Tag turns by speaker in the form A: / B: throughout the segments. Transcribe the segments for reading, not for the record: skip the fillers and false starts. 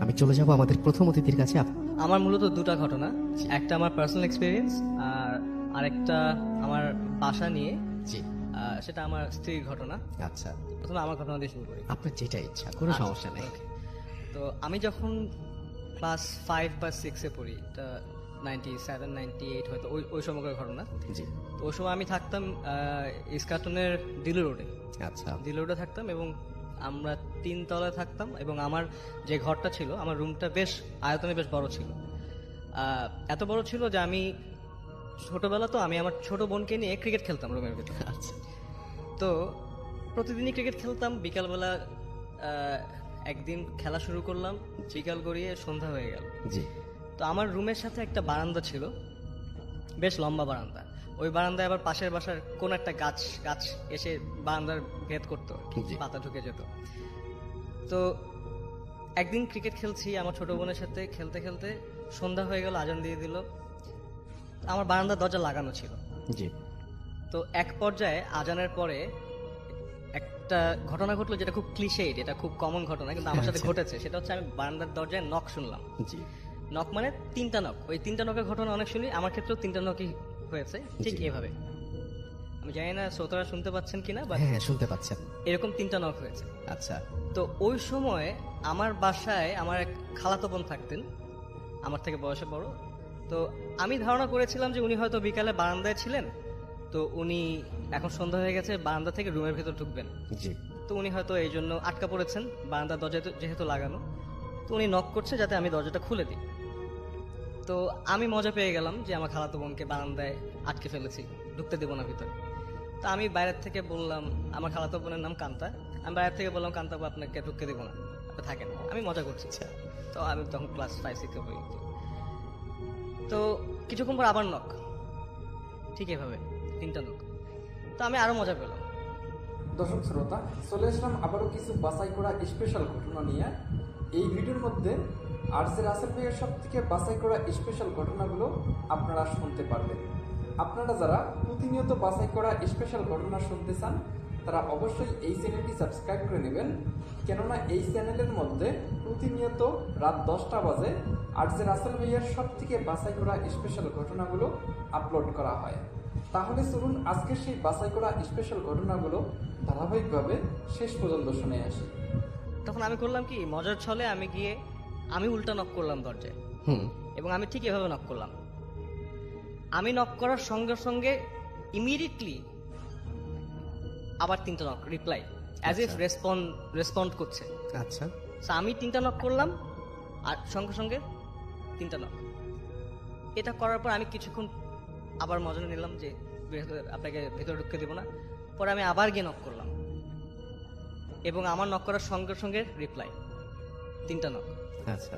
A: আমি চলে যাব আমাদের প্রথম অতিথির কাছে।
B: আমার মূলত দুটো ঘটনা, একটা আমার পার্সোনাল এক্সপিরিয়েন্স আর আরেকটা আমার বাসা নিয়ে,
A: জি,
B: সেটা আমার স্ত্রীর ঘটনা।
A: আচ্ছা,
B: প্রথমে আমার ঘটনা দিয়ে শুরু করি।
A: আপনার যেটা ইচ্ছা, কোনো সমস্যা নেই।
B: তো আমি যখন ক্লাস 5 বা 6-এ পড়ি, এটা 97, 98 হয়তো ওই সময়কার ঘটনা।
A: জি,
B: তো ওই সময় আমি থাকতাম ইস্কাটনের দিলু রোডে।
A: আচ্ছা,
B: দিলু রোডে থাকতাম এবং আমরা 3 তলায় থাকতাম এবং আমার যে ঘরটা ছিল, আমার রুমটা বেশ আয়তনে বেশ বড় ছিল। এত বড় ছিল যে আমি ছোটবেলা তো আমি আমার ছোট বোনকে নিয়ে ক্রিকেট খেলতাম রুমের ভিতরে।
A: আচ্ছা,
B: তো প্রতিদিনই ক্রিকেট খেলতাম। বিকালবেলা একদিন খেলা শুরু করলাম, বিকাল গড়িয়ে সন্ধ্যা হয়ে গেল।
A: জি,
B: তো আমার রুমের সাথে একটা বারান্দা ছিল, বেশ লম্বা বারান্দা। ওই বারান্দায় আবার পাশের বাসার কোন একটা গাছ এসে বারান্দার ভেদ করতো, পাতা ঢুকে যেত। তো একদিন ক্রিকেট খেলছি আমার ছোট বোনের সাথে, খেলতে খেলতে সন্ধ্যা হয়ে গেল, আজান দিয়ে দিল। আমার বারান্দার দরজা লাগানো ছিল।
A: জি,
B: তো এক পর্যায়ে আজানের পরে একটা ঘটনা ঘটলো, যেটা খুব ক্লিশেড, এটা খুব কমন ঘটনা, কিন্তু আমার সাথে ঘটেছে। সেটা হচ্ছে আমি বারান্দার দরজায় নক শুনলাম।
A: জি,
B: নক মানে 3টা নক। ওই 3টা নকের ঘটনা অনেক শুনি, আমার ক্ষেত্রেও 3টা নকই হয়েছে ঠিক এভাবে। আমি জানি না শ্রোতারা শুনতে পাচ্ছেন কিনা, বা
A: হ্যাঁ শুনতে পাচ্ছেন।
B: এরকম 3টা নক হয়েছে।
A: আচ্ছা,
B: তো ওই সময় আমার বাসায় আমার এক খালাতো বোন থাকতেন, আমার থেকে বয়সে বড়। তো আমি ধারণা করেছিলাম যে উনি হয়তো বিকালে বারান্দায় ছিলেন, তো উনি এখন সন্ধ্যা হয়ে গেছে, বারান্দা থেকে রুমের ভেতর ঢুকবেন।
A: জি,
B: তো উনি হয়তো এই জন্য আটকা পড়েছেন, বারান্দার দরজা যেহেতু লাগানো। তো উনি নক করছে যাতে আমি দরজাটা খুলে দিই। তো আমি মজা পেয়ে গেলাম যে আমার খালাতো বোনকে বারান্দায় আটকে ফেলেছি, ঢুকতে দেবো না ভিতরে। তো আমি বাইরের থেকে বললাম, আমার খালাতো বোনের নাম কান্তা, আমি বাইরের থেকে বললাম, কান্তা আপনাকে ঢুকতে দেবো না, আপনি থাকেন। আমি মজা করছি। তো আমি তখন ক্লাস 5-6-এ পড়ি। তো কিছুক্ষণ পর আবার নক, ঠিক এভাবে 3টা নক। তো আমি আরো মজা পেলাম।
C: দর্শক শ্রোতা, চলে আসলাম আবারও কিছু বাছাই করা স্পেশাল ঘটনা নিয়ে। এই ভিডিওর মধ্যে আরজে রাসেল ভাইয়ের সব থেকে বাছাই করা স্পেশাল ঘটনাগুলো আপনারা শুনতে পারবেন। আপনারা যারা প্রতিনিয়ত বাছাই করা স্পেশাল ঘটনা শুনতে চান, তারা অবশ্যই এই চ্যানেলটি সাবস্ক্রাইব করে নেবেন, কেননা এই চ্যানেলের মধ্যে প্রতিনিয়ত রাত 10টা বাজে আরজে রাসেল ভাইয়ের সব থেকে বাছাই করা স্পেশাল ঘটনাগুলো আপলোড করা হয়। তাহলে চলুন আজকে সেই বাছাই করা স্পেশাল ঘটনাগুলো ধারাবাহিকভাবে শেষ পর্যন্ত শুনে আসি।
B: তখন আমি করলাম কি, মজার ছলে আমি উল্টা নক করলাম দরজায়, এবং আমি ঠিক এভাবে নক করলাম। আমি নক করার সঙ্গে সঙ্গে ইমিডিয়েটলি আবার 3টা knock reply, as if respond করছে।
A: আচ্ছা,
B: আমি 3টা নক করলাম আর সঙ্গে সঙ্গে 3টা নক। এটা করার পর আমি কিছুক্ষণ আবার মজা নিলাম যে আপনাকে ভেতরে ঢুকতে দেবো না। পরে আমি আবার গিয়ে নক করলাম এবং আমার নক করার সঙ্গে সঙ্গে রিপ্লাই, 3টা নক।
A: আচ্ছা,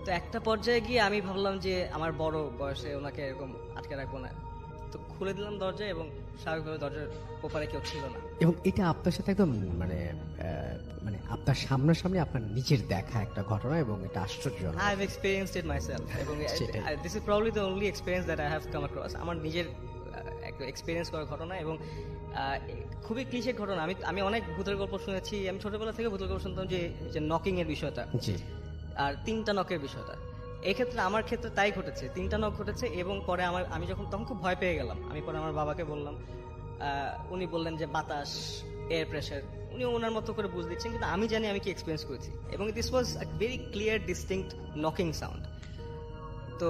B: তো একটা পর্যায়ে গিয়ে আমি ভাবলাম যে আমার বড় বয়সে ওনাকে এরকম আটকে রাখবো না। তো খুলে দিলাম দরজা এবং স্বাভাবিকভাবে দরজার ওপারে কেউ ছিল না।
A: এবং এটা আপনার সাথে একদম মানে আপনার সামনাসামনি আপনার নিজের দেখা একটা ঘটনা, এবং এটা আশ্চর্যজনক।
B: I have experienced it myself, এবং this is probably the only experience that I have come across. আমার নিজের একটা এক্সপিরিয়েন্স করা ঘটনা, এবং খুবই ক্লিশে ঘটনা। আমি অনেক ভূতের গল্প শুনেছি, আমি ছোটবেলা থেকে ভূতের গল্প শুনতাম যে নকিং এর বিষয়টা,
A: জি,
B: আর 3টা নকের বিষয়টা। এই ক্ষেত্রে আমার ক্ষেত্রে তাই ঘটেছে, 3টা নক ঘটেছে। এবং পরে আমি তখন খুব ভয় পেয়ে গেলাম। আমি পরে আমার বাবাকে বললাম, উনি বললেন যে বাতাস, এয়ার প্রেশার, উনি ওনার মতো করে বুঝ দিচ্ছেন, কিন্তু আমি জানি আমি কি এক্সপিরিয়েন্স করেছি। এবং this was a very clear distinct knocking sound. তো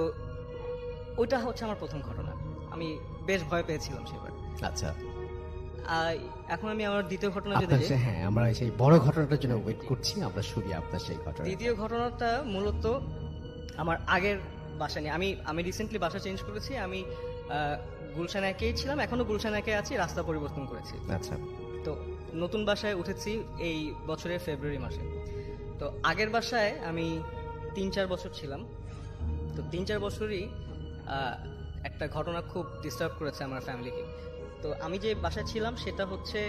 B: ওইটা হচ্ছে আমার প্রথম ঘটনা, আমি বেশ ভয় পেয়েছিলাম সেবার।
A: আচ্ছা,
B: এখন আমি আমার দ্বিতীয় ঘটনা যদি যাই।
A: হ্যাঁ, আমরা সেই বড় ঘটনাটার জন্য ওয়েট করছি, আমরা শুনি আপনার সেই ঘটনা।
B: দ্বিতীয় ঘটনাটা মূলত আমার আগের বাসা নিয়ে। আমি রিসেন্টলি বাসা চেঞ্জ করেছি। আমি গুলশান একেই ছিলাম, এখনো গুলশান একে আছি, রাস্তা পরিবর্তন করেছি।
A: আচ্ছা,
B: তো নতুন বাসায় উঠেছি এই বছরের ফেব্রুয়ারি মাসে। তো আগের বাসায় আমি 3-4 বছর ছিলাম। তো 3-4 বছরই একটা ঘটনা খুব ডিস্টার্ব করেছে আমার ফ্যামিলিকে। তো আমি যে বাসায় ছিলাম সেটা হচ্ছে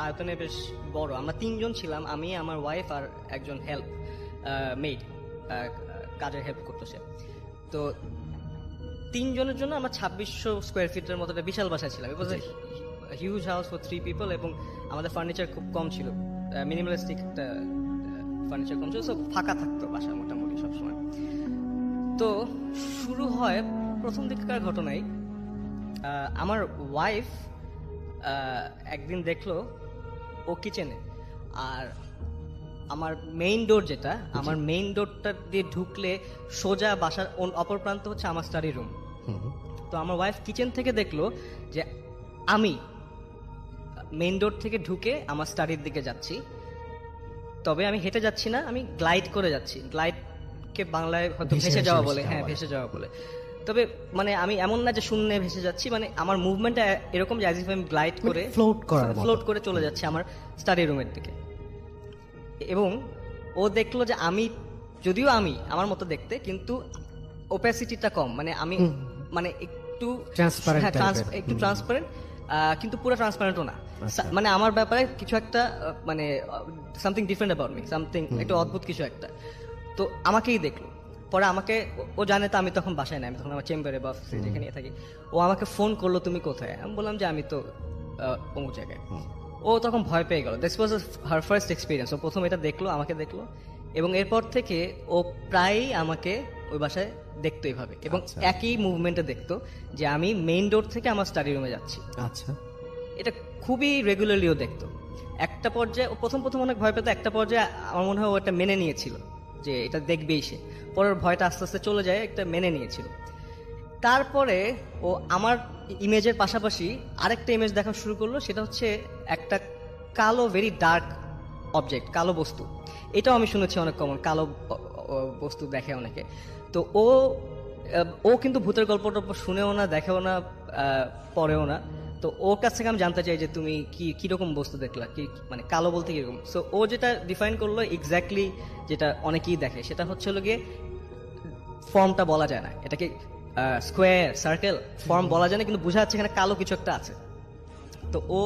B: আয়তনে বেশ বড়। আমরা 3 জন ছিলাম, আমি, আমার ওয়াইফ আর একজন মেড, কাজের হেল্প করতো সে। তো 3 জনের জন্য আমরা 2600 স্কোয়ার ফিটের মতো একটা বিশাল বাসায় ছিলাম। It was a huge house for 3 people, এবং আমাদের ফার্নিচার খুব কম ছিল, মিনিমালিস্টিক একটা ফার্নিচার কম ছিল, সো ফাঁকা থাকতো বাসা মোটামুটি সবসময়। তো শুরু হয় প্রথম দিককার ঘটনায়, আমার ওয়াইফ একদিন দেখলো ও কিচেনে, আর আমার মেইন ডোর যেটা, আমার মেইন ডোরটা দিয়ে ঢুকলে সোজা বাসার অপর প্রান্ত হচ্ছে আমার স্টাডি রুম। তো আমার ওয়াইফ কিচেন থেকে দেখলো যে আমি মেইন ডোর থেকে ঢুকে আমার স্টাডির দিকে যাচ্ছি, তবে আমি হেঁটে যাচ্ছি না, আমি গ্লাইড করে যাচ্ছি। গ্লাইডকে বাংলায় হয়তো ভেসে যাওয়া বলে, হ্যাঁ ভেসে যাওয়া বলে। তবে মানে আমি এমন না যে শূন্যে ভেসে যাচ্ছি, মানে আমার মুভমেন্টটা এরকম যে আমি গ্লাইড করে ফ্লোট করে চলে যাচ্ছি আমার স্টাডি রুমের দিকে। এবং ও দেখলো যে আমি, যদিও আমি আমার মতো দেখতে, কিন্তু ওপেসিটিটা কম, মানে আমি মানে একটু একটু ট্রান্সপারেন্ট, কিন্তু পুরো ট্রান্সপারেন্টও না। মানে আমার ব্যাপারে কিছু একটা মানে something different about me, something একটু অদ্ভুত কিছু একটা। তো আমাকেই দেখলো, পরে আমাকে, ও জানে তো আমি তখন বাসায় নাই, আমি তখন আমার চেম্বারে বা যেখানে থাকি। ও আমাকে ফোন করলো, তুমি কোথায়? আমি বললাম যে আমি তো অমুক জায়গায়। ও তখন ভয় পেয়ে গেল। This was her first experience. ও প্রথম এটা দেখলো, আমাকে দেখলো, এবং এরপর থেকে ও প্রায়ই আমাকে ওই বাসায় দেখতো এইভাবে, এবং একই মুভমেন্টে দেখতো যে আমি মেইন ডোর থেকে আমার স্টাডি রুমে যাচ্ছি।
A: আচ্ছা,
B: এটা খুবই রেগুলারলিও দেখতো। একটা পর্যায়ে ও প্রথম অনেক ভয় পেতো, একটা পর্যায়ে আমার মনে হয় ও এটা মেনে নিয়েছিল যে এটা দেখবেই সে। পরের ভয়টা আস্তে আস্তে চলে যায়, একটা মেনে নিয়েছিল। তারপরে ও আমার ইমেজের পাশাপাশি আরেকটা ইমেজ দেখা শুরু করলো, সেটা হচ্ছে একটা কালো, ভেরি ডার্ক অবজেক্ট, কালো বস্তু। এটাও আমি শুনেছি অনেক কমন, কালো বস্তু দেখে অনেকে। তো ও কিন্তু ভূতের গল্প টল্প শুনেও না, দেখেও না, পড়েও না। তো ওর কাছ থেকে আমি জানতে চাই যে তুমি কিরকম বস্তু দেখলা, কি মানে কালো বলতে কিরকম। সো ও যেটা ডিফাইন করলো এক্স্যাক্টলি যেটা অনেকেই দেখে, সেটা হচ্ছে হলো গিয়ে ফর্মটা বলা যায় না, এটাকে স্কোয়ার, সার্কেল, ফর্ম বলা যায় না, কিন্তু বোঝা যাচ্ছে এখানে কালো কিছু একটা আছে। তো ও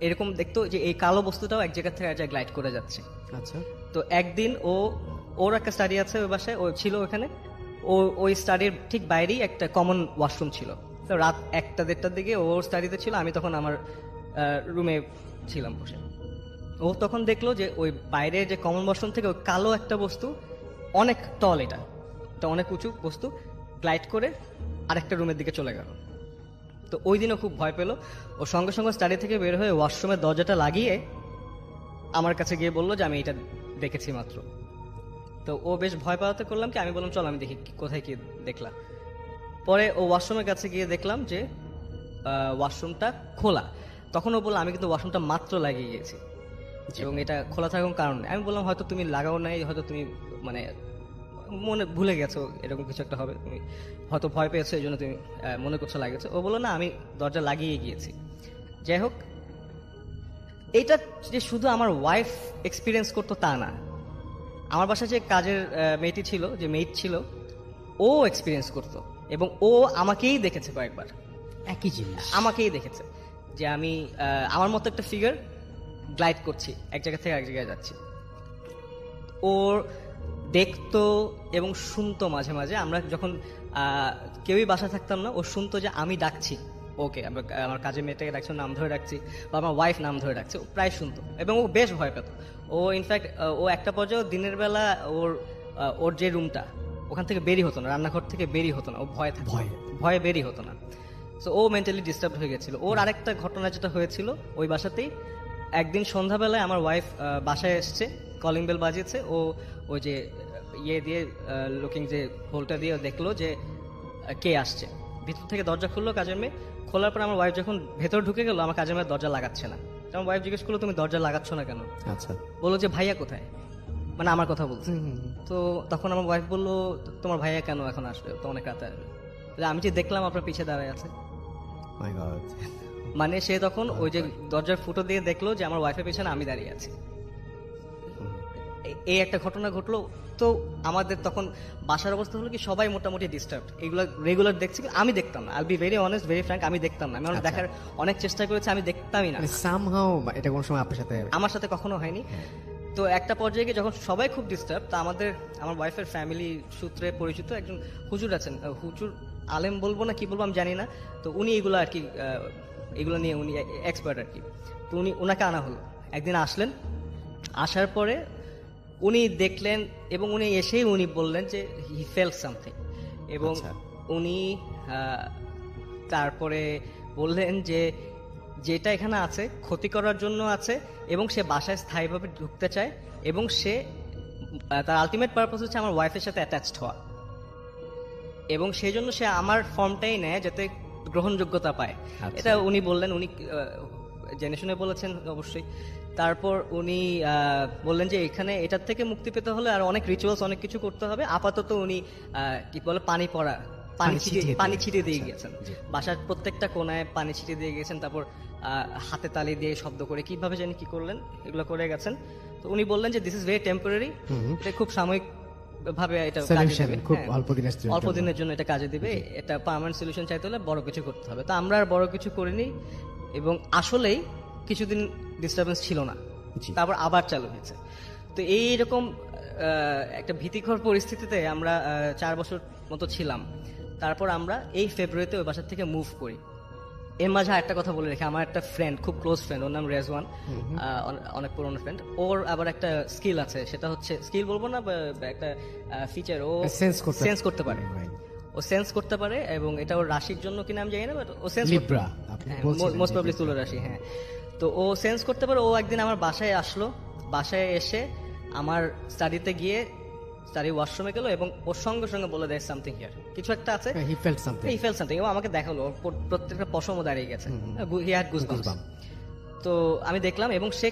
B: এরকম দেখতো যে এই কালো বস্তুটাও এক জায়গা থেকে এক জায়গায় গ্লাইড করে যাচ্ছে।
A: আচ্ছা।
B: তো একদিন ওর একটা স্টাডি আছে ওই বাসায়, ও ছিল ওখানে। ওই স্টাডির ঠিক বাইরেই একটা কমন ওয়াশরুম ছিল। তো রাত 1টা-1:30টার দিকে ওর স্টাডিতে ছিল, আমি তখন আমার রুমে ছিলাম বসে। ও তখন দেখলো যে ওই বাইরে যে কমন ওয়াশরুম থেকে ওই কালো একটা বস্তু, অনেক টল, এটা অনেক উঁচু বস্তু, গ্লাইড করে আরেকটা রুমের দিকে চলে গেল। তো ওই দিনও খুব ভয় পেল। ও সঙ্গে সঙ্গে স্টাডি থেকে বের হয়ে ওয়াশরুমের দরজাটা লাগিয়ে আমার কাছে গিয়ে বললো যে আমি এটা দেখেছি মাত্র। তো ও বেশ ভয় পাওয়াতে করলাম কি, আমি বললাম চল আমি দেখি কোথায় কি দেখলাম। পরে ও ওয়াশরুমের কাছে গিয়ে দেখলাম যে ওয়াশরুমটা খোলা। তখন ও বললো আমি কিন্তু ওয়াশরুমটা মাত্র লাগিয়ে গিয়েছি, এবং এটা খোলা থাকার কারণ নেই। আমি বললাম হয়তো তুমি লাগাও নাই, হয়তো তুমি মানে মনে ভুলে গেছো, এরকম কিছু একটা হবে, তুমি হয়তো ভয় পেয়েছো এই জন্য তুমি মনে করছো লাগিয়েছো। ও বললো না, আমি দরজা লাগিয়ে গিয়েছি। যাই হোক, এটা যে শুধু আমার ওয়াইফ এক্সপিরিয়েন্স করতো তা না, আমার বাসায় যে কাজের মেয়েটি ছিল, যে মেইট ছিল, ও এক্সপিরিয়েন্স করতো, এবং ও আমাকেই দেখেছে কয়েকবার,
A: একই জিনিস
B: আমাকেই দেখেছে যে আমি আমার মতো একটা ফিগার গ্লাইড করছি, এক জায়গা থেকে এক জায়গায় যাচ্ছি। ওর দেখতো এবং শুনতো মাঝে মাঝে। আমরা যখন কেউই বাসা থাকতাম না, ও শুনতো যে আমি ডাকছি ওকে, আমার কাজের মেয়েটাকে ডাকছি, নাম ধরে ডাকছি, বা আমার ওয়াইফ নাম ধরে ডাকছে, ও প্রায় শুনতো, এবং ও বেশ ভয় পেত। ও ইনফ্যাক্ট ও একটা পর্যায়ে দিনের বেলা ওর যে রুমটা, ওখান থেকে বেরি হতো না, রান্নাঘর থেকে বেরি হতো না, ও ভয়ে বেরি হতো না। সো ও মেন্টালি ডিস্টার্ব হয়ে গেছিল। ওর আরেকটা ঘটনা যেটা হয়েছিল ওই বাসাতেই, একদিন সন্ধ্যাবেলায় আমার ওয়াইফ বাসায় এসছে, কলিং বেল বাজিয়েছে। ওই যে ইয়ে দিয়ে লুকিং যে হোলটা দিয়ে দেখলো যে কে আসছে। ভিতর থেকে দরজা খুললো কাজের মেয়ে। খোলার পর আমার ওয়াইফ যখন ভেতর ঢুকে গেল, আমার কাজের মেয়ে দরজা লাগাচ্ছে না। আমার ওয়াইফ জিজ্ঞেস করলো তুমি দরজা লাগাচ্ছ না কেন?
A: আচ্ছা,
B: বললো যে ভাইয়া কোথায়, মানে আমার কথা বলছে। তো তখন আমার ওয়াইফ বললো তোমার ভাইয়া কেন এখন আসবে, তো অনেক রাতে আসবে। আমি যে দেখলাম আপনার পিছে দাঁড়ায় আছে।
A: মাই গড।
B: মানে সে তখন ওই যে দরজার ফুটো দিয়ে দেখলো যে আমার ওয়াইফের পেছনে আমি দাঁড়িয়ে আছি। এই একটা ঘটনা ঘটলো। তো আমাদের তখন বাসার অবস্থা হলো কি, সবাই মোটামুটি ডিস্টার্ব। এগুলো রেগুলার দেখছি, আমি দেখতাম না। I be very honest, very frank, আমি দেখতাম না। আমি অনেক দেখার অনেক চেষ্টা করেছি, আমি দেখতামই না।
A: সামহাউ এটা কোন সময় আপনার সাথে,
B: আমার সাথে কখনো হয়নি। তো একটা পর্যায়ে গিয়ে যখন সবাই খুব ডিস্টার্ব, তা আমার ওয়াইফের ফ্যামিলি সূত্রে পরিচিত একজন হুজুর আছেন, হুজুর আলেম বলবো না কি বলবো আমি জানি না। তো উনি এগুলো আর কি, এগুলো নিয়ে উনি এক্সপার্ট আর কি। তো ওনাকে আনা হলো। একদিন আসলেন, আসার পরে উনি দেখলেন এবং উনি এসেই উনি বললেন যে হি ফেল সামথিং, এবং
A: আচ্ছা।
B: উনি তারপরে বললেন যে যেটা এখানে আছে ক্ষতি করার জন্য আছে, এবং সে বাসায় স্থায়ীভাবে ঢুকতে চায়, এবং সে তার আলটিমেট পারপাস হচ্ছে আমার ওয়াইফের সাথে অ্যাটাচড হওয়া, এবং সেই জন্য সে আমার ফর্মটাই নেয় যাতে গ্রহণযোগ্যতা পায়।
A: আচ্ছা।
B: এটা উনি বললেন, উনি জেনে শুনে বলেছেন অবশ্যই। তারপর উনি বললেন যে এখানে এটার থেকে মুক্তি পেতে হলে আর অনেক রিচুয়ালস, অনেক কিছু করতে হবে। আপাতত উনি কি বলে পানি
A: পানি
B: ছিটিয়ে দিয়ে
A: আচ্ছা,
B: গেছেন,
A: জি।
B: বাসার প্রত্যেকটা কোনায় পানি ছিটিয়ে দিয়ে গেছেন। তারপর হাতে তালি দিয়ে শব্দ করে কিভাবে জানি কি করলেন, এগুলো করে গেছেন। তো উনি বললেন যে দিস ইজ ভেরি টেম্পোরারি, এটা খুব সাময়িক ভাবে এটা কাজে
A: Solution,
B: দিবে,
A: খুব
B: হ্যাঁ,
A: অল্প দিনের জন্য।
B: অল্প দিনের জন্য এটা কাজে দিবে। এটা পার্মানেন্ট সলিউশন চাইতে হলে বড় কিছু করতে হবে। তো আমরা আর বড় কিছু করিনি, এবং আসলেই কিছুদিন ডিস্টারবেন্স ছিল না,
A: জি।
B: তারপর আবার চালু হয়েছে। তো এইরকম একটা ভীতিকর পরিস্থিতিতে আমরা 4 বছর মতো ছিলাম। তারপর আমরা এই ফেব্রুয়ারিতে ওই বাসার থেকে মুভ করি। এর মাঝে একটা কথা বলে রেখে, আমার একটা ফ্রেন্ড, খুব ক্লোজ ফ্রেন্ড, ওর নাম রেজওয়ান, অনেক পুরনো ফ্রেন্ড। ওর আবার একটা স্কিল আছে, সেটা হচ্ছে, স্কিল বলবো না, একটা ফিচার, ও সেন্স করতে পারে। ও সেন্স করতে পারে, এবং এটা ওর রাশির জন্য কি নাম জানি না, বাট ও সেন্স
A: লিব্রা, আপনি বলছিলেন
B: মোস্ট
A: যে
B: প্রবলি
A: লিব্রা।
B: তুলো রাশি, হ্যাঁ। তো ও সেন্স করতে পারে। ও একদিন আমার বাসায় আসলো, বাসায় এসে আমার স্টাডিতে গিয়ে স্টাডি ওয়াশরুমে গেল, এবং ওর সঙ্গে সঙ্গে বলে দেয় সামথিং হিয়ার, কিছু একটা আছে,
A: he felt something.
B: He fail something, এবং আমাকে দেখালো ওর প্রত্যেকটা পশমও দাঁড়িয়ে গেছে, হি হ্যাড গুজবাম্পস। তো আমি দেখলাম, এবং সে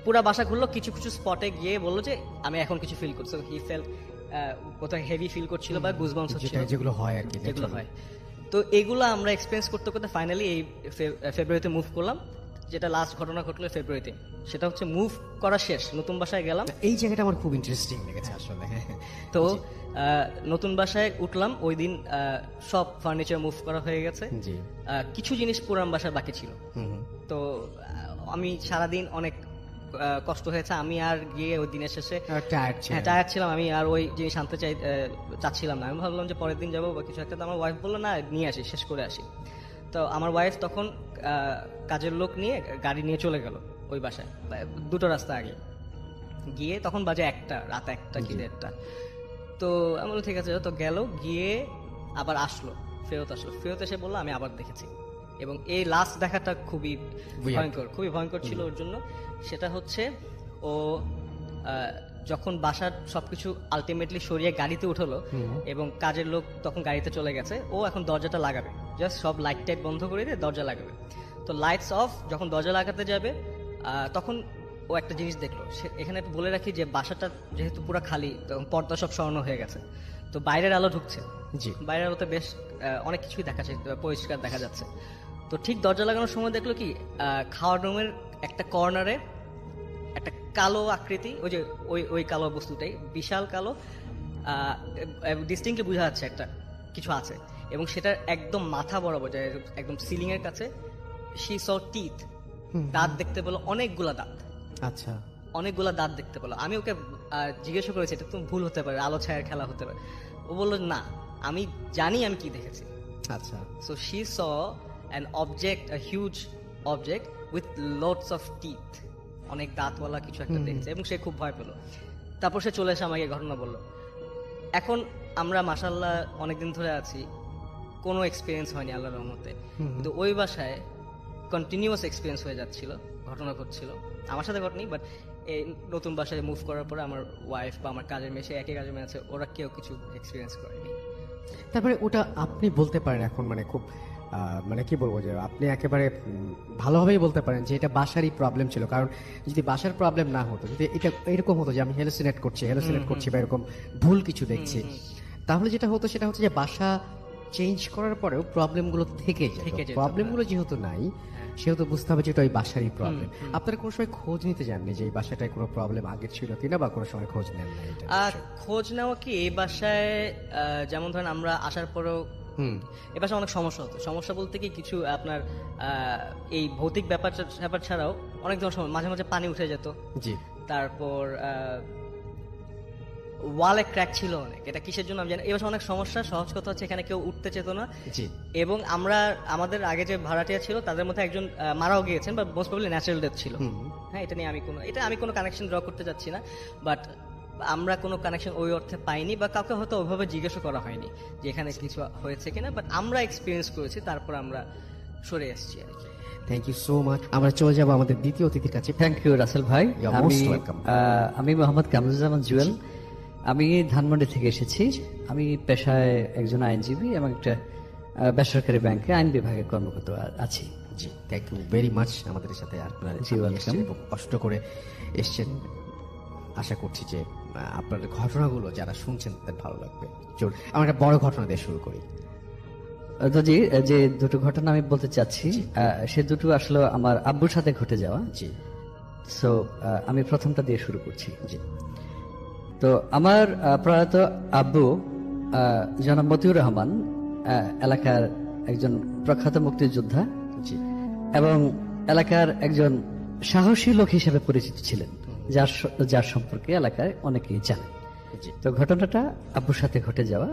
B: পুরা বাসা ঘুরলো, কিছু কিছু স্পটে গিয়ে বললো যে আমি এখন কিছু ফিল করছি। হি ফেল কোথায় হেভি ফিল করছিল বা গুজবাম্পস হচ্ছিল,
A: যেগুলো হয় আর কি,
B: যেগুলো হয়। তো এগুলো আমরা এক্সপেরিয়েন্স করতে করতে ফাইনালি এই ফেব্রুয়ারিতে মুভ করলাম। যেটা লাস্ট ঘটনা ঘটলো ফেব্রুয়ারিতে, সেটা হচ্ছে মুভ করা শেষ, নতুন বাসায় গেলাম।
A: এই জায়গাটা আমার খুব ইন্টারেস্টিং লেগেছে আসলে।
B: তো নতুন বাসায় উঠলাম, ওই দিন সব ফার্নিচার মুভ করা হয়ে গেছে।
A: জি।
B: কিছু জিনিস পুরান বাসায় বাকি ছিল। তো আমি সারাদিন অনেক কষ্ট হয়েছে। আমি আর গিয়ে ওই দিনের শেষে টায়ার্ড ছিলাম, আমি আর ওই জিনিস আনতে চাচ্ছিলাম না। আমি ভাবলাম যে পরের দিন যাবো বা কিছু একটা। তো আমার ওয়াইফ বললো না, নিয়ে আসি, শেষ করে আসি। তো আমার ওয়াইফ তখন কাজের লোক নিয়ে গাড়ি নিয়ে চলে গেল ওই বাসায়, দুটো রাস্তা আগে গিয়ে। তখন বাজে রাত একটা কি 1:30। তো আমি বললাম ঠিক আছে। তো গেল, গিয়ে আবার ফেরত এসে বললো আমি আবার দেখেছি। এবং এই লাস্ট দেখাটা খুবই ভয়ঙ্কর ছিল ওর জন্য। সেটা হচ্ছে ও যখন বাসার সবকিছু আলটিমেটলি সরিয়ে গাড়িতে উঠলো, এবং কাজের লোক তখন গাড়িতে চলে গেছে, ও এখন দরজাটা লাগাবে, জাস্ট সব লাইট টাইট বন্ধ করে দিয়ে দরজা লাগাবে। তো লাইটস অফ, যখন দরজা লাগাতে যাবে তখন ও একটা জিনিস দেখলো। এখানে বলে রাখি যে বাসাটা যেহেতু পুরো খালি, তখন পর্দা সব সরানো হয়ে গেছে, তো বাইরের আলো ঢুকছে।
A: জি।
B: বাইরের আলোতে বেশ অনেক কিছুই দেখাচ্ছে, পরিষ্কার দেখা যাচ্ছে। তো ঠিক দরজা লাগানোর সময় দেখলো কি, খাওয়ার রুমের একটা কর্নারে একটা কালো আকৃতি, ওই যে ওই কালো বস্তুটাই, বিশাল কালো, ডিস্টিংক্টলি বোঝা যাচ্ছে একটা কিছু আছে। এবং সেটার একদম মাথা বরাবর, একদম সিলিং এর কাছে, শি স টিথ, দাঁত দেখতে পেলো, অনেকগুলা দাঁত।
A: আচ্ছা।
B: অনেকগুলা দাঁত দেখতে পেলো। আমি ওকে জিজ্ঞাসা করেছি এটা তো ভুল হতে পারে, আলো ছায়ার খেলা হতে পারে। ও বললো না, আমি জানি আমি কি দেখেছি।
A: আচ্ছা।
B: So she saw an object, a huge object with lots of teeth. অনেক দাঁতওয়ালা কিছু একটা দেখছে, এবং সে খুব ভয় পেল। তারপর সে চলে এসে আমাকে ঘটনা বলল। এখন আমরা মাশাআল্লাহ অনেকদিন ধরে আছি, কোনো এক্সপিরিয়েন্স হয়নি আল্লাহর রহমতে, কিন্তু ওই বাসায় কন্টিনিউয়াস এক্সপিরিয়েন্স হয়ে যাচ্ছিল, ঘটনা ঘটছিল। আমার সাথে ঘটেনি, বাট এই নতুন বাসায় মুভ করার পরে আমার ওয়াইফ বা আমার কাজের মেয়ে, সে একই কাজের মেয়ে আছে, ওরা কেউ কিছু এক্সপিরিয়েন্স করেনি।
A: তারপরে ওটা আপনি বলতে পারেন এখন, মানে খুব মানে কি বলবো, যে আপনি একেবারে ভালোভাবেই বলতে পারেন যে এটা বাসারই প্রবলেম ছিল। কারণ যদি বাসার প্রবলেম না হতো, যদি এটা এরকম হতো যে আমি হ্যালুসিনেট করছি বা এরকম ভুল কিছু দেখছি, তাহলে যেটা হতো সেটা হচ্ছে যে বাসা চেঞ্জ করার পরেও প্রবলেমগুলো থেকে যেত। প্রবলেমগুলো যেহেতু নাই, সেহেতু বুঝতে হবে যে এটা ওই বাসারই প্রবলেম। আপনারা কোনো সময় খোঁজ নিতে যাননি যে এই বাসাটায় কোনো প্রবলেম আগে ছিল কিনা, বা কোনো সময় খোঁজ নেন না?
B: আর খোঁজ নেওয়া কি, এই বাসায় যেমন ধরেন আমরা আসার পরেও এই বাসায় অনেক সমস্যা হতো। সমস্যা বলতে কি, কিছু আপনার এই ভৌতিক ব্যাপার ছাড়াও অনেক ধরনের সমস্যা, মাঝে মাঝে পানি উঠে যেত।
A: জি।
B: তারপর ওয়ালে ক্র্যাক ছিল অনেক, এটা কিসের জন্য আমি জানি। এই বাসায় অনেক সমস্যা। সহজ কথা হচ্ছে এখানে কেউ উঠতে চেত না।
A: জি।
B: এবং আমাদের আগে যে ভাড়াটিয়া ছিল তাদের মধ্যে একজন মারাও গিয়েছেন, বা মোস্ট প্রবাবলি ন্যাচারাল ডেথ ছিল। হ্যাঁ, এটা আমি কোনো কানেকশন ড্র করতে যাচ্ছি না, বাট আমরা কোনো কানেকশন ওই অর্থে পাইনি বা কাউকে হয়তো ওইভাবে জিজ্ঞাসা করা হয়নি যে এখানে কিছু হয়েছে কিনা, বাট আমরা এক্সপিরিয়েন্স করেছি, তারপর আমরা সরে এসেছি আর কি।
A: Thank you so much. আমরা চলে যাব আমাদের দ্বিতীয় অতিথির কাছে।
D: থ্যাংক ইউ রাসেল ভাই।
A: You are most welcome.
D: আমি মোহাম্মদ কামরুজ্জামান জুয়েল, আমি ধানমন্ডি থেকে এসেছি। আমি পেশায় একজন আইনজীবী এবং একটা বেসরকারি ব্যাংকে আইন বিভাগে কর্মরত আছি।
A: জি, থ্যাংক ইউ ভেরি মাচ আমাদের সাথে আপনার
D: জি, welcome.
A: এবং কষ্ট করে এসছেন। আশা করছি যে আপনার ঘটনাগুলো যারা শুনছেন তাদের ভালো লাগবে। চলুন আমরা একটা বড় ঘটনা দিয়ে শুরু করি।
D: তো জি, যে দুটো ঘটনা আমি বলতে চাচ্ছি সে দুটো আসলে আমার আব্বুর সাথে ঘটে যাওয়া।
A: জি,
D: সো আমি প্রথমটা দিয়ে শুরু করছি।
A: জি,
D: তো আমার প্রয়াত আব্বু জনাব মতিউর রহমান এলাকার একজন প্রখ্যাত মুক্তিযোদ্ধা
A: জি,
D: এবং এলাকার একজন সাহসী লোক হিসেবে পরিচিত ছিলেন, যার সম্পর্কে এলাকায় অনেকেই জানেন।
A: জি,
D: তো ঘটনাটা আব্বুর সাথে ঘটে যাওয়া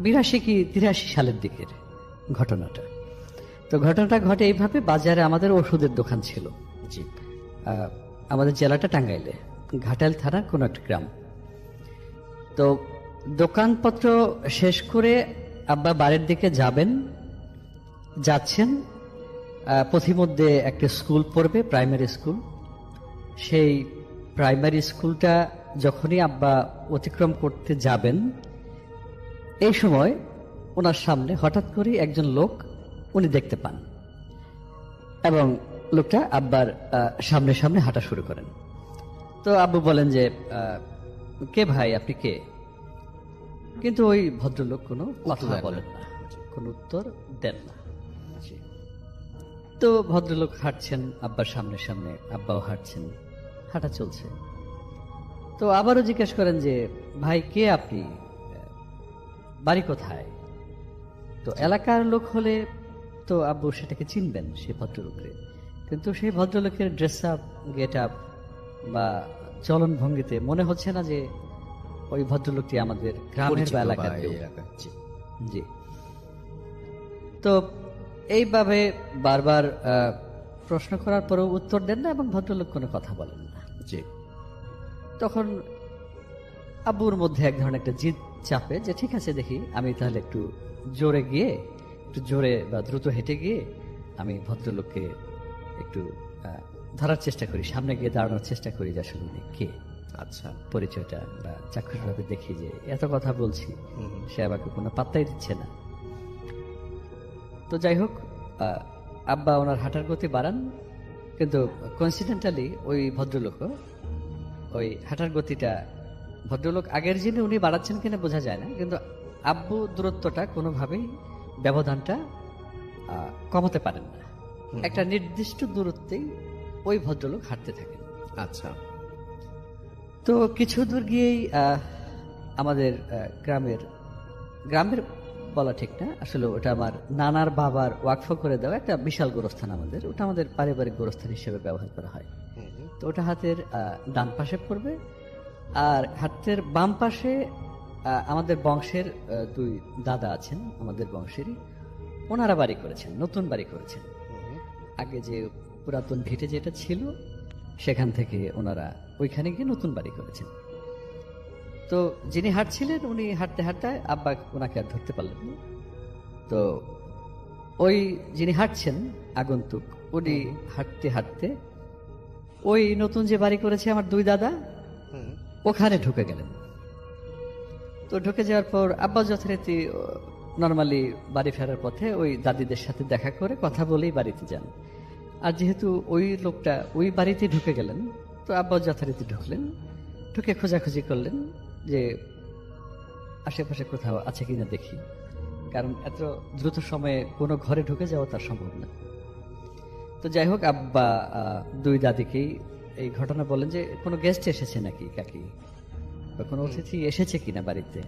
D: 82 কি 83 সালের দিকের ঘটনাটা। তো ঘটনাটা ঘটে এইভাবে, বাজারে আমাদের ওষুধের দোকান ছিল।
A: জি,
D: আমাদের জেলাটা টাঙ্গাইলে, ঘাটাইল থানা কোন একটা গ্রাম। তো দোকানপত্র শেষ করে আব্বা বাড়ির দিকে যাচ্ছেন, পথিমধ্যে একটা স্কুল পড়বে, প্রাইমারি স্কুল। সেই প্রাইমারি স্কুলটা যখনই আব্বা অতিক্রম করতে যাবেন, এই সময় ওনার সামনে হঠাৎ করে একজন লোক উনি দেখতে পান এবং লোকটা আব্বার সামনে সামনে হাঁটা শুরু করেন। তো আব্বু বলেন যে কে ভাই, আপনি কে? কিন্তু ওই ভদ্রলোক কোনো কথা বলেন না, কোনো উত্তর দেন না। তো ভদ্রলোক হাঁটছেন আব্বার সামনে সামনে, আব্বাও হাঁটছেন, হাঁটা চলছে। তো আবারও জিজ্ঞেস করেন যে ভাই কে আপনি, বাড়ি কোথায়? তো এলাকার লোক হলে তো আব্বু সেটাকে চিনবেন, সে ভদ্রলোককে। কিন্তু সেই ভদ্রলোকের ড্রেস আপ, গেট আপ বা চলন ভঙ্গিতে মনে হচ্ছে না যে ওই ভদ্রলোকটি আমাদের গ্রামের বা এলাকার কেউ।
A: জি,
D: জি। তো এইভাবে বারবার প্রশ্ন করার পরেও উত্তর দেন না এবং ভদ্রলোক কোনো কথা বলেন না।
A: জি,
D: তখন আব্বুর মধ্যে এক ধরনের একটা জিদ চাপে যে ঠিক আছে, দেখি আমি তাহলে একটু জোরে বা দ্রুত হেঁটে গিয়ে আমি ভদ্রলোককে একটু ধরার চেষ্টা করি, সামনে গিয়ে দাঁড়ানোর চেষ্টা করি যে আসলে উনি কে,
A: আচ্ছা,
D: পরিচয়টা বা চাক্ষুষভাবে দেখি যে এত কথা বলছি, সে আমাকে কোনো পাত্তাই দিচ্ছে না। তো যাই হোক, আব্বা ওনার হাঁটার গতি বাড়ান, কিন্তু কনসিডেন্টালি ওই ভদ্রলোকও ওই হাঁটার গতিটা, ভদ্রলোক আগের যিনি উনি বাড়াচ্ছেন কিনা বোঝা যায় না, কিন্তু আব্বু দূরত্বটা কোনোভাবেই, ব্যবধানটা কমাতে পারেন না। একটা নির্দিষ্ট দূরত্বেই ওই ভদ্রলোক হাঁটতে থাকেন।
A: আচ্ছা।
D: তো কিছু দূর গিয়েই আমাদের গ্রামের বলা ঠিক না, আসলে ওটা আমার নানার বাবার ওয়াকফ করে দেওয়া একটা বিশাল গোরস্থান আমাদের, ওটা আমাদের পারিবারিক গোরস্থান হিসেবে ব্যবহার করা হয়। তো ওটা হাতের ডান পাশে পড়বে, আর হাতের বাম পাশে আমাদের বংশের দুই দাদা আছেন, আমাদের বংশেরই, ওনারা বাড়ি করেছেন, নতুন বাড়ি করেছেন। আগে যে পুরাতন ভিটে যেটা ছিল সেখান থেকে ওনারা ওইখানে গিয়ে নতুন বাড়ি করেছেন। তো যিনি হাঁটছিলেন উনি হাঁটতে হাঁটতে আব্বা ওনাকে আর ধরতে পারলেন না। তো ওই যিনি হাঁটছেন আগন্তুক, উনি হাঁটতে হাঁটতে ওই নতুন যে বাড়ি করেছে আমার দুই দাদা, ওখানে ঢুকে গেলেন। তো ঢুকে যাওয়ার পর আব্বা যথারীতি নর্মালি বাড়ি ফেরার পথে ওই দাদিদের সাথে দেখা করে কথা বলেই বাড়িতে যান। আর যেহেতু ওই লোকটা ওই বাড়িতে ঢুকে গেলেন, তো আব্বা যথারীতি ঢুকলেন, ঢুকে খোঁজাখুঁজি করলেন যে আশেপাশে কোথাও আছে কিনা দেখি, কারণ এত দ্রুত সময়ে কোনো ঘরে ঢুকে যাওয়া তার সম্ভব না। তো যাই হোক, আব্বা দুই দাদিকেই এই ঘটনা বলেন যে কোনো গেস্ট এসেছে নাকি কাকি, বা কোনো অতিথি এসেছে কিনা বাড়িতে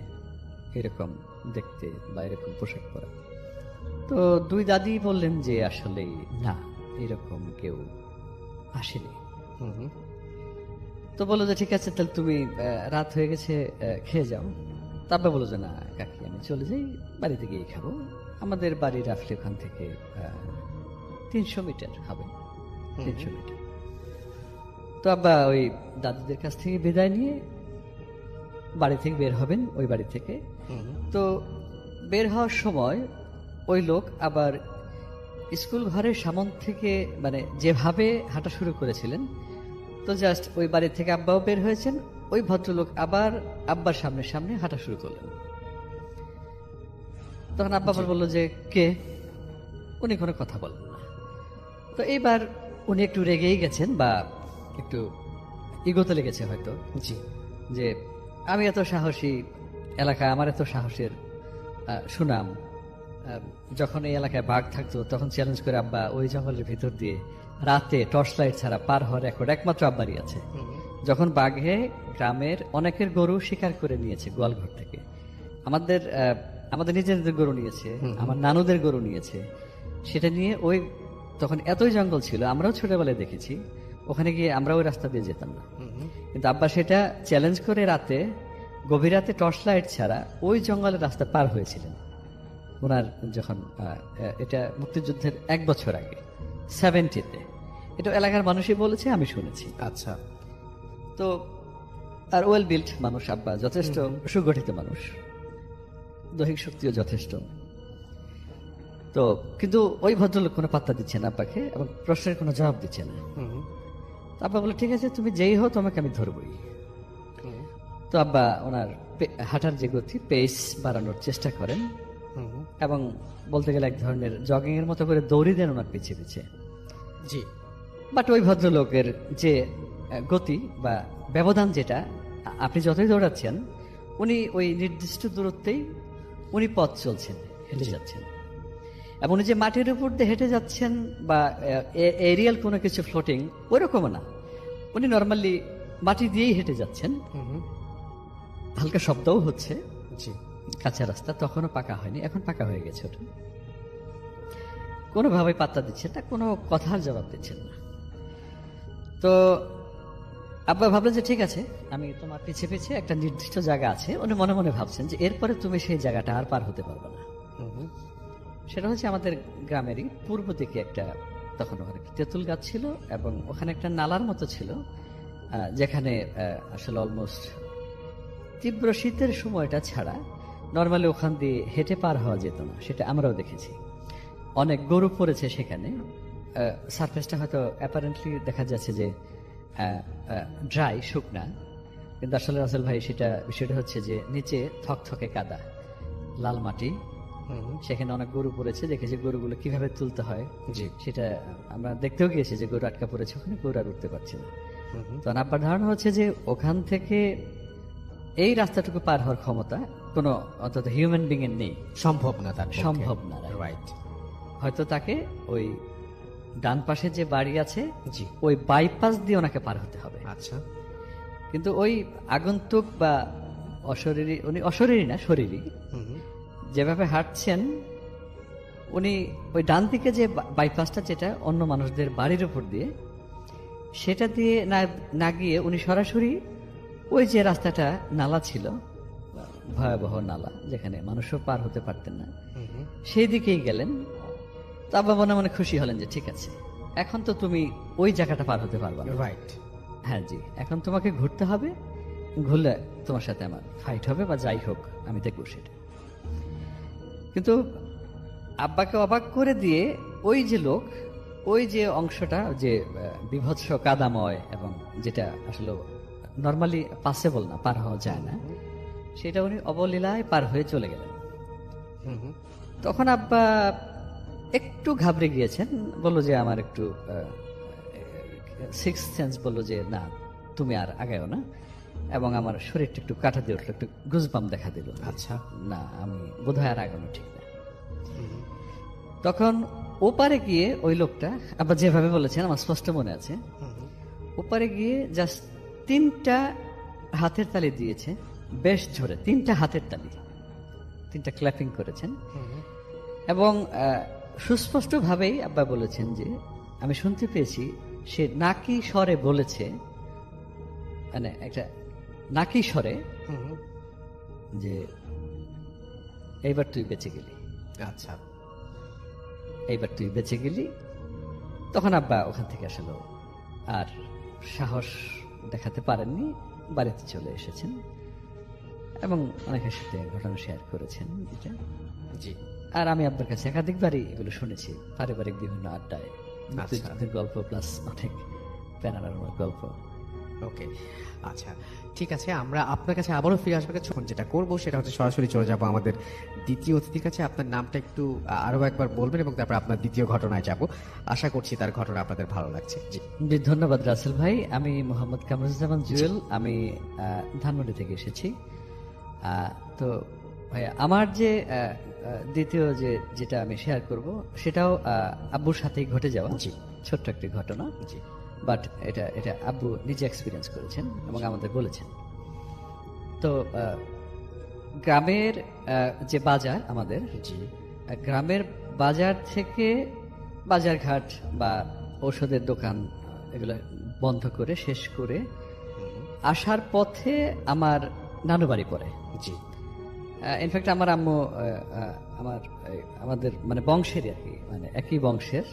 D: এরকম দেখতে বা এরকম পোশাক পরা। তো দুই দাদি বললেন যে আসলে না, এরকম কেউ আসেনি। তো বললো যে ঠিক আছে, তাহলে তুমি রাত হয়ে গেছে, খেয়ে যাও। তারপর বললো যে না কাকি, আমি চলে যাই, বাড়িতে গিয়ে খাবো। আমাদের বাড়ি রাফলি ওখান থেকে 300 মিটার হবে, 300 মিটার। তো আব্বা ওই দাদুদের কাছ থেকে বিদায় নিয়ে বাড়ি থেকে বের হবেন, ওই বাড়ি থেকে। তো বের হওয়ার সময় ওই লোক আবার স্কুল ঘরের সামন থেকে মানে যেভাবে হাঁটা শুরু করেছিলেন, তো জাস্ট ওই বাড়ি থেকে আব্বাও বের হয়েছেন, ওই ভদ্রলোক আবার আব্বার সামনে সামনে হাঁটা শুরু করলেন। তখন আব্বা আবার বললো যে কে? উনি কোনো কথা বলেন না। তো এইবার উনি একটু রেগেই গেছেন বা একটু ইগোতে লেগেছে হয়তো,
A: জি,
D: যে আমি এত সাহসী, এলাকায় আমার এত সাহসের সুনাম, যখন এই এলাকায় বাঘ থাকতো তখন চ্যালেঞ্জ করে আব্বা ওই জঙ্গলের ভিতর দিয়ে রাতে টর্চ লাইট ছাড়া পার হওয়ার রেকর্ড একমাত্র আব্বারই আছে। যখন বাঘে গ্রামের অনেকের গরু শিকার করে নিয়েছে গোয়ালঘর থেকে, আমাদের নিজেদের গরু নিয়েছে, আমার নানুদের গরু নিয়েছে, সেটা নিয়ে ওই তখন এতই জঙ্গল ছিল, আমরাও ছোটবেলায় দেখেছি, ওখানে গিয়ে আমরা ওই রাস্তা দিয়ে যেতাম না। কিন্তু আব্বা সেটা চ্যালেঞ্জ করে রাতে গভীর রাতে টর্চ লাইট ছাড়া ওই জঙ্গলের রাস্তা পার হয়েছিলেন ওনার যখন এটা মুক্তিযুদ্ধের 1 বছর আগে 70-তে। এটা এলাকার মানুষই বলেছে, আমি শুনেছি।
A: আচ্ছা।
D: তো আর ওয়েল বিল্ট মানুষ আব্বা, যথেষ্ট সুগঠিত মানুষ, দৈহিক শক্তিও যথেষ্ট। তো কিন্তু ওই ভদ্রলোক কোনো পাত্তা দিচ্ছে না আব্বাকে এবং প্রশ্নের কোনো জবাব দিচ্ছে না। তো আব্বা বলে ঠিক আছে, তুমি যেই হও তোমাকে আমি ধরবই। তো আব্বা ওনার হাঁটার যে গতি, পেস বাড়ানোর চেষ্টা করেন এবং বলতে গেলে এক ধরনের জগিং এর মতো করে দৌড়ি দেন ওনার পিছিয়ে পিছিয়ে।
A: জি,
D: বাট ওই ভদ্রলোকের যে গতি বা ব্যবধান, যেটা আপনি যতই দৌড়াচ্ছেন উনি ওই নির্দিষ্ট দূরত্বেই উনি পথ চলছেন, হেঁটে যাচ্ছেন। এবং উনি যে মাটির উপর দিয়ে হেঁটে যাচ্ছেন বা এরিয়াল কোনো কিছু ফ্লোটিং ওইরকমও না, উনি নর্মালি মাটি দিয়েই হেঁটে যাচ্ছেন। হালকা শব্দও হচ্ছে,
A: জি,
D: কাঁচা রাস্তা, তখনও পাকা হয়নি, এখন পাকা হয়ে গেছে। ওটা কোনোভাবে পাত্তা দিচ্ছেন না, কোনো কথার জবাব দিচ্ছেন না। তো আব্বা ভাবলেন যে ঠিক আছে, আমি তোমার পিছিয়ে পিছিয়ে একটা নির্দিষ্ট জায়গা আছে, উনি মনে মনে ভাবছেন যে এরপরে তুমি সেই জায়গাটা আর পার হতে পারবে না। সেটা হচ্ছে আমাদের গ্রামেরই পূর্ব দিকে একটা, তখন ওখানে তেঁতুল গাছ ছিল এবং ওখানে একটা নালার মতো ছিল, যেখানে আসলে অলমোস্ট তীব্র শীতের সময়টা ছাড়া নর্মালি ওখান দিয়ে হেঁটে পার হওয়া যেত না, সেটা আমরাও দেখেছি। অনেক গরু পড়েছে সেখানে, সারফেসটা হয়তো অ্যাপারেন্টলি দেখা যাচ্ছে যে ড্রাই, শুকনা, কিন্তু আসলে রাসেল ভাই বিষয়টা হচ্ছে যে নিচে থকথকে কাদা, লাল মাটি, সেখানে অনেক গরু পড়েছে, দেখেছি গরুগুলো কিভাবে তুলতে হয় সেটা আমরা দেখতেও গিয়েছি, যে গরু আটকা পড়েছে ওখানে, গরু আর উঠতে পারছে না। তো আব্বার ধারণা হচ্ছে যে ওখান থেকে এই রাস্তাটুকু পার হওয়ার ক্ষমতা কোনো অন্তত হিউম্যান বিং এর নেই,
A: সম্ভব না, তার
D: সম্ভব না।
A: রাইট।
D: হয়তো তাকে ওই ডান পাশে যে বাড়ি আছে,
A: জি,
D: ওই বাইপাস দিয়ে ওনাকে পার হতে হবে।
A: আচ্ছা।
D: কিন্তু ওই আগন্তুক বা অশরীরী, উনি অশরীরী না, শরীরী, যেভাবে হাঁটছেন উনি ওই ডান দিকে যে বাইপাসটা, যেটা অন্য মানুষদের বাড়ির উপর দিয়ে, সেটা দিয়ে না গিয়ে উনি সরাসরি ওই যে রাস্তাটা নালা ছিল, ভয়াবহ নালা, যেখানে মানুষও পার হতে পারতেন না, সেই দিকেই গেলেন। তো আব্বা মনে মনে খুশি হলেন যে ঠিক আছে, এখন তো তুমি ওই জায়গাটা পার হতে পারবে না।
A: রাইট।
D: হ্যাঁ জি, এখন তোমাকে ঘুরতে হবে, ঘুরলে তোমার সাথে আমার ফাইট হবে বা যাই হোক, আমি দেখবো সেটা। কিন্তু আব্বাকে অবাক করে দিয়ে ওই যে লোক, ওই যে অংশটা যে বিভৎস কাদাময় এবং যেটা আসলে নর্মালি পাসেবল না, পার হওয়া যায় না, সেটা উনি অবলীলায় পার হয়ে চলে গেলেন। তখন আব্বা একটু ঘাবড়ে গিয়েছেন, বললো যে আমার একটু সিক্স সেন্স বললো যে না, তুমি আর আগায়ও না, এবং আমার শরীরটা একটু কাটা দিয়ে উঠলো, একটু গুজবাম দেখা দিল।
A: আচ্ছা,
D: না, আমি বোধহয় আর আগানো ঠিক না। তখন ওপারে গিয়ে ওই লোকটা, আবার যেভাবে বলেছেন আমার স্পষ্ট মনে আছে, ওপারে গিয়ে জাস্ট 3টা হাতের তালি দিয়েছে, বেশ ঝরে 3টা হাতের তালি, 3টা ক্ল্যাপিং করেছেন। এবং সুস্পষ্ট ভাবেই আব্বা বলেছেন যে আমি শুনতে পেয়েছি সে নাকি স্বরে বলেছে, মানে একটা নাকি স্বরে, যে এইবার তুই বেঁচে গেলি।
A: আচ্ছা,
D: এইবার তুই বেঁচে গেলি। তখন আব্বা ওখান থেকে আসলে আর সাহস দেখাতে পারেননি, বাড়িতে চলে এসেছেন এবং অনেকের সাথে ঘটনা শেয়ার করেছেন এটা।
A: জি।
D: আর আমি আপনার কাছে একাধিকবারই এগুলো শুনেছি, পারিবারিক বিভিন্ন আড্ডায় মুক্তিযুদ্ধের গল্প প্লাস অনেক প্যারানর্মাল গল্প।
A: ওকে, আচ্ছা ঠিক আছে, আমরা আপনার কাছে আবারও ফিরে আসবো। এখন যেটা করবো সেটা হচ্ছে সরাসরি চলে যাবো আমাদের দ্বিতীয় অতিথির কাছে। আপনার নামটা একটু আরো একবার বলবেন এবং তারপর আপনার দ্বিতীয় ঘটনায় যাব। আশা করছি তার ঘটনা আপনাদের ভালো লাগছে। জি
D: জি, ধন্যবাদ রাসেল ভাই। আমি মোহাম্মদ কামরুজ্জামান জুয়েল, আমি ধানমন্ডি থেকে এসেছি। তো ভাইয়া, আমার যে দ্বিতীয় যেটা আমি শেয়ার করব সেটাও আব্বুর সাথেই ঘটে যাওয়া ছোট্ট একটি ঘটনা।
A: জি।
D: বাট এটা আব্বু নিজে এক্সপিরিয়েন্স করেছেন এবং আমাদের বলেছেন। তো গ্রামের যে বাজার আমাদের, গ্রামের বাজার থেকে বাজারঘাট বা ঔষধের দোকান এগুলো বন্ধ করে শেষ করে আসার পথে আমার নানু বাড়ি পড়ে।
A: জি।
D: ইনফ্যাক্ট আমার আম্মু আমাদের মানে বংশের আর কি, মানে একই বংশের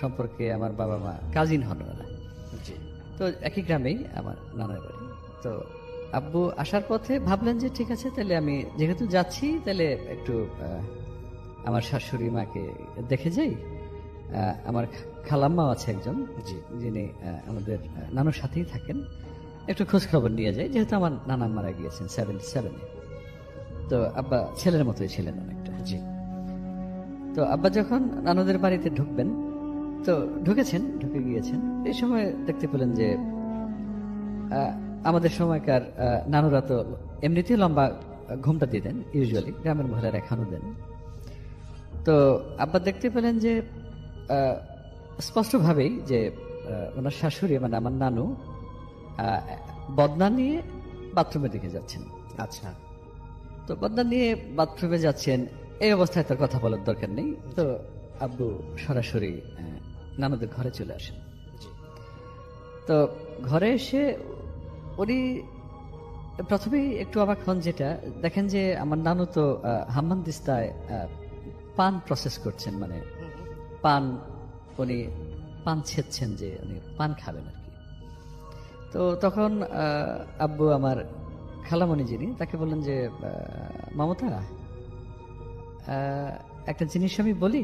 D: সম্পর্কে আমার বাবা মা কাজিন হন ওরা।
A: জি।
D: তো একই গ্রামেই আমার নানার বাড়ি। তো আব্বু আসার পথে ভাবলেন যে ঠিক আছে, তাহলে আমি যেহেতু যাচ্ছি তাহলে একটু আমার শাশুড়ি মাকে দেখে যাই। আমার খালাম্মাও আছে একজন, যিনি আমাদের নানুর সাথেই থাকেন, একটু খোঁজ খবর নিয়ে যাই, যেহেতু আমার নানা মারা গিয়েছেন 77-এ। তো আব্বা ছেলের মতোই ছিলেন অনেকটা।
A: জি।
D: তো আব্বা যখন নানুদের বাড়িতে ঢুকবেন, তো ঢুকে গিয়েছেন, এই সময় দেখতে পেলেন যে আমাদের সময়কার নানুরা তো এমনিতেই লম্বা ঘুমটা দিয়ে দেন, ইউজুয়ালি গ্রামের মহিলারা এখনো দেন। তো আব্বা দেখতে পেলেন যে স্পষ্টভাবেই যে ওনার শাশুড়ি মানে আমার নানু বদনা নিয়ে বাথরুমের দিকে যাচ্ছেন।
A: আচ্ছা।
D: তো বদনা নিয়ে বাথরুমে যাচ্ছেন, এই অবস্থায় তার কথা বলার দরকার নেই। তো আব্বু সরাসরি নানুদের ঘরে চলে আসেন। তো ঘরে এসে উনি প্রথমেই একটু অবাক হন, যেটা দেখেন যে আমার নানু তো হাম্মান দিস্তায় পান প্রসেস করছেন, মানে উনি পান ছেদছেন, যে উনি পান খাবেন আর কি। তো তখন আব্বু আমার খালামণি যিনি, তাকে বললেন যে মমতা, একটা জিনিস আমি বলি,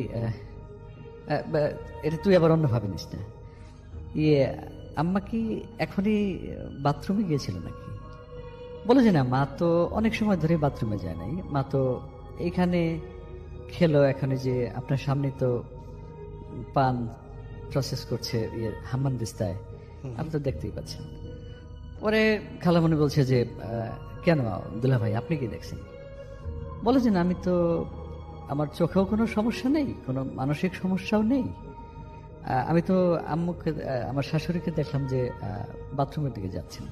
D: এটা তুই আবার অন্যভাবে নিস না। আম্মা কি এখনই বাথরুমে গিয়েছিল নাকি? বলে যে না, মা তো অনেক সময় ধরে বাথরুমে যায় নাই, মা তো এইখানে খেলো, এখানে যে আপনার সামনে তো পান প্রসেস করছে হাম্মান দিস্তায়, আপনি তো দেখতেই পাচ্ছেন। পরে খালামণি বলছে যে কেন দুলা ভাই, আপনি কি দেখছেন? বলে যে না, আমি তো, আমার চোখেও কোনো সমস্যা নেই, কোনো মানসিক সমস্যাও নেই, আমি তো আম্মুকে, আমার শাশুড়িকে দেখলাম যে বাথরুমের দিকে যাচ্ছেন।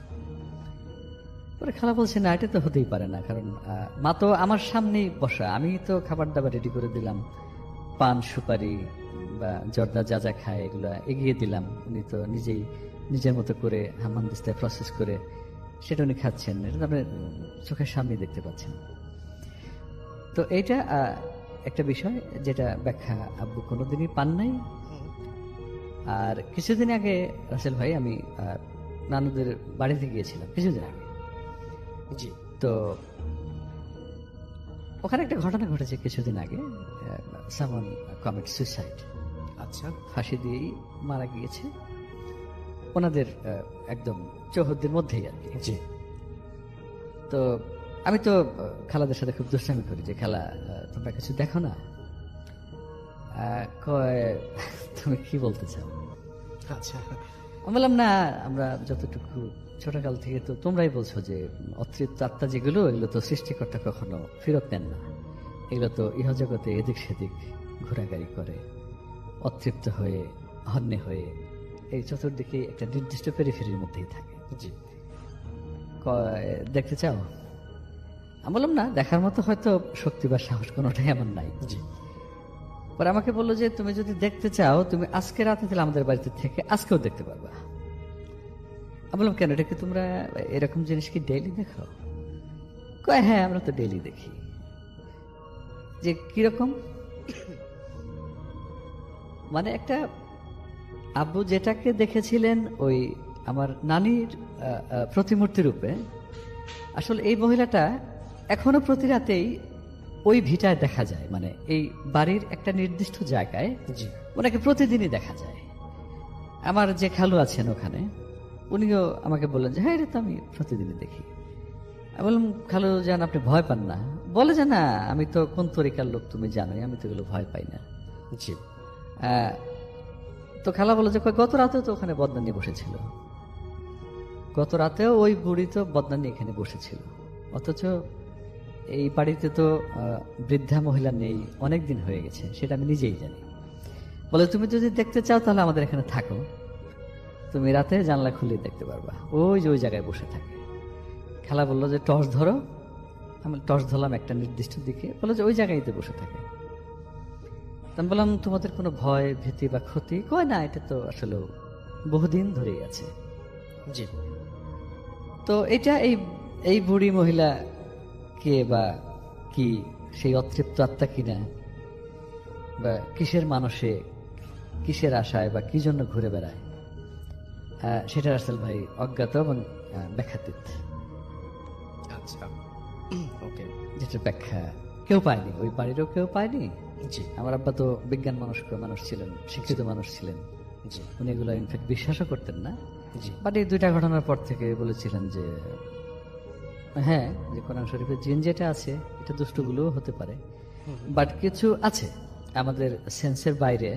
D: পরে খালা বলছে না, এটা তো হতেই পারে না, কারণ মা তো আমার সামনেই বসা, আমি তো খাবার দাবার রেডি করে দিলাম, পান সুপারি বা জর্দা যা যা খায় এগুলো এগিয়ে দিলাম, উনি তো নিজেই নিজের মতো করে হাম্মাম দিস্তায় প্রসেস করে সেটা উনি খাচ্ছেন, এটা তো আপনি চোখের সামনেই দেখতে পাচ্ছেন। তো এইটা একটা বিষয় যেটা ব্যাখ্যা আব্বু কোনোদিনই পান নাই। আর কিছুদিন আগে রাসেল ভাই, আমি নানুদের বাড়িতে গিয়েছিলাম কিছুদিন আগে।
A: জি।
D: তো ওখানে একটা ঘটনা ঘটেছে কিছুদিন আগে, সামওয়ান কমিট সুইসাইড।
A: আচ্ছা।
D: ফাঁসি দিয়েই মারা গিয়েছে, ওনাদের একদম চৌহদ্দির মধ্যেই আর কি।
A: জি।
D: তো আমি তো খালাদের সাথে খুব দুষ্টামি করি যে, খালা তোমরা কিছু দেখো না? কয় তুমি কি বলতে চাও?
A: আচ্ছা।
D: আমি বললাম না, আমরা যতটুকু ছোটকাল থেকে তো তোমরাই বলছো যে অতৃপ্ত আত্মা যেগুলো, এগুলো তো সৃষ্টিকর্তা কখনো ফেরত নেন না, এগুলো তো ইহজগতে এদিক সেদিক ঘোরাঘুরি করে, অতৃপ্ত হয়ে হন্যে হয়ে এই চতুর্দিকে একটা নির্দিষ্ট পেরিফেরির মধ্যেই থাকে।
A: জি।
D: দেখতে চাও? আমি বললাম না, দেখার মতো হয়তো শক্তি বা সাহস কোনোটাই আমার নাই।
A: জি।
D: পরে আমাকে বললো যে তুমি যদি দেখতে চাও, তুমি আজকে রাতে তাহলে আমাদের বাড়িতে থেকে আজকেও দেখতে পারবা। আমি বললাম কেন, এটা কি তোমরা এরকম জিনিস কি ডেইলি দেখো? কয় হ্যাঁ, আমরা তো ডেইলি দেখি। যে কিরকম? মানে একটা আব্বু যেটাকে দেখেছিলেন ওই আমার নানির প্রতিমূর্তি রূপে, আসলে এই মহিলাটা এখনো প্রতি রাতেই ওই ভিটায় দেখা যায়, মানে এই বাড়ির একটা নির্দিষ্ট জায়গায়
A: জি।
D: ওনাকে প্রতিদিনই দেখা যায়। আমার যে খালু আছেন ওখানে, উনিও আমাকে বললেন যে হ্যাঁ, এটা তো আমি প্রতিদিনই দেখি। আমি বললাম, খালু যান, আপনি ভয় পান না? বলে যে না, আমি তো কোন তরিকার লোক তুমি জানোই, আমি তো এগুলো ভয় পাই না।
A: জি।
D: তো খালা বলে যে গত রাতেও তো ওখানে বদনা নিয়ে বসেছিল, গত রাতেও ওই বুড়ি তো বদনা নিয়ে এখানে বসেছিল, অথচ এই বাড়িতে তো বৃদ্ধা মহিলা নেই, অনেক দিন হয়ে গেছে, সেটা আমি নিজেই জানি। বলে তুমি যদি দেখতে চাও তাহলে আমাদের এখানে থাকো, তুমি রাতে জানলা খুলে দেখতে পারবা, ওই যে ওই জায়গায় বসে থাকে। খালা বললো যে টর্চ ধরো, আমি টর্চ ধরলাম একটা নির্দিষ্ট দিকে, বললো যে ওই জায়গায়তে বসে থাকে। আমি বললাম তোমাদের কোনো ভয় ভীতি বা ক্ষতি? কয় না, এটা তো আসলে বহুদিন ধরেই আছে।
A: জি।
D: তো এটা এই বুড়ি মহিলা কে বা কি, সেই অতৃপ্ত আত্মা কিনা, বা কিসের মানুষে, কিসের আশায় বা কি জন্য ঘুরে বেড়ায়, সেটা রাসেল ভাই অজ্ঞাত এবং ব্যাখ্যাতীত।
A: আচ্ছা, ওকে।
D: যেটা ব্যাখ্যা কেউ পায়নি, ওই বাড়িরও কেউ পায়নি।
A: জি।
D: আমার আব্বা তো বিজ্ঞান মানুষ ছিলেন, শিক্ষিত মানুষ ছিলেন,
A: জি।
D: উনি এগুলো ইনফ্যাক্ট বিশ্বাসও করতেন না।
A: জি।
D: বাট এই দুইটা ঘটনার পর থেকে বলেছিলেন যে হ্যাঁ, যে কোরআন শরীফের জিন যেটা আছে এটা দুষ্টগুলোও হতে পারে, বাট কিছু আছে আমাদের সেন্সের বাইরে,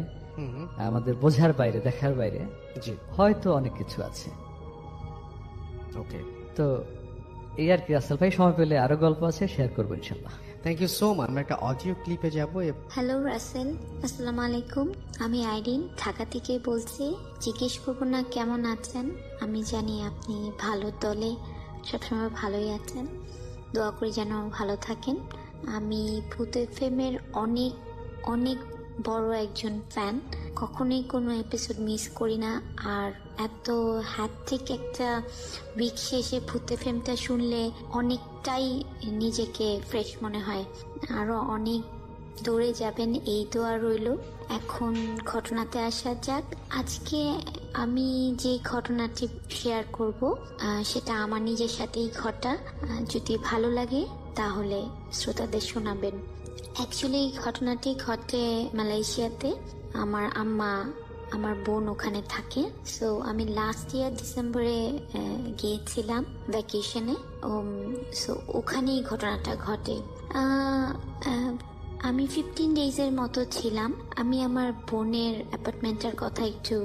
D: আমাদের বোঝার বাইরে, দেখার বাইরে,
A: জি।
D: হয়তো অনেক কিছু আছে।
A: ওকে।
D: তো এই আর কি। রাসেল ভাই, সময় পেলে আরো গল্প আছে, শেয়ার করবো ইনশাল্লাহ।
A: Thank you so much. আমরা একটা অডিও ক্লিপে যাবো।
E: হ্যালো রাসেল, আসসালামু আলাইকুম। আমি আইরিন ঢাকা থেকে বলছি। জিজ্ঞেস করবো না কেমন আছেন, আমি জানি আপনি ভালো দলে সবসময় ভালোই আছেন, দোয়া করি যেন ভালো থাকেন। আমি ভূত এফএমের অনেক অনেক বড় একজন ফ্যান, কখনোই কোনো এপিসোড মিস করি না। আর এত হ্যাপটিক একটা উইক শেষে ভূত এফএমটা শুনলে অনেকটাই নিজেকে ফ্রেশ মনে হয়। আরও অনেক দৌড়ে যাবেন, এই দোয়া রইল। এখন ঘটনাতে আসা যাক। আজকে আমি যে ঘটনাটি শেয়ার করব সেটা আমার নিজের সাথেই ঘটা। যদি ভালো লাগে তাহলে শ্রোতাদের শোনাবেন। অ্যাকচুয়ালি এই ঘটনাটি ঘটে মালয়েশিয়াতে। আমার আম্মা, আমার বোন ওখানে থাকে। সো আমি লাস্ট ইয়ার ডিসেম্বরে গিয়েছিলাম ভ্যাকেশনে। সো ওখানেই ঘটনাটা ঘটে। আমি 15 ডেজের মতো ছিলাম। আমি আমার বোনের অ্যাপার্টমেন্টের কথা একটু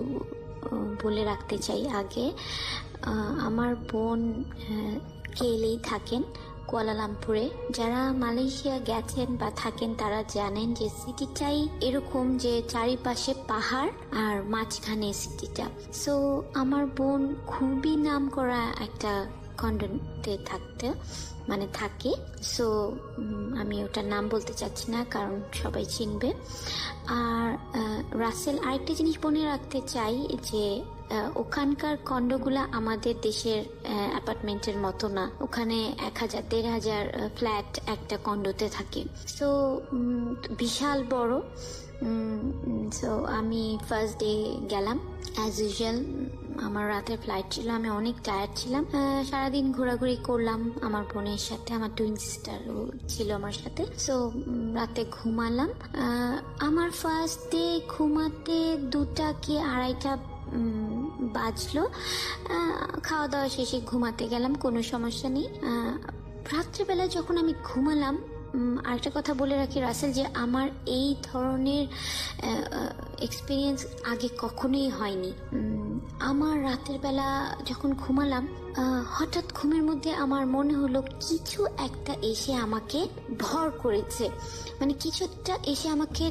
E: বলে রাখতে চাই আগে। আমার বোন কেলেই থাকেন, কুয়ালালামপুরে। যারা মালয়েশিয়া গেছেন বা থাকেন তারা জানেন যে সিটিটাই এরকম যে চারিপাশে পাহাড় আর মাঝখানে সিটিটা। সো আমার বোন খুবই নাম করা একটা কন্ডোতে থাকে। সো আমি ওটার নাম বলতে চাচ্ছি না কারণ সবাই চিনবে। আর রাসেল, আরেকটা জিনিস মনে রাখতে চাই যে ওখানকার কন্ডোগুলা আমাদের দেশের অ্যাপার্টমেন্টের মতো না। ওখানে 1000-1500 ফ্ল্যাট একটা কন্ডোতে থাকে। সো বিশাল বড়। সো আমি ফার্স্ট ডে গেলাম অ্যাজ ইউজুয়াল। আমার রাতের ফ্লাইট ছিল, আমি অনেক টায়ার্ড ছিলাম। সারাদিন ঘোরাঘুরি করলাম আমার বোনের সাথে, আমার টুইন সিস্টারও ছিল আমার সাথে। সো রাতে ঘুমালাম। আমার ফার্স্ট ডে ঘুমাতে 2টা কি 2:30 বাজলো। খাওয়া দাওয়া শেষে ঘুমাতে গেলাম, কোনো সমস্যা নেই। রাত্রেবেলা যখন আমি ঘুমালাম, আরেকটা কথা বলে রাখি রাসেল, যে আমার এই ধরনের এক্সপিরিয়েন্স আগে কখনোই হয়নি। আমার রাতের বেলা যখন ঘুমালাম, হঠাৎ ঘুমের মধ্যে আমার মনে হলো কিছু একটা এসে আমাকে ভর করেছে, মানে কিছু একটা এসে আমাকে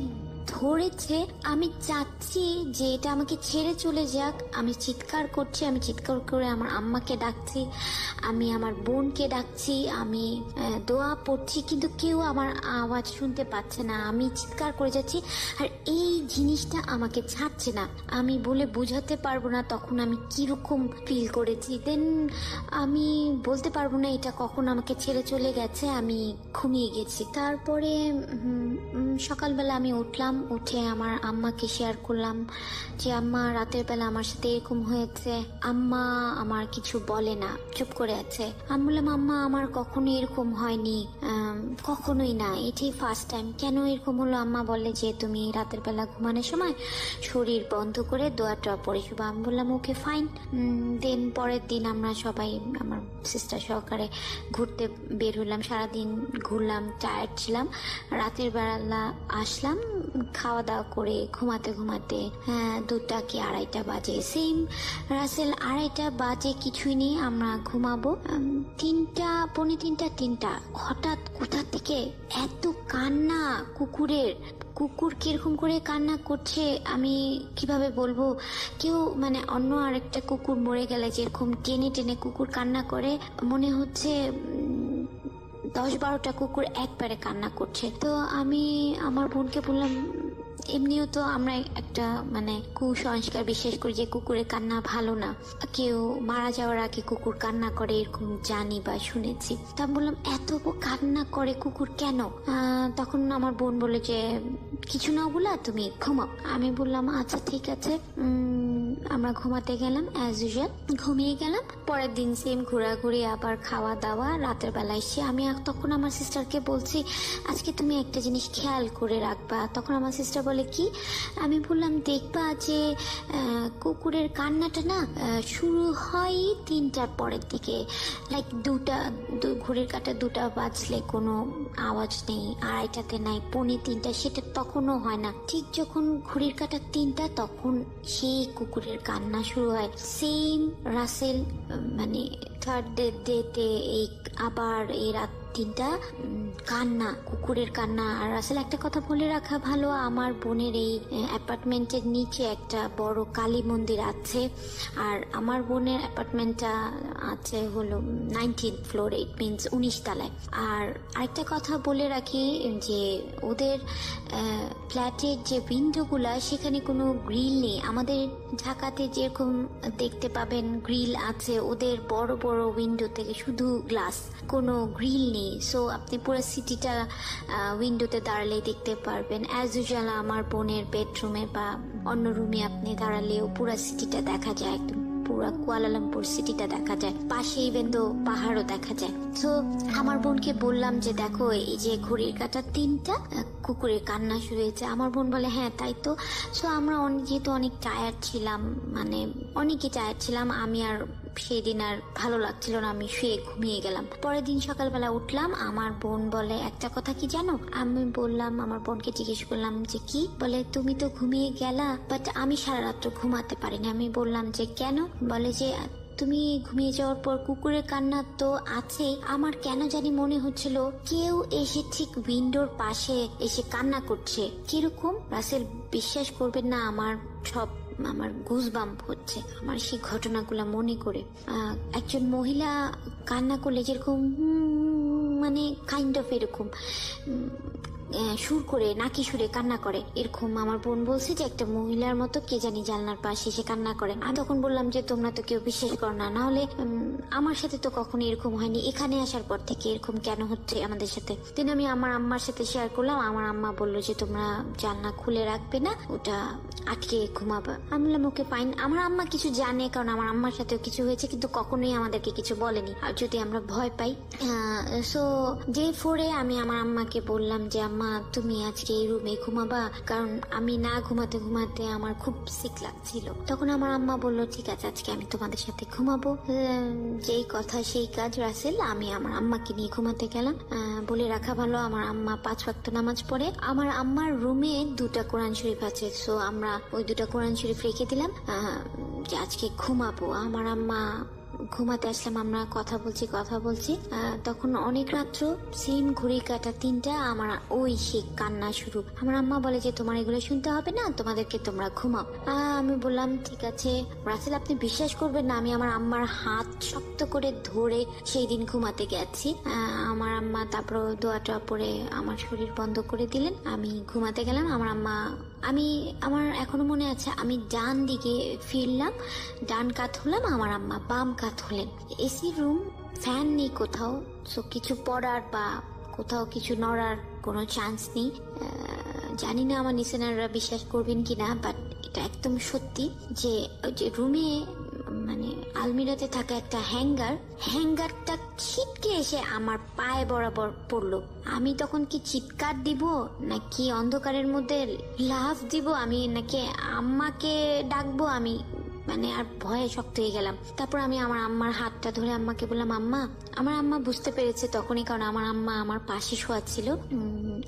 E: ধরেছে। আমি চাচ্ছি যে এটা আমাকে ছেড়ে চলে যাক। আমি চিৎকার করছি, আমি চিৎকার করে আমার আম্মাকে ডাকছি, আমি আমার বোনকে ডাকছি, আমি দোয়া পড়ছি, কিন্তু কেউ আমার আওয়াজ শুনতে পাচ্ছে না। আমি চিৎকার করে যাচ্ছি আর এই জিনিসটা আমাকে ছাড়ছে না। আমি বলে বোঝাতে পারবো না তখন আমি কিরকম ফিল করেছি। দেন আমি বলতে পারবো না এটা কখন আমাকে ছেড়ে চলে গেছে। আমি ঘুমিয়ে গেছি। তারপরে সকালবেলা আমি উঠলাম, উঠে আমার আম্মাকে শেয়ার করলাম যে আম্মা রাতের বেলা আমার সাথে এরকম হয়েছে। আম্মা আমার কিছু বলে না, চুপ করে আছে। আমি বললাম আম্মা আমার কখনো এরকম হয়নি, কখনোই না, এটাই ফার্স্ট টাইম। কেন এরকম হলো? আম্মা বলে যে তুমি রাতের বেলা ঘুমানোর সময় শরীর বন্ধ করে দোয়াটা পড়ে শুভ। আমি বললাম ওকে ফাইন। দেন পরের দিন আমরা সবাই আমার সিস্টার সহকারে ঘুরতে বের হলাম। সারাদিন ঘুরলাম, টায়ার্ড ছিলাম। রাতের বেলা আসলাম, খাওয়া দাওয়া করে ঘুমাতে ঘুমাতে 2টা কি 2:30 বাজে। সেম রাসেল 2:30 বাজে, কিছুই নেই, আমরা ঘুমাবো। 3টা, পৌনে 3টা হঠাৎ কোথা থেকে এত কান্না কুকুরের। কুকুর কিরকম করে কান্না করছে আমি কিভাবে বলবো। কেউ মানে অন্য আরেকটা কুকুর মরে গেলে যেরকম টেনে টেনে কুকুর কান্না করে, মনে হচ্ছে 10-12টা কুকুর একবারে কান্না করছে। তো আমি আমার বোনকে বললাম, এমনিও তো আমরা একটা মানে কুসংস্কার বিশ্বাস করি যে কুকুরের কান্না ভালো না, কেউ মারা যাওয়ার আগে কুকুর কান্না করে এরকম জানি বা শুনেছি। তা বললাম এত কান্না করে কুকুর কেন? তখন আমার বোন বলে যে কিছু না বলা, তুমি ঘুমাও। আমি বললাম আচ্ছা ঠিক আছে। আমরা ঘুমাতে গেলাম, অ্যাজ ইউজুয়াল ঘুমিয়ে গেলাম। পরের দিন সেম ঘোরাঘুরি, আবার খাওয়া দাওয়া। রাতের বেলা এসে আমি তখন আমার সিস্টারকে বলছি আজকে তুমি একটা জিনিস খেয়াল করে রাখবা। তখন আমার সিস্টার বলে কি? আমি বললাম দেখবা যে কুকুরের কান্নাটা না শুরু হয় 3টার পরের দিকে, লাইক ঘড়ির কাঁটা 2টা বাজলে কোনো আওয়াজ নেই, 2:30-তে নাই, পৌনে 3টা, সেটা তখনও হয় না। ঠিক যখন ঘড়ির কাঁটা 3টা তখন সেই কুকুরের কান্না শুরু হয়। সেম রাসেল মানে থার্ড ডেতে এই আবার এই রাত 3টা কান্না, কুকুরের কান্না। আর রাসেল একটা কথা বলে রাখা ভালো, আমার বোনের এই অ্যাপার্টমেন্টের নিচে একটা বড় কালী মন্দির আছে। আর আমার বোনের অ্যাপার্টমেন্টটা আছে হলো 19th ফ্লোরে, ইট মিনস 19 তলায়। আর আরেকটা কথা বলে রাখি যে ওদের ফ্ল্যাটের যে উইন্ডোগুলা সেখানে কোনো গ্রিল নেই। আমাদের ঢাকাতে যেরকম দেখতে পাবেন গ্রিল আছে, ওদের বড় বড় উইন্ডো থেকে শুধু গ্লাস, কোনো গ্রিল নেই। সো আপনি পুরো সিটিটা উইন্ডোতে দাঁড়ালেই দেখতে পারবেন। অ্যাজ ইউজুয়াল আমার বোনের বেডরুমে বা অন্য রুমে আপনি দাঁড়ালেও পুরো সিটিটা দেখা যায়, একদম পুরো কুয়ালালামপুর সিটিটা দেখা যায়, পাশে ইভেন তো পাহাড়ও দেখা যায়। তো আমার বোনকে বললাম যে দেখো এই যে ঘড়ির কাঁটা 3টা, কুকুরের কান্না শুরু হয়েছে। আমার বোন বলে হ্যাঁ তাই তো। সো আমরা যেহেতু অনেক টায়ার্ড ছিলাম, মানে অনেকই টায়ার্ড ছিলাম, আমি আর সেই দিন আর ভালো লাগছিল না, আমি শুয়ে ঘুমিয়ে গেলাম। পরের দিন সকালবেলা উঠলাম, আমার বোন বলে একটা কথা কি জানো? আমি বললাম, আমার বোনকে জিজ্ঞেস করলাম যে কি? বলে তুমি তো ঘুমিয়ে গেলা, বাট আমি সারা রাত্র ঘুমাতে পারিনি। আমি বললাম যে কেন? বলে যে তুমি ঘুমিয়ে যাওয়ার পর কুকুরের কান্না তো আছে, আমার কেন জানি মনে হচ্ছিল কেউ এসে ঠিক উইন্ডোর পাশে এসে কান্না করছে। কিরকম? রাসেল বিশ্বাস করবেন না, আমার গুজবাম্প হচ্ছে আমার সেই ঘটনাগুলো মনে করে। একজন মহিলা কান্না করলে যেরকম মানে কাইন্ড অফ এরকম সুর করে, নাকি সুরে কান্না করে, এরকম আমার বোন বলছে যে একটা মহিলার মতো কে জানি জানলার পাশে এসে কান্না করে। আমি তখন বললাম যে তোমরা তো কেউ বিশ্বাস করো না, নাহলে আমার সাথে তো কখনো এরকম হয়নি, এখানে আসার পর থেকে এরকম কেন হচ্ছে আমাদের সাথে। দিন আমি আমার আম্মার সাথে শেয়ার করলাম, আমার আম্মা বললো যে তোমরা জানলা খুলে রাখবে না, ওটা আটকে ঘুমাবা। আমি বললাম ওকে ফাইন। আমার আম্মা কিছু জানে, কারণ আমার আম্মার সাথেও কিছু হয়েছে, কিন্তু কখনোই আমাদেরকে কিছু বলেনি, আর যদি আমরা ভয় পাই। সো ডে 4-এ আমি আমার আম্মাকে বললাম যে আম্মা তুমি আজকে এই রুমে ঘুমাবা, কারণ আমি না ঘুমাতে ঘুমাতে আমার খুব সিক লাগছিল। তখন আমার আম্মা বললো ঠিক আছে আজকে আমি তোমাদের সাথে ঘুমাবো। যেই কথা সেই কাজ রাসেল, আমি আমার আম্মাকে নিয়ে ঘুমাতে গেলাম। বলে রাখা ভালো আমার আম্মা 5 ওয়াক্ত নামাজ পড়ে। আমার আম্মার রুমে 2টা কোরআন শরীফ আছে, সো আমরা ওই 2টা কোরআন শরীফ রেখে দিলাম যে আজকে ঘুমাবো। আমার আম্মা ঘুমাতে আসলাম, আমরা কথা বলছি। তখন অনেক রাত্র, সেম ঘড়ি কাটা 3টা, আমার ওই সে কান্না শুরু। আমার আম্মা বলে যে তোমার এগুলো শুনতে হবে না, তোমাদেরকে তোমরা ঘুমাও। আমি বললাম ঠিক আছে। রাসেল আপনি বিশ্বাস করবেন না, আমি আমার আম্মার হাত শক্ত করে ধরে সেই দিন ঘুমাতে গেছি। আমার আম্মা তারপর দোয়াটা পরে আমার শরীর বন্ধ করে দিলেন, আমি ঘুমাতে গেলাম। আমার এখনো মনে আছে, আমি ডান দিকে ফিরলাম, ডান কাত হলাম, আমার আম্মা বাম কাত হলেন। এসি রুম, ফ্যান নেই কোথাও, সো কিছু পড়ার বা কোথাও কিছু নড়ার কোনো চান্স নেই। জানি না আমার লিসেনাররা বিশ্বাস করবেন কিনা, বাট এটা একদম সত্যি যে ওই যে রুমে মানে আলমিরাতে থাকা একটা হ্যাঙ্গারটা ছিটকে এসে আমার পায়ে বরাবর পড়লো। আমি তখন কি চিৎকার দিব নাকি অন্ধকারের মধ্যে লাফ দিব, আমি নাকি আম্মাকে ডাকবো, আমি মানে আর ভয়ে শক্ত হয়ে গেলাম। তারপর আমি আমার আম্মার হাতটা ধরে আম্মাকে বললাম আম্মা। আমার আম্মা বুঝতে পেরেছে তখনই, কারণ আমার আম্মা আমার পাশে শোয়া ছিল।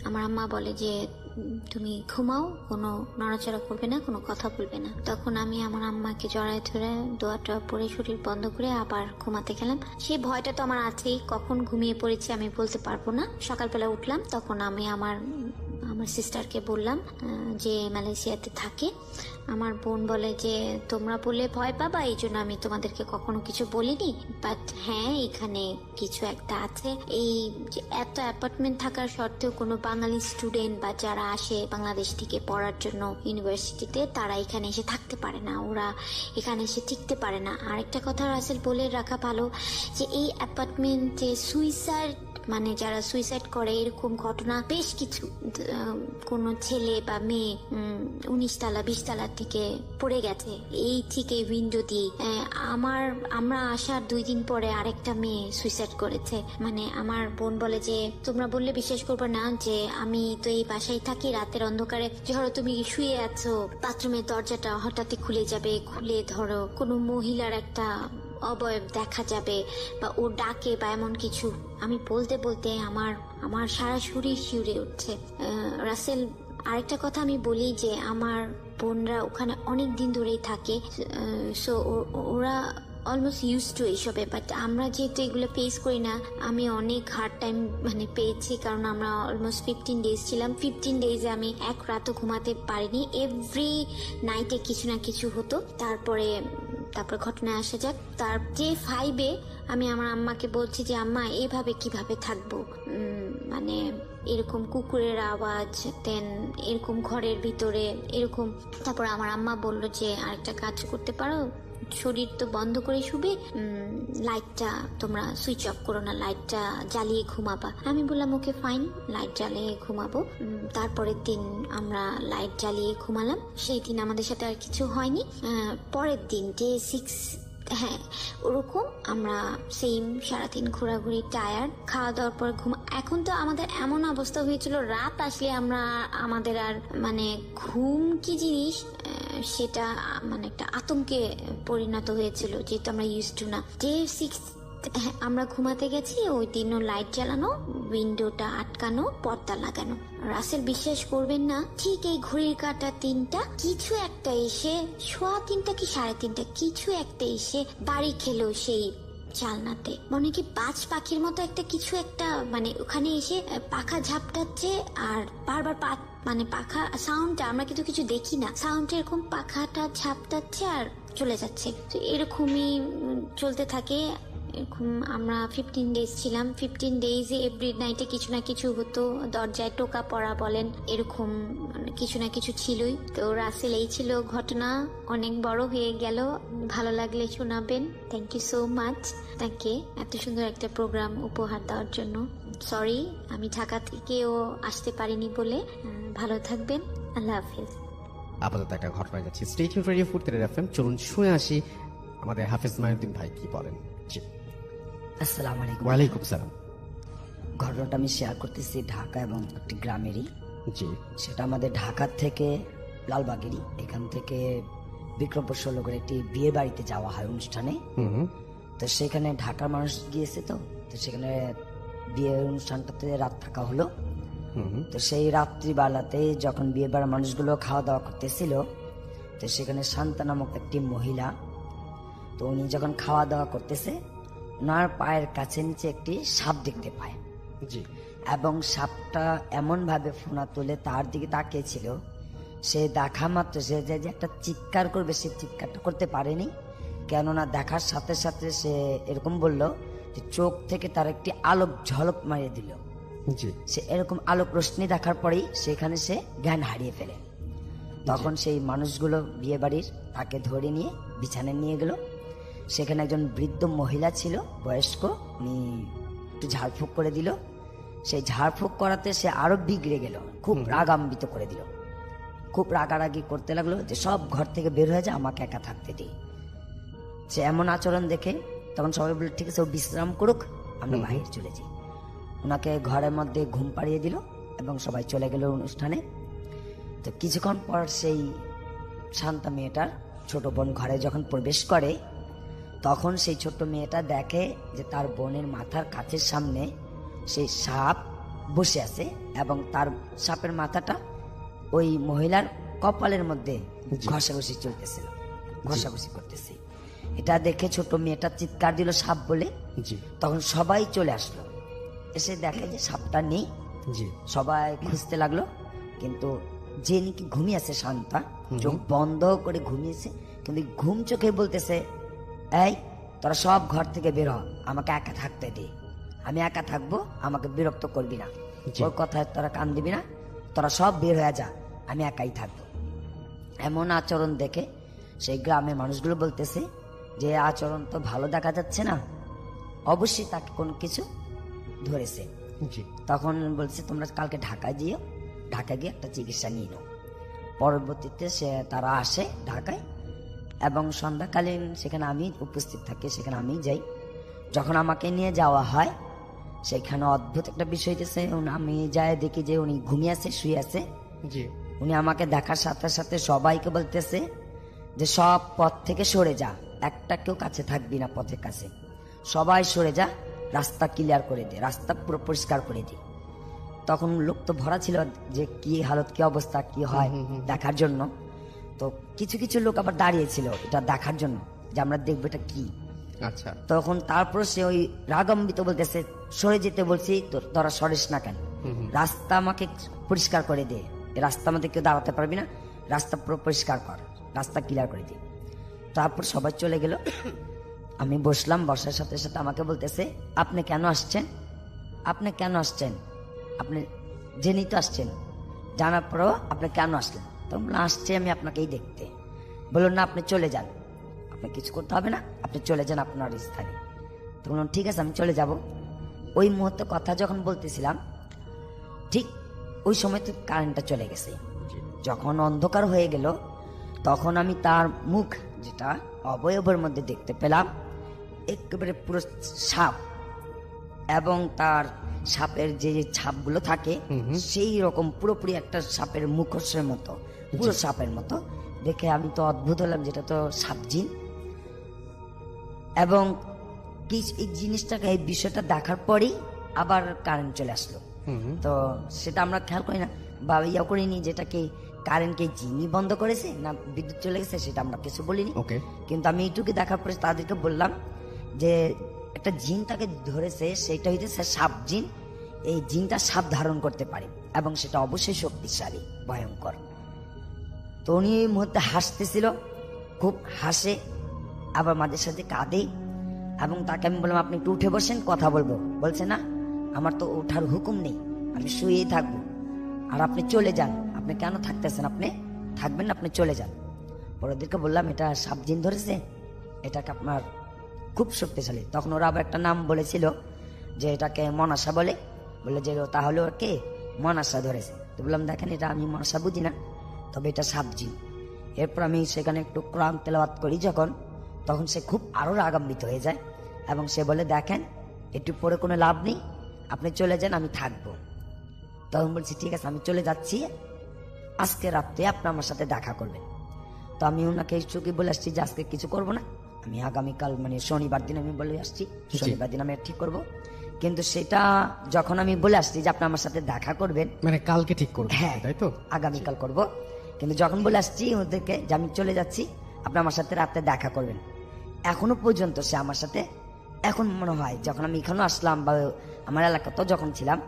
E: আমার আম্মা বলে যে তুমি ঘুমাও, কোনো নড়াচড়া করবে না, কোনো কথা বলবে না। তখন আমি আমার আম্মাকে জড়ায় ধরে দোয়াটা পরে শরীর বন্ধ করে আবার ঘুমাতে গেলাম। সেই ভয়টা তো আমার আছেই, কখন ঘুমিয়ে পড়েছি আমি বলতে পারবো না। সকালবেলা উঠলাম, তখন আমি আমার সিস্টারকে বললাম যে মালয়েশিয়াতে থাকে। আমার বোন বলে যে তোমরা বলে ভয় পাবা, এই জন্য আমি তোমাদেরকে কখনো কিছু বলিনি, বাট হ্যাঁ এখানে কিছু একটা আছে। এই যে এত অ্যাপার্টমেন্ট থাকার সত্ত্বেও কোনো বাঙালি স্টুডেন্ট বা যারা আসে বাংলাদেশ থেকে পড়ার জন্য ইউনিভার্সিটিতে, তারা এখানে এসে থাকতে পারে না, ওরা এখানে এসে টিকতে পারে না। আরেকটা কথা রাসেল বলে রাখা ভালো যে এই অ্যাপার্টমেন্টে সুইসাইড মানে যারা সুইসাইড করে এরকম ঘটনা বেশ কিছু। কোনো ছেলে বা মেয়ে 19 তলা 20 তলা থেকে পড়ে গেছে এই থেকে উইন্ডো দিয়ে। আমরা আসার 2 দিন পরে আরেকটা মেয়ে সুইসাইড করেছে। মানে আমার বোন বলে যে তোমরা বললে বিশ্বাস করবে না যে আমি তো এই বাসায় থাকি, রাতের অন্ধকারে ধরো তুমি শুয়ে আছো, বাথরুমের দরজাটা হঠাৎই খুলে যাবে, খুলে ধরো কোনো মহিলার একটা অবয়ব দেখা যাবে বা ও ডাকে বা এমন কিছু। আমি বলতে বলতে আমার সারা শরীর শিউরে উঠছে। রাসেল, আরেকটা কথা আমি বলি যে আমার বোনরা ওখানে অনেক দিন ধরেই থাকে, সো ওরা অলমোস্ট ইউজ টু এইসবে। বাট আমরা যেহেতু এগুলো ফেস করি না, আমি অনেক হার্ড টাইম মানে পেয়েছি, কারণ আমরা অলমোস্ট 15 ডেজ ছিলাম। 15 ডেজে আমি এক রাতও ঘুমাতে পারিনি, এভরি নাইটে কিছু না কিছু হতো। তারপর ঘটনায় আসা যাক। তার ডে 5-এ আমি আমার আম্মাকে বলছি যে আম্মা এভাবে কিভাবে থাকবো, মানে এরকম কুকুরের আওয়াজ, দেন এরকম ঘরের ভিতরে এরকম। তারপর আমার আম্মা বলল যে আরেকটা কাজ করতে পারো, শরীর তো বন্ধ করে শুবে, লাইটটা তোমরা সুইচ অফ করো না, লাইটটা জ্বালিয়ে ঘুমাবা। আমি বললাম ওকে ফাইন, লাইট জ্বালিয়ে ঘুমাবো। তারপরের দিন আমরা লাইট জ্বালিয়ে ঘুমালাম। সেই দিন আমাদের সাথে আর কিছু হয়নি। পরের দিন ডে 6, হ্যাঁ ওরকম আমরা সেম সারাদিন ঘোরাঘুরি, টায়ার্ড, খাওয়া দাওয়ার পর ঘুম। এখন তো আমাদের এমন অবস্থা হয়েছিল রাত আসলে আমাদের আর মানে ঘুম কি জিনিস সেটা মানে একটা আতঙ্কে পরিণত হয়েছিল, যেহেতু আমরা ইউজ টু না। ডে 6 আমরা ঘুমাতে গেছি, ওই দিনও লাইট জ্বালানো, উইন্ডোটা আটকানো, পর্দা লাগানো। রাসেল বিশ্বাস করবেন না, ঠিক এই ঘড়ির কাঁটা 3টা কিছু একটা এসে, সোয়া 3টা কি 3:30 কিছু একটা এসে বাড়ি খেলো সেই জানলাতে। মনে কি বাজ পাখির মতো একটা কিছু একটা মানে ওখানে এসে পাখা ঝাপটাচ্ছে আর বারবার মানে পাখা সাউন্ডটা, আমরা কিন্তু কিছু দেখি না, সাউন্ড এরকম পাখাটা ঝাপটাচ্ছে আর চলে যাচ্ছে। তো এরকমই চলতে থাকে। এরকম আমরা 15 ডেজ ছিলাম। 15 ডেজে এভরি নাইটে কিছু না কিছু হতো, দরজায় টোকা পড়া বলেন, এরকম কিছু না কিছু ছিলই। তো রাসেল এই ছিল ঘটনা, অনেক বড় হয়ে গেল। ভালো লাগলে শোনাবেন। থ্যাংক ইউ সো মাচ তাকে এত সুন্দর একটা প্রোগ্রাম উপহার দেওয়ার জন্য। সরি আমি ঢাকা থেকেও আসতে পারিনি বলে। ভালো থাকবেন, আল্লাহ হাফেজ।
A: আপাতত একটা ঘটনা যাচ্ছি স্টেট রেডিও 4 FM। চলুন শুনে আসি আমাদের হাফেজ মাইনুদ্দিন ভাই কি বলেন। জি,
F: আসসালামু আলাইকুম।
A: ওয়ালাইকুম সালাম।
F: ঘটনাটা আমি শেয়ার করতেছি ঢাকা এবং একটি গ্রামেরই।
A: জি,
F: সেটা আমাদের ঢাকার থেকে লালবাগেরই, এখান থেকে বিক্রমপুর 16 করে একটি বিয়ে বাড়িতে যাওয়া হয় অনুষ্ঠানে। তো সেখানে ঢাকার মানুষ গিয়েছে, তো সেখানে বিয়ের অনুষ্ঠানটাতে রাত থাকা হলো। তো সেই রাত্রিবেলাতে যখন বিয়ে বাড়ির মানুষগুলো খাওয়া দাওয়া করতেছিল, তো সেখানে শান্তা নামক একটি মহিলা, তো উনি যখন খাওয়া দাওয়া করতেছে, ওনার পায়ের কাছে নিচে একটি সাপ দেখতে পায়।
A: জি,
F: এবং সাপটা এমন ভাবে ফোনা তুলে তার দিকে তাকিয়েছিল, সে দেখা মাত্র সে যে একটা চিৎকার করবে, সে চিৎকারটা করতে পারেনি। কেননা দেখার সাথে সাথে সে এরকম বলল যে চোখ থেকে তার একটি আলোক ঝলক মারিয়ে দিল।
A: জি,
F: সে এরকম আলোক রশ্মি দেখার পরেই সেখানে সে জ্ঞান হারিয়ে ফেলে। তখন সেই মানুষগুলো বিয়ে বাড়ির তাকে ধরে নিয়ে বিছানায় নিয়ে গেল। সেখানে একজন বৃদ্ধ মহিলা ছিল, বয়স্ক, উনি একটু ঝাড়ফুঁক করে দিল। সেই ঝাড়ফুঁক করাতে সে আরো বিগড়ে গেল, খুব রাগান্বিত করে দিল, খুব রাগারাগি করতে লাগলো যে সব ঘর থেকে বের হয়ে যায়, আমাকে একা থাকতে দিই। সে এমন আচরণ দেখে তখন সবাই বলল ঠিক আছে ও বিশ্রাম করুক, আমরা বাইরে চলে যাই। ওনাকে ঘরের মধ্যে ঘুম পাড়িয়ে দিল এবং সবাই চলে গেল অনুষ্ঠানে। তো কিছুক্ষণ পর সেই শান্তা মেয়েটার ছোট বোন ঘরে যখন প্রবেশ করে, তখন সেই ছোট্ট মেয়েটা দেখে যে তার বোনের মাথার কাছের সামনে সেই সাপ বসে আছে এবং তার সাপের মাথাটা ওই মহিলার কপালের মধ্যে ঘষাঘষি চলতেছিল, ঘষাঘষি করতেছে। এটা দেখে ছোট মেয়েটা চিৎকার দিল সাপ বলে।
A: জি
F: তখন সবাই চলে আসলো, এসে দেখে যে সাপটা নেই।
A: জি
F: সবাই খুঁজতে লাগলো, কিন্তু যে নাকি ঘুমিয়ে আছে শান্তা, চোখ বন্ধ করে ঘুমিয়েছে, কিন্তু ঘুম চোখে বলতেছে এই তোরা সব ঘর থেকে বের হ, আমাকে একা থাকতে দে, আমি একা থাকবো, আমাকে বিরক্ত করবি না, ওর কথায় তোরা কান দিবি না, তোরা সব বের হয়ে যা, আমি একাই থাকবো। এমন আচরণ দেখে সেই গ্রামের মানুষগুলো বলতেছে যে আচরণ তো ভালো দেখা যাচ্ছে না, অবশ্যই তাকে কোনো কিছু ধরেছে।
A: জি
F: তখন বলছে তোমরা কালকে ঢাকায় যেও, ঢাকায় গিয়ে একটা চিকিৎসা নিয়ে নাও। পরবর্তীতে তারা আসে ঢাকায় এবং সন্ধ্যাকালীন সেখানে আমি উপস্থিত থাকি, সেখানে আমি যাই। যখন আমাকে নিয়ে যাওয়া হয় সেখানে অদ্ভুত একটা বিষয় হইতেছে, আমি যাই দেখি যে উনি ঘুমিয়ে আছে, শুয়ে আছে।
A: জি
F: উনি আমাকে দেখার সাথে সাথে সবাইকে বলতেছে যে সব পথ থেকে সরে যা, একটা কেউ কাছে থাকবি না পথের কাছে, সবাই সরে যা, রাস্তা ক্লিয়ার করে দে, রাস্তা পুরো পরিষ্কার করে দে। তখন লোক তো ভরা ছিল যে কি হালত, কি অবস্থা, কি হয় দেখার জন্য। তো কিছু কিছু লোক আবার দাঁড়িয়েছিল এটা দেখার জন্য যে আমরা দেখবো এটা কি।
A: আচ্ছা
F: তখন তারপর সে ওই রাগান্বিত বলতেছে সরে যেতে বলছি, তোরা সরিস না কেন, রাস্তা আমাকে পরিষ্কার করে দে, রাস্তা আমাদের কেউ দাঁড়াতে পারবি না, রাস্তা পুরো পরিষ্কার কর, রাস্তা ক্লিয়ার করে দে। তারপর সবাই চলে গেল, আমি বসলাম, বসার সাথে সাথে আমাকে বলতেছে আপনি কেন আসছেন, আপনি কেন আসছেন, আপনি জেনেই তো আসছেন, জানার পরেও আপনি কেন আসলেন? তখন বললাম আসছি আমি আপনাকেই দেখতে। বলুন না আপনি চলে যান, আপনি কিছু করতে হবে না, আপনি চলে যান আপনার স্থানে। তো বললাম ঠিক আছে আমি চলে যাব। ওই মুহূর্তে কথা যখন বলতেছিলাম ঠিক ওই সময় তো কারেন্টটা চলে গেছে। যখন অন্ধকার হয়ে গেল তখন আমি তার মুখ যেটা অবয়বের মধ্যে দেখতে পেলাম একেবারে পুরো সাপ, এবং তার সাপের যে ছাপগুলো থাকে সেই রকম পুরোপুরি একটা সাপের মুখোশের মতো, পুরো সাপের মতো দেখে আমি তো অদ্ভুত হলাম, যেটা তো সাপ জিন। এবং এই জিনিসটাকে, এই বিষয়টা দেখার পরেই আবার কারেন্ট চলে আসলো। তো সেটা আমরা খেয়াল করি না বা ইয়া করিনি, যেটাকে কারেন্টকে জিনই বন্ধ করেছে না বিদ্যুৎ চলে গেছে সেটা আমরা কিছু বলিনি। কিন্তু আমি এইটুকু দেখার পরে তাদেরকে বললাম যে একটা জিন তাকে ধরেছে, সেটা হইতেছে সাপ জিন। এই জিনটা সাপ ধারণ করতে পারে এবং সেটা অবশ্যই শক্তিশালী, ভয়ঙ্কর। তো উনি এই মুহূর্তে হাসতেছিল, খুব হাসে, আবার মাঝে সাথে কাঁদে। এবং তাকে আমি বললাম আপনি একটু উঠে বসেন, কথা বলবো। বলছে না আমার তো ওঠার হুকুম নেই, আমি শুয়েই থাকবো, আর আপনি চলে যান। আপনি কেন থাকতেছেন, আপনি থাকবেন না, আপনি চলে যান। ওদেরকে বললাম এটা সাপ জিন ধরেছে, এটাকে আপনার খুব শক্তিশালী। তখন ওরা আবার একটা নাম বলেছিল যে এটাকে মনাসা বলে যে তাহলে ওর কে মনাসা ধরেছে। তো বললাম দেখেন এটা আমি মনাসা বুঝি না, তবে এটা সাপ জিন। এরপর আমি সেখানে একটু কোরআন তেলাওয়াত করি যখন, তখন সে খুব আরো রাগান্বিত হয়ে যায় এবং সে বলে দেখেন একটু পরে কোনো লাভ নেই, আপনি চলে যান, আমি থাকবো। তখন বলছি ঠিক আছে আমি চলে যাচ্ছি, আজকে রাত্রে আপনি আমার সাথে দেখা করবেন। তো আমি ওনাকে চোখে বলে আসছি যে আজকে কিছু করব না, আমি আগামীকাল মানে শনিবার দিন আমি বলে আসছি, শনিবার দিন আমি ঠিক করব। কিন্তু সেটা যখন আমি বলে আসছি যে আপনি আমার সাথে দেখা করবেন,
A: মানে কালকে ঠিক করবেন,
F: হ্যাঁ
A: তাই তো?
F: আগামীকাল করব। কিন্তু যখন বলে আসছি ওদেরকে যে আমি চলে যাচ্ছি, আপনি আমার সাথে রাতে দেখা করবেন, এখনো পর্যন্ত সে আমার সাথে, এখন মনে হয় যখন আমি এখানে আসলাম বা আমার এলাকাতেও যখন ছিলাম,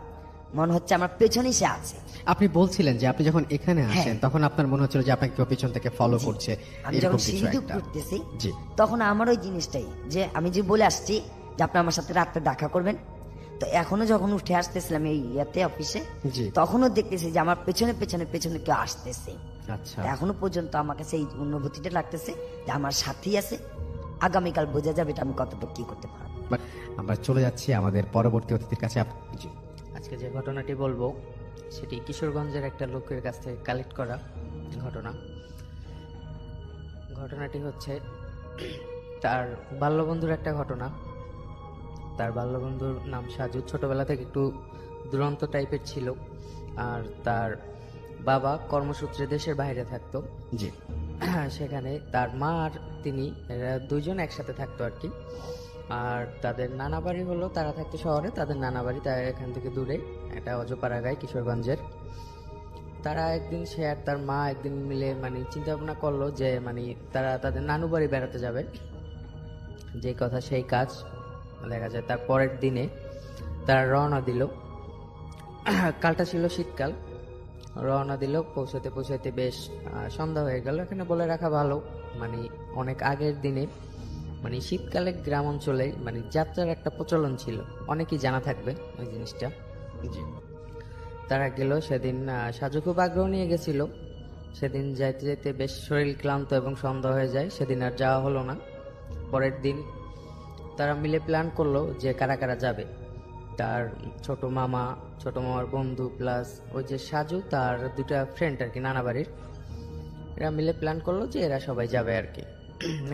F: মনে হচ্ছে আমার পেছনেই সে আছে।
A: আপনি বলছিলেন যে আপনি যখন এখানে আসেন তখন আপনার মনে হচ্ছিল যে আপনাকে কেউ পিছন থেকে ফলো করছে,
F: আমি
A: এরকম
F: যখন
A: কিছু
F: সিঁড়ি
A: একটা।
F: করতেছি
A: জি
F: তখন আমার ওই জিনিসটাই যে আমি যে বলে আসছি যে আপনি আমার সাথে রাতে দেখা করবেন, তো এখনো যখন উঠে আসতেছিলাম এই ইয়াতে অফিসে,
A: জি
F: তখনও দেখতেছি যে আমার পেছনে পেছনে পেছনে কেউ আসতেছে।
A: আচ্ছা
F: এখনো পর্যন্ত আমার কাছে এই অনুভূতিটা লাগতেছে যে আমার সাথেই আছে। আগামীকাল বোঝা যাবে এটা আমি কতটুকু কি করতে পারবো।
A: আমরা চলে যাচ্ছি আমাদের পরবর্তী অতিথির কাছে। জি আচ্ছা
G: আজকে যে ঘটনাটি বলবো সেটি কিশোরগঞ্জের একটা লোকের কাছ থেকে কালেক্ট করা ঘটনা। ঘটনাটি হচ্ছে তার বাল্যবন্ধুর একটা ঘটনা। তার বাল্যবন্ধুর নাম সাজু, ছোটবেলা থেকে একটু দুরন্ত টাইপের ছিল, আর তার বাবা কর্মসূত্রে দেশের বাইরে থাকতো।
A: জি।
G: সেখানে তার মা আর তিনি এরা দুইজন একসাথে থাকতো আর কি। আর তাদের নানা বাড়ি হলো, তারা থাকতো শহরে, তাদের নানা বাড়ি তার এখান থেকে দূরে, এটা অজপাড়াগায় কিশোরগঞ্জের। তারা একদিন, সে আর তার মা একদিন মিলে মানে চিন্তা ভাবনা করলো যে মানে তারা তাদের নানু বাড়ি বেড়াতে যাবে। যে কথা সেই কাজ, দেখা যায় তার পরের দিনে তারা রওনা দিল। কালটা ছিল শীতকাল। রওনা দিল, পৌঁছাতে পৌঁছাতে বেশ সন্ধ্যা হয়ে গেল। এখানে বলে রাখা ভালো, মানে অনেক আগের দিনে মানে শীতকালে গ্রাম অঞ্চলে মানে যাত্রার একটা প্রচলন ছিল, অনেকেই জানা থাকবে ওই জিনিসটা।
A: জি।
G: তারা গেল সেদিন, সাজু খুব আগ্রহ নিয়ে গেছিল। সেদিন যাইতে যাইতে বেশ শরীর ক্লান্ত এবং সন্ধ্যা হয়ে যায়, সেদিন আর যাওয়া হলো না। পরের দিন তারা মিলে প্ল্যান করলো যে কারা কারা যাবে। তার ছোট মামার বন্ধু প্লাস ওই যে সাজু তার দুটা ফ্রেন্ড আর কি, নানা বাড়ির, এরা মিলে প্ল্যান করলো যে এরা সবাই যাবে আর কি।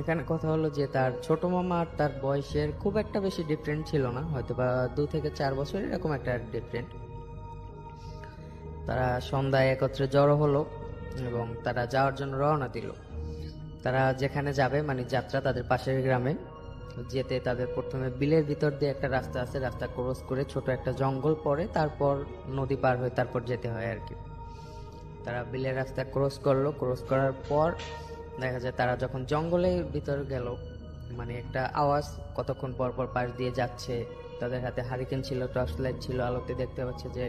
G: এখানে কথা হলো যে তার ছোট মামা আর তার বয়সের খুব একটা বেশি ডিফারেন্ট ছিল না, হয়তো বা 2 থেকে 4 বছর এরকম একটা ডিফারেন্ট। তারা সন্ধ্যায় একত্রে জড়ো হলো এবং তারা যাওয়ার জন্য রওনা দিল। তারা যেখানে যাবে মানে যাত্রা তাদের পাশের গ্রামে যেতে তাদের প্রথমে বিলের ভিতর দিয়ে একটা রাস্তা আছে, রাস্তা ক্রস করে ছোট একটা জঙ্গল পড়ে, তারপর নদী পার হয়ে তারপর যেতে হয় আর কি। তারা বিলের রাস্তা ক্রস করলো, ক্রস করার পর দেখা যায় তারা যখন জঙ্গলের ভিতর গেল মানে একটা আওয়াজ কতক্ষণ পর পর পাশ দিয়ে যাচ্ছে। তাদের হাতে হারিকেন ছিল, টর্চ লাইট ছিল, আলোতে দেখতে পাচ্ছে যে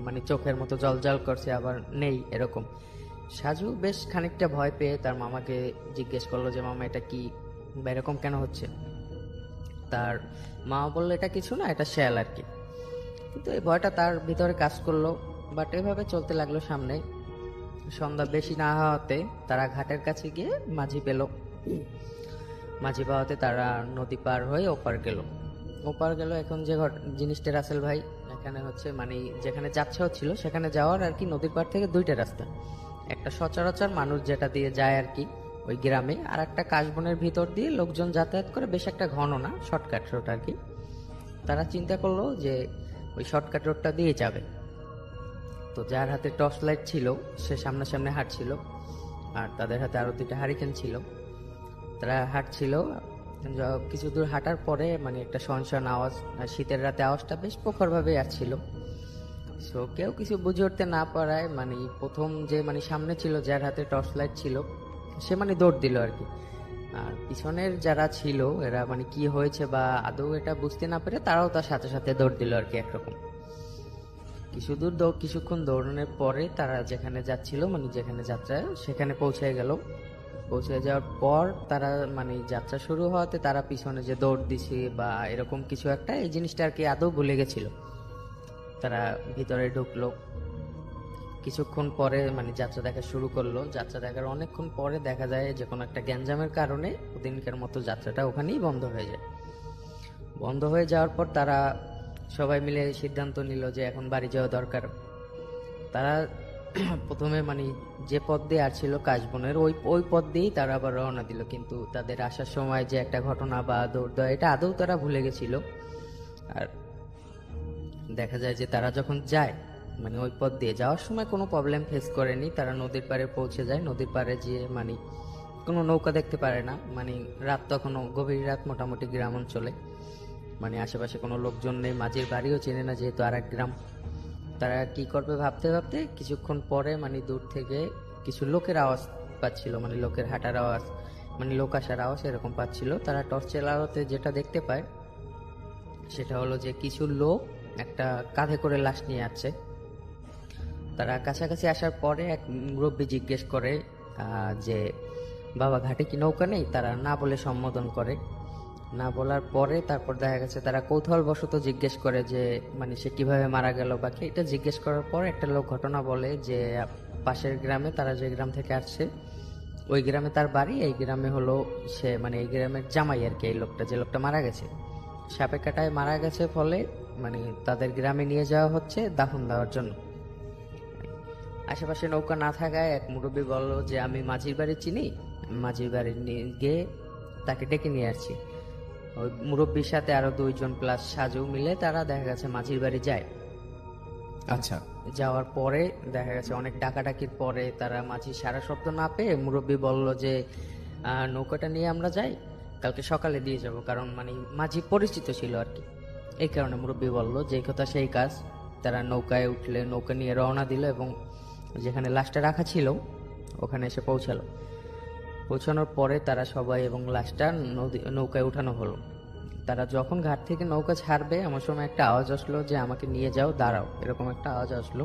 G: মানে চোখের মতো জলজল করছে, আবার নেই এরকম। সাজু বেশ খানিকটা ভয় পেয়ে তার মামাকে জিজ্ঞেস করলো যে মামা এটা কি বা এরকম কেন হচ্ছে। তার মা বললো এটা কিছু না, এটা শেয়াল আর কি। কিন্তু এই ভয়টা তার ভিতরে কাজ করলো। বাট এভাবে চলতে লাগলো সামনে। সন্ধ্যা বেশি না হওয়াতে তারা ঘাটের কাছে গিয়ে মাঝি পেল। মাঝি পাওয়াতে তারা নদী পার হয়ে ওপার গেল। এখন যে জিনিসটা রাসেল ভাই, এখানে হচ্ছে মানে যেখানে যাচ্ছে হচ্ছিল সেখানে যাওয়ার আর কি নদীর পার থেকে 2টা রাস্তা। একটা সচরাচর মানুষ যেটা দিয়ে যায় আর কি ওই গ্রামে, আর একটা কাশবনের ভিতর দিয়ে লোকজন যাতায়াত করে, বেশ একটা ঘন না, শর্টকাট রোড আর কি। তারা চিন্তা করলো যে ওই শর্টকাট রোডটা দিয়ে যাবে। তো যার হাতে টর্চ লাইট ছিল সে সামনাসামনি হাঁটছিল, আর তাদের হাতে আরো 2টা হারিকেন ছিল। তারা হাঁটছিল, কিছু দূর হাঁটার পরে মানে একটা শনশন আওয়াজ, আর শীতের রাতে আওয়াজটা বেশ প্রখরভাবে আসছিল। সো কেউ কিছু বুঝে উঠতে না পারায় মানে প্রথম যে মানে সামনে ছিল যার হাতে টর্চ লাইট ছিল সে মানে দৌড় দিল আর কি। আর পিছনের যারা ছিল এরা মানে কি হয়েছে বা আদৌ এটা বুঝতে না পেরে তারাও তার সাথে সাথে দৌড় দিল আর কি একরকম। কিছুক্ষণ দৌড়ানোর পরে তারা যেখানে যাচ্ছিল মানে যেখানে যাত্রা সেখানে পৌঁছে গেল। পৌঁছে যাওয়ার পর তারা মানে যাত্রা শুরু হওয়াতে তারা পিছনে যে দৌড় দিছে বা এরকম কিছু একটা, এই জিনিসটা আর কি আদৌ ভুলে গেছিল। তারা ভিতরে ঢুকলো। কিছুক্ষণ পরে মানে যাত্রা দেখা শুরু করলো। যাত্রা দেখার অনেকক্ষণ পরে দেখা যায় যে কোনো একটা গ্যাঞ্জামের কারণে ওদিনকার মতো যাত্রাটা ওখানেই বন্ধ হয়ে যায়। বন্ধ হয়ে যাওয়ার পর তারা সবাই মিলে সিদ্ধান্ত নিল যে এখন বাড়ি যাওয়া দরকার। তারা প্রথমে মানে যে পথ দিয়ে আসছিল কাশবনের ওই পথ দিয়েই তারা আবার রওনা দিল। কিন্তু তাদের আসার সময় যে একটা ঘটনা বা দৌড় দেওয়া, এটা আদৌ তারা ভুলে গেছিল। আর দেখা যায় যে তারা যখন যায় মানে ওই পথ দিয়ে যাওয়ার সময় কোনো প্রবলেম ফেস করেনি। তারা নদীর পাড়ে পৌঁছে যায়। নদীর পাড়ে যেয়ে মানে কোনো নৌকা দেখতে পারে না, মানে রাত তখনও গভীর রাত, মোটামুটি গ্রাম অঞ্চলে মানে আশেপাশে কোনো লোকজন নেই, মাঝির বাড়িও চেনে না যেহেতু আর এক গ্রাম। তারা কি করবে ভাবতে ভাবতে কিছুক্ষণ পরে মানে দূর থেকে কিছু লোকের আওয়াজ পাচ্ছিল, মানে লোকের হাঁটার আওয়াজ, মানে লোক আসার আওয়াজ এরকম পাচ্ছিল। তারা টর্চের আলোতে যেটা দেখতে পায় সেটা হলো যে কিছু লোক একটা কাঁধে করে লাশ নিয়ে আসছে। তারা কাছাকাছি আসার পরে এক মুরব্বী জিজ্ঞেস করে যে বাবা ঘাটে কি নৌকা নেই? তারা না বলে সম্বোধন করে। না বলার পরে তারপর দেখা গেছে তারা কৌতূহলবশত জিজ্ঞেস করে যে মানে সে কিভাবে মারা গেল বা কি। এটা জিজ্ঞেস করার পর একটা লোক ঘটনা বলে যে পাশের গ্রামে, তারা যে গ্রাম থেকে আসছে ওই গ্রামে তার বাড়ি, এই গ্রামে হলো সে মানে এই গ্রামের জামাই আর কি, এই লোকটা, যে লোকটা মারা গেছে সাপে কাটায় মারা গেছে ফলে মানে তাদের গ্রামে নিয়ে যাওয়া হচ্ছে দাফন দেওয়ার জন্য। আশেপাশে নৌকা না থাকায় এক মুরব্বী বলল যে আমি মাঝির বাড়ি চিনি, মাঝির বাড়ি গিয়ে তাকে ডেকে নিয়ে আসছি। ওই মুরব্বীর সাথে আরো 2 জন প্লাস সাজু মিলে তারা দেখা গেছে মাঝির বাড়ি যায়।
A: আচ্ছা,
G: যাওয়ার পরে দেখা গেছে অনেক ডাকাডাকির পরে তারা মাঝির সারা শব্দ না পেয়ে মুরব্বী বলল যে নৌকাটা নিয়ে আমরা যাই, কালকে সকালে দিয়ে যাব। কারণ মানে মাঝি পরিচিত ছিল আর কি, এই কারণে মুরব্বী বলল যে কথা সেই কাজ। তারা নৌকায় উঠলে নৌকা নিয়ে রওনা দিল এবং যেখানে লাশটা রাখা ছিল ওখানে এসে পৌঁছালো। পৌঁছানোর পরে তারা সবাই এবং লাশটা নৌকায় উঠানো হলো। তারা যখন ঘাট থেকে নৌকা ছাড়বে এমন সময় একটা আওয়াজ আসলো যে আমাকে নিয়ে যাও, দাঁড়াও, এরকম একটা আওয়াজ আসলো।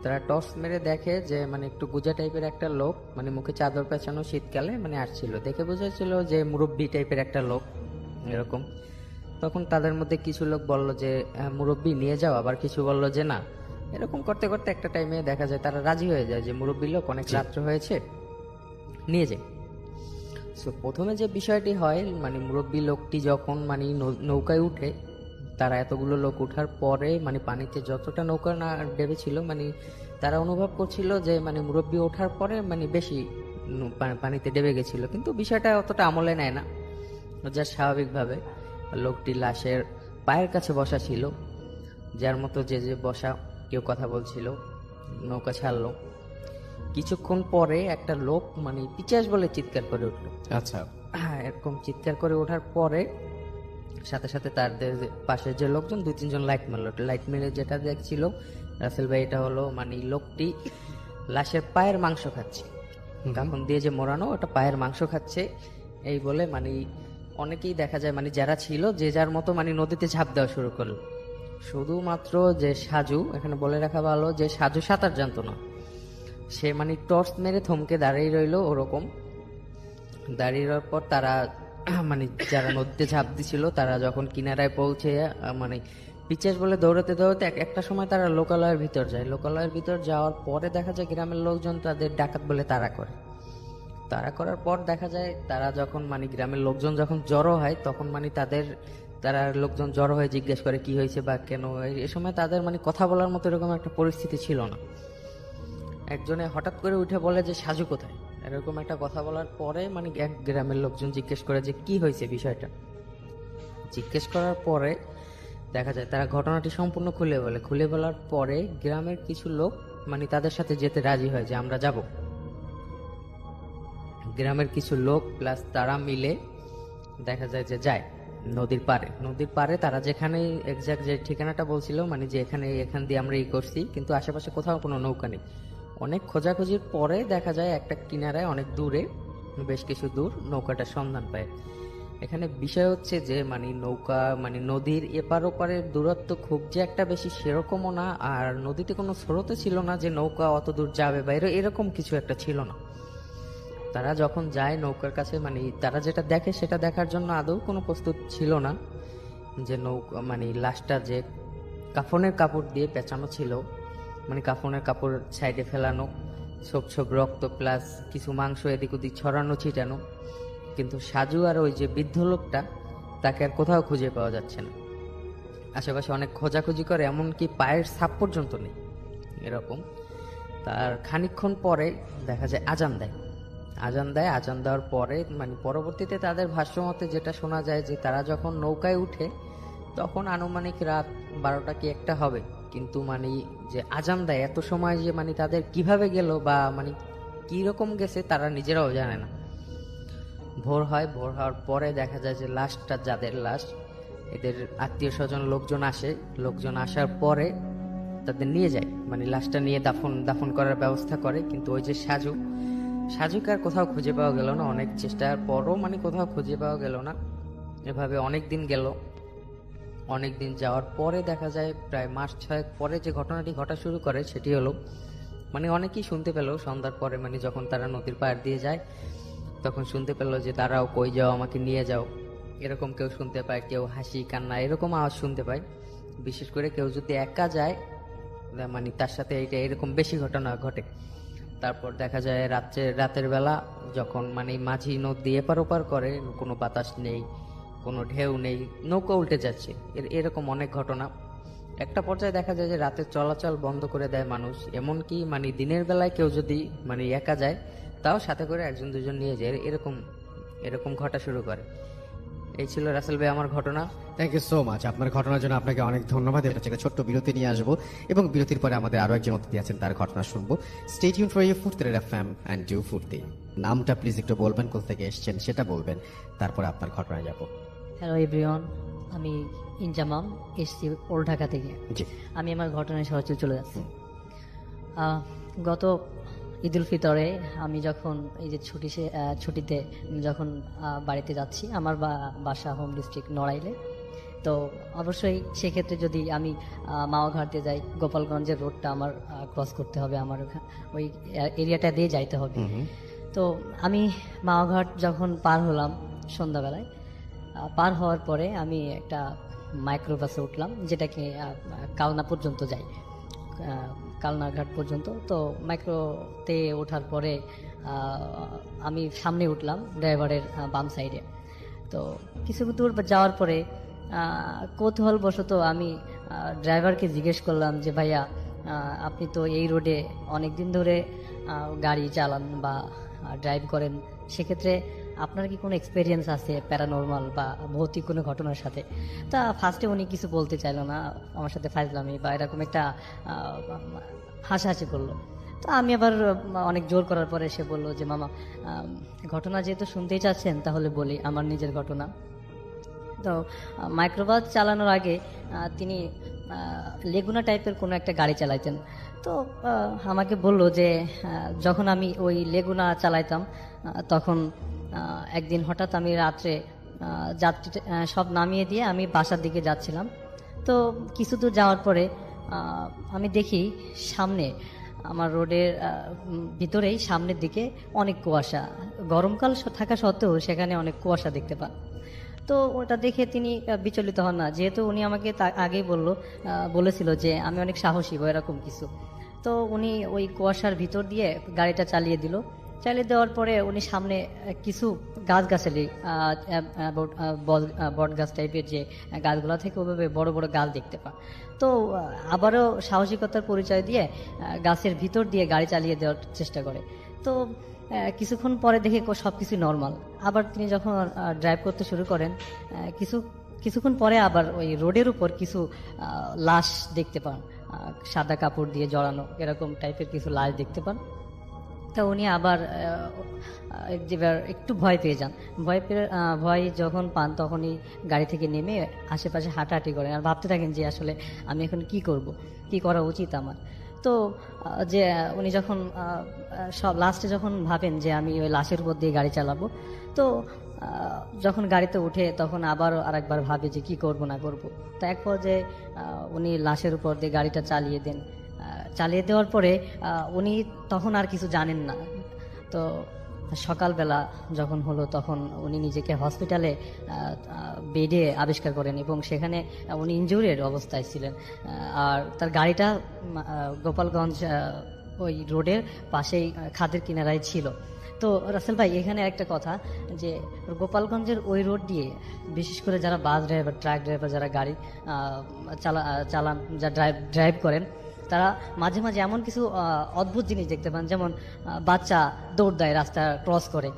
G: তারা টর্চ মেরে দেখে যে মানে একটু গুজা টাইপের একটা লোক, মানে মুখে চাদর পেঁচানো, শীতকালে মানে আসছিল। দেখে বোঝাচ্ছিল যে মুরব্বী টাইপের একটা লোক এরকম। তখন তাদের মধ্যে কিছু লোক বলল যে মুরব্বী নিয়ে যাও, আবার কিছু বলল যে না। এরকম করতে করতে একটা টাইমে দেখা যায় তারা রাজি হয়ে যায় যে মুরব্বী লোক, অনেক রাত্র হয়েছে, নিয়ে যায়। সো প্রথমে যে বিষয়টি হয় মানে মুরব্বী লোকটি যখন মানে নৌকায় উঠে, তারা এতগুলো লোক উঠার পরে মানে পানিতে যতটা নৌকা না ডেবেছিল মানে তারা অনুভব করছিল যে মানে মুরব্বী ওঠার পরে মানে বেশি পানিতে ডেবে গেছিল, কিন্তু বিষয়টা অতটা আমলে নেয় না। যা স্বাভাবিকভাবে লোকটি লাশের পায়ের কাছে বসা ছিল, যার মতো যে যে বসা, কেউ কথা বলছিল। নৌকা ছাড়লো। কিছুক্ষণ পরে একটা লোক মানে পিচাস বলে চিৎকার করে উঠলো।
A: আচ্ছা,
G: হ্যাঁ, এরকম চিৎকার করে ওঠার পরে সাথে সাথে তাদের পাশে যে লোকজন 2-3 জন লাইট মারলো। লাইট মেরে যেটা দেখছিল রাসেল ভাই, এটা হলো মানে লোকটি লাশের পায়ের মাংস খাচ্ছে, কাফন দিয়ে যে মোড়ানো ওটা পায়ের মাংস খাচ্ছে। এই বলে মানে অনেকেই দেখা যায় মানে যারা ছিল যে যার মতো মানে নদীতে ঝাঁপ দেওয়া শুরু করলো। শুধুমাত্র যে সাজু, এখানে বলে রাখা ভালো যে সাজু সাঁতার জানতো না, সে মানে টর্চ মেরে থমকে দাঁড়িয়ে রইলো। ওরকম দাঁড়িয়ে রওয়ার পর তারা মানে যারা নদীতে ঝাঁপ দিছিল তারা যখন কিনারায় পৌঁছে মানে পিচেস বলে দৌড়াতে দৌড়াতে একটা সময় তারা লোকালয়ের ভিতর যায়। লোকালয়ের ভিতর যাওয়ার পরে দেখা যায় গ্রামের লোকজন তাদের ডাকাত বলে তাড়া করে। তাড়া করার পর দেখা যায় তারা যখন মানে গ্রামের লোকজন যখন জড়ো হয় তখন মানে তারা লোকজন জড়ো হয়ে জিজ্ঞেস করে কি হয়েছে বা কেন। এই সময় তাদের মানে কথা বলার মতো এরকম একটা পরিস্থিতি ছিল না। একজনে হঠাৎ করে উঠে বলে যে সাজু কোথায়, এরকম একটা কথা বলার পরে মানে এক গ্রামের লোকজন জিজ্ঞেস করে যে কি হয়েছে বিষয়টা। জিজ্ঞেস করার পরে দেখা যায় তারা ঘটনাটি সম্পূর্ণ খুলে বলার পরে গ্রামের কিছু লোক মানে তাদের সাথে যেতে রাজি হয় যে আমরা যাব। গ্রামের কিছু লোক প্লাস তারা মিলে দেখা যায় যে যায় নদীর পারে তারা যেখানে এক্সাক্ট যে ঠিকানাটা বলছিল মানে যে এখান দিয়ে আমরা করছি, কিন্তু আশেপাশে কোথাও কোনো নৌকা নেই। অনেক খোঁজাখুঁজির পরে দেখা যায় একটা কিনারায় অনেক দূরে, বেশ কিছু দূর নৌকাটার সন্ধান পায়। এখানে বিষয় হচ্ছে যে মানে নৌকা মানে নদীর এপার ওপারের দূরত্ব খুব যে একটা বেশি সেরকমও না, আর নদীতে কোনো স্রোতও ছিল না যে নৌকা অত দূর যাবে বা এরকম কিছু একটা ছিল না। তারা যখন যায় নৌকার কাছে মানে তারা যেটা দেখে সেটা দেখার জন্য আদৌ কোনো প্রস্তুত ছিল না যে নৌকা মানে লাশটা যে কাফনের কাপড় দিয়ে পেঁচানো ছিল, মানে কাফনের কাপড় সাইডে ফেলানো, সব রক্ত প্লাস কিছু মাংস এদিক ওদিক ছড়ানো ছিটানো, কিন্তু সাজু আর ওই যে বৃদ্ধ লোকটা তাকে আর কোথাও খুঁজে পাওয়া যাচ্ছে না। আশেপাশে অনেক খোঁজাখুঁজি করে, এমনকি পায়ের ছাপ পর্যন্ত নেই এরকম। তার খানিকক্ষণ পরে দেখা যায় আজান দেওয়ার পরে মানে পরবর্তীতে তাদের ভাষ্যমতে যেটা শোনা যায় যে তারা যখন নৌকায় উঠে তখন আনুমানিক রাত 12টা কি 1টা হবে, কিন্তু মানে যে আজান দেয় এত সময় যে মানে তাদের কিভাবে গেল বা মানে কি রকম গেছে তারা নিজেরাও জানে না। ভোর হওয়ার পরে দেখা যায় যে লাশটা যাদের লাশ, এদের আত্মীয় স্বজন লোকজন আসার পরে তাদের নিয়ে যায়, মানে লাশটা নিয়ে দাফন করার ব্যবস্থা করে। কিন্তু ওই যে সাজুকে আর কোথাও খুঁজে পাওয়া গেল না। অনেক চেষ্টার পরও মানে কোথাও খুঁজে পাওয়া গেল না। এভাবে অনেক দিন গেল। অনেক দিন যাওয়ার পরে দেখা যায় প্রায় মাস 6 পরে যে ঘটনাটি ঘটা শুরু করে সেটি হলো মানে অনেকেই শুনতে পেল সন্ধ্যার পরে, মানে যখন তারা নদীর পাড় দিয়ে যায় তখন শুনতে পেল যে দাঁড়াও, কই যাও, আমাকে নিয়ে যাও, এরকম কেউ শুনতে পায়। কেউ হাসি কান্না এরকম আওয়াজ শুনতে পায়। বিশেষ করে কেউ যদি একা যায় মানে তার সাথে এইটা এরকম বেশি ঘটনা ঘটে। তারপর দেখা যায় রাতের বেলা যখন মানে মাঝি নদী এপার ওপার করে, কোনো বাতাস নেই, কোনো ঢেউ নেই, নৌকা উল্টে যাচ্ছে, এরকম অনেক ঘটনা। একটা পর্যায়ে দেখা যায় যে রাতে চলাচল বন্ধ করে দেয় মানুষ, এমনকি মানে দিনের বেলায় কেউ যদি মানে একা যায় তাও সাথে করে একজন দুজন নিয়ে যায়, এরকম এরকম ঘটা শুরু করে। এই ছিল রাসেল ভাই আমার ঘটনা।
A: Thank you so much. আপনার ঘটনার জন্য আপনাকে অনেক ধন্যবাদ। এটা হচ্ছে একটা ছোট্ট বিরতি নিয়ে আসবো এবং বিরতির পরে আমাদের আরো একজন অতিথি আছেন, তার ঘটনা শুনবো। স্টে টিউন ফর ইউ ফুর্তি এফএম এন্ড ডু ফুর্তি। নামটা প্লিজ একটু বলবেন, কোথা থেকে এসেছেন সেটা বলবেন, তারপরে আপনার ঘটনায় যাব।
H: হ্যালো এভরিওয়ান, আমি ইনজামাম, এসছি ওল্ড ঢাকা থেকে।
A: জি।
H: আমি আমার ঘটনায় সরাসরি চলে যাচ্ছি। গত ঈদ উল ফিতরে আমি যখন এই যে ছুটিতে যখন বাড়িতে যাচ্ছি, আমার বাসা হোম ডিস্ট্রিক্ট নড়াইলে। তো অবশ্যই সেক্ষেত্রে যদি আমি মাওয়াঘাট দিয়ে যাই, গোপালগঞ্জের রোডটা আমার ক্রস করতে হবে, আমার ওই এরিয়াটা দিয়ে যাইতে হবে। তো আমি মাওয়াঘাট যখন পার হলাম সন্ধ্যাবেলায়, পার হওয়ার পরে আমি একটা মাইক্রোবাসে উঠলাম, যেটাকে কালনা পর্যন্ত যাই, কালনাঘাট পর্যন্ত। তো মাইক্রোতে ওঠার পরে আমি সামনে উঠলাম ড্রাইভারের বাম সাইডে। তো কিছু দূর যাওয়ার পরে কৌতূহলবশত আমি ড্রাইভারকে জিজ্ঞেস করলাম যে ভাইয়া, আপনি তো এই রোডে অনেক দিন ধরে গাড়ি চালান বা ড্রাইভ করেন, সেক্ষেত্রে আপনার কি কোনো এক্সপিরিয়েন্স আছে প্যারানর্মাল বা ভৌতিক কোনো ঘটনার সাথে? তা ফার্স্টে উনি কিছু বলতে চাইলো না, আমার সাথে ফাজলামি বা এরকম একটা হাসাহাসি করলো। তো আমি আবার অনেক জোর করার পরে সে বললো যে মামা, ঘটনা যেহেতু শুনতেই চাচ্ছেন তাহলে বলি আমার নিজের ঘটনা। তো মাইক্রোবাস চালানোর আগে তিনি লেগুনা টাইপের কোনো একটা গাড়ি চালাইতেন। তো আমাকে বললো যে যখন আমি ওই লেগুনা চালাইতাম তখন একদিন হঠাৎ আমি রাত্রে যাত্রী সব নামিয়ে দিয়ে আমি বাসার দিকে যাচ্ছিলাম। তো কিছু দূর যাওয়ার পরে আমি দেখি সামনে আমার রোডের ভিতরেই সামনের দিকে অনেক কুয়াশা, গরমকাল থাকা সত্ত্বেও সেখানে অনেক কুয়াশা দেখতে পান। তো ওটা দেখে তিনি বিচলিত হন না, যেহেতু উনি আমাকে আগেই বলেছিল যে আমি অনেক সাহসী বা এরকম কিছু। তো উনি ওই কুয়াশার ভিতর দিয়ে গাড়িটা চালিয়ে দিল। চালিয়ে দেওয়ার পরে উনি সামনে কিছু গাছগাছালি, বট গাছ টাইপের যে গাছগুলো থেকে ওইভাবে বড় বড় গাছ দেখতে পান। তো আবারও সাহসিকতার পরিচয় দিয়ে গাছের ভিতর দিয়ে গাড়ি চালিয়ে দেওয়ার চেষ্টা করে। তো কিছুক্ষণ পরে দেখে সব কিছু নর্মাল। আবার তিনি যখন ড্রাইভ করতে শুরু করেন, কিছুক্ষণ পরে আবার ওই রোডের উপর কিছু লাশ দেখতে পান, সাদা কাপড় দিয়ে জড়ানো এরকম টাইপের কিছু লাশ দেখতে পান। তা উনি আবার একটু ভয় পেয়ে যান। ভয় যখন পান তখনই গাড়ি থেকে নেমে আশেপাশে হাঁটাহাঁটি করেন আর ভাবতে থাকেন যে আসলে আমি এখন কি করব, কি করা উচিত আমার। তো যে উনি যখন সব লাস্টে যখন ভাবেন যে আমি ওই লাশের উপর দিয়ে গাড়ি চালাবো, তো যখন গাড়িতে উঠে তখন আবারও আরেকবার ভাবে যে কি করব না করব। তো এক পর্যায়ে উনি লাশের উপর দিয়ে গাড়িটা চালিয়ে দেন। চালিয়ে দেওয়ার পরে উনি তখন আর কিছু জানেন না। তো সকালবেলা যখন হলো তখন উনি নিজেকে হসপিটালে বেডে আবিষ্কার করেন এবং সেখানে উনি ইনজুরির অবস্থায় ছিলেন। আর তার গাড়িটা গোপালগঞ্জ ওই রোডের পাশেই খাদের কিনারায় ছিল। তো রাসেল ভাই, এখানে একটা কথা যে গোপালগঞ্জের ওই রোড দিয়ে বিশেষ করে যারা বাস ড্রাইভার, ট্রাক ড্রাইভার, যারা গাড়ি চালান, যা ড্রাইভ করেন, তারা মাঝে মাঝে এমন কিছু অদ্ভুত জিনিস দেখতে পান, যেমন বাচ্চা দৌড় দেয়, রাস্তা ক্রস করে,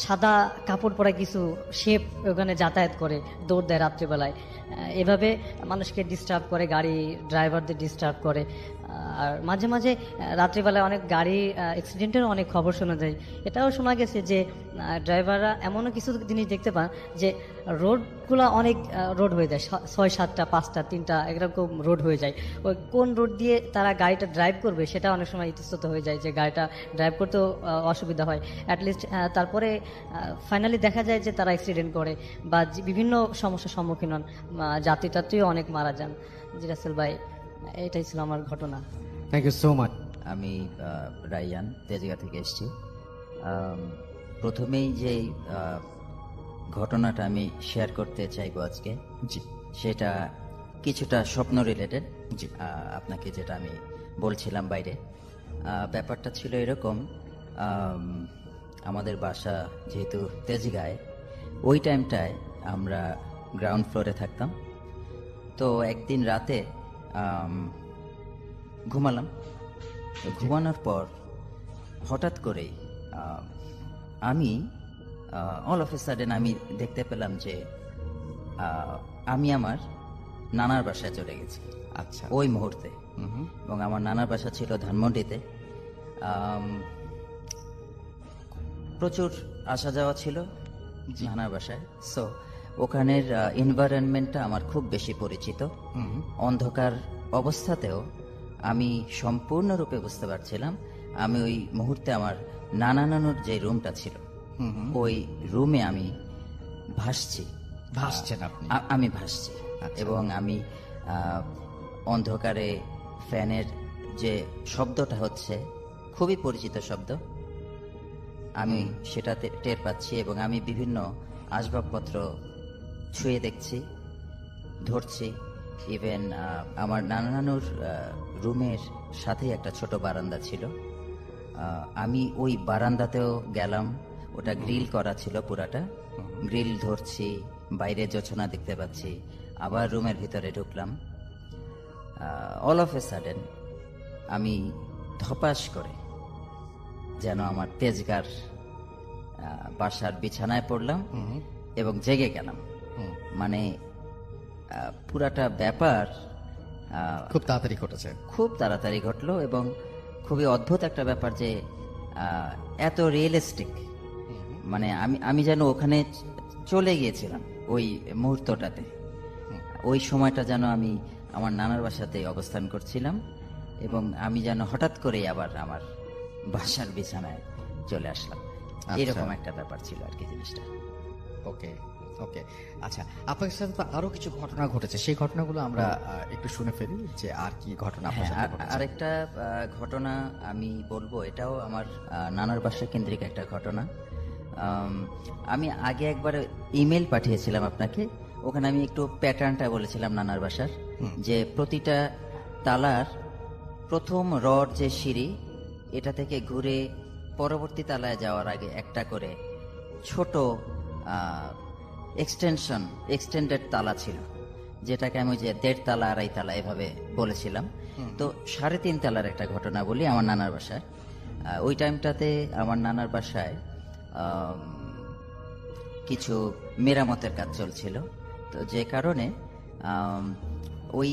H: সাদা কাপড় পরা কিছু শেপ ওখানে যাতায়াত করে, দৌড় দেয় রাত্রিবেলায়, এভাবে মানুষকে ডিস্টার্ব করে, গাড়ি ড্রাইভারদের ডিস্টার্ব করে। আর মাঝে মাঝে রাত্রিবেলায় অনেক গাড়ি অ্যাক্সিডেন্টেরও অনেক খবর শোনা যায়। এটাও শোনা গেছে যে ড্রাইভাররা এমনও কিছু জিনিস দেখতে পান যে রোডগুলো অনেক রোড হয়ে যায়, 6, 7টা, 5টা, 3টা এরকম রোড হয়ে যায়। ওই কোন রোড দিয়ে তারা গাড়িটা ড্রাইভ করবে সেটা অনেক সময় ইতস্তত হয়ে যায়, যে গাড়িটা ড্রাইভ করতেও অসুবিধা হয় অ্যাটলিস্ট। তারপরে ফাইনালি দেখা যায় যে তারা অ্যাক্সিডেন্ট করে বা বিভিন্ন সমস্যার সম্মুখীন হন, যাত্রীও অনেক মারা যান। জি রাসেল ভাই, এটাই ছিল আমার ঘটনা।
A: Thank you so much.
I: আমি রাইয়ান, তেজগাঁ থেকে এসেছি। প্রথমেই যে ঘটনাটা আমি শেয়ার করতে চাইবো আজকে,
A: জি,
I: সেটা কিছুটা স্বপ্ন রিলেটেড। জি, আপনাকে যেটা আমি বলছিলাম বাইরে, ব্যাপারটা ছিল এরকম। আমাদের বাসা যেহেতু তেজগাঁয়, ওই টাইমটায় আমরা গ্রাউন্ড ফ্লোরে থাকতাম। তো একদিন রাতে ঘুমালাম। তো ঘুমানোর পর হঠাৎ করেই আমি অল অফ এ সাডেন আমি দেখতে পেলাম যে আমি আমার নানার বাসায় চলে গেছি।
A: আচ্ছা।
I: ওই মুহূর্তে। এবং আমার নানার বাসা ছিল ধানমন্ডিতে। প্রচুর আসা যাওয়া ছিল নানার বাসায়। সো ওখানের এনভায়রনমেন্টটা আমার খুব বেশি পরিচিত। অন্ধকার অবস্থাতেও আমি সম্পূর্ণরূপে বুঝতে পারছিলাম আমি ওই মুহূর্তে আমার নানা নানুর যে রুমটা ছিল ওই রুমে আমি ভাসছি।
A: ভাসছেন আপনি?
I: আমি ভাসছি। এবং আমি অন্ধকারে ফ্যানের যে শব্দটা হচ্ছে খুবই পরিচিত শব্দ, আমি সেটাতে টের পাচ্ছি। এবং আমি বিভিন্ন আসবাবপত্র ছুঁয়ে দেখছি, ধরছি। ইভেন আমার নানা নানুর রুমের সাথেই একটা ছোট বারান্দা ছিল। আমি ওই বারান্দাতেও গেলাম। ওটা গ্রিল করা ছিল পুরাটা। গ্রিল ধরছি, বাইরে জোছনা দেখতে পাচ্ছি। আবার রুমের ভিতরে ঢুকলাম। অল অফ এ সাডেন আমি ধপাস করে যেন আমার তেজগার বাসার বিছানায় পড়লাম এবং জেগে গেলাম। মানে পুরাটা ব্যাপার
A: খুব তাড়াতাড়ি ঘটেছে।
I: খুব তাড়াতাড়ি ঘটলো এবং খুবই অদ্ভুত একটা ব্যাপার যে এত রিয়েলিস্টিক। মানে আমি যেন ওখানে চলে গিয়েছিলাম ওই মুহূর্তটাতে। ওই সময়টা যেন আমি আমার নানার বাসাতে অবস্থান করছিলাম এবং আমি যেন হঠাৎ করেই আবার আমার বাসার বিছানায় চলে আসলাম। এরকম একটা ব্যাপার ছিল আর কি জিনিসটা।
A: ওকে ওকে, আচ্ছা, আপনার সাথে তো আরো কিছু ঘটনা ঘটেছে, সেই ঘটনাগুলো আমরা একটু শুনে ফেলি যে আর কি ঘটনা আপনার সাথে ঘটেছে।
I: আরেকটা ঘটনা আমি বলবো, এটাও আমার নানার বাসা কেন্দ্রিক একটা ঘটনা। আমি আগে একবার ইমেল পাঠিয়েছিলাম আপনাকে, ওখানে আমি একটু প্যাটার্নটা বলেছিলাম নানার বাসার, যে প্রতিটা তালার প্রথম রড যে সিঁড়ি, এটা থেকে ঘুরে পরবর্তী তালায় যাওয়ার আগে একটা করে ছোট এক্সটেন্ডেড তালা ছিল, যেটাকে আমি যে 1.5 তালা 2.5 তালা এভাবে বলেছিলাম। তো 3.5 তালার একটা ঘটনা বলি আমার নানার বাসায়। ওই টাইমটাতে আমার নানার বাসায় কিছু মেরামতের কাজ চলছিল। তো যে কারণে ওই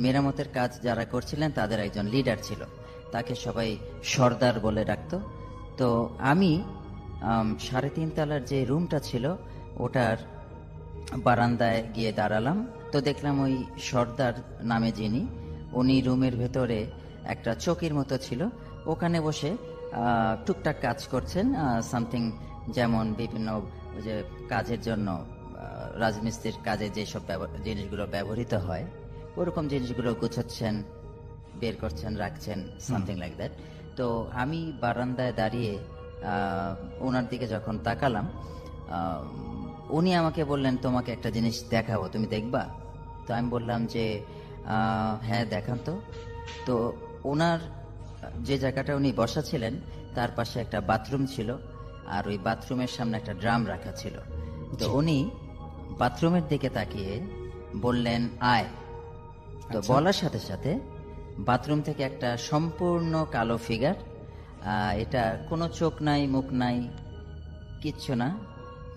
I: মেরামতের কাজ যারা করছিলেন তাদের একজন লিডার ছিল, তাকে সবাই সর্দার বলে ডাকতো। তো আমি 3.5 তালার যে রুমটা ছিল ওটার বারান্দায় গিয়ে দাঁড়ালাম। তো দেখলাম ওই সর্দার নামে যিনি, উনি রুমের ভেতরে একটা চৌকির মতো ছিল, ওখানে বসে টুকটাক কাজ করছেন। সামথিং যেমন বিভিন্ন যে কাজের জন্য রাজমিস্ত্রির কাজে যেসব জিনিসগুলো ব্যবহৃত হয় ওরকম জিনিসগুলো গুছাচ্ছেন, বের করছেন, রাখছেন, সামথিং লাইক দ্যাট। তো আমি বারান্দায় দাঁড়িয়ে ওনার দিকে যখন তাকালাম, উনি আমাকে বললেন, তোমাকে একটা জিনিস দেখাবো, তুমি দেখবা? তো আমি বললাম যে হ্যাঁ দেখান তো। তো ওনার যে জায়গাটা উনি বসা ছিলেন তার পাশে একটা বাথরুম ছিল, আর ওই বাথরুমের সামনে একটা ড্রাম রাখা ছিল। তো উনি বাথরুমের দিকে তাকিয়ে বললেন আয়। তো বলার সাথে সাথে বাথরুম থেকে একটা সম্পূর্ণ কালো ফিগার, এটা কোনো চোখ নাই, মুখ নাই, কিচ্ছু না,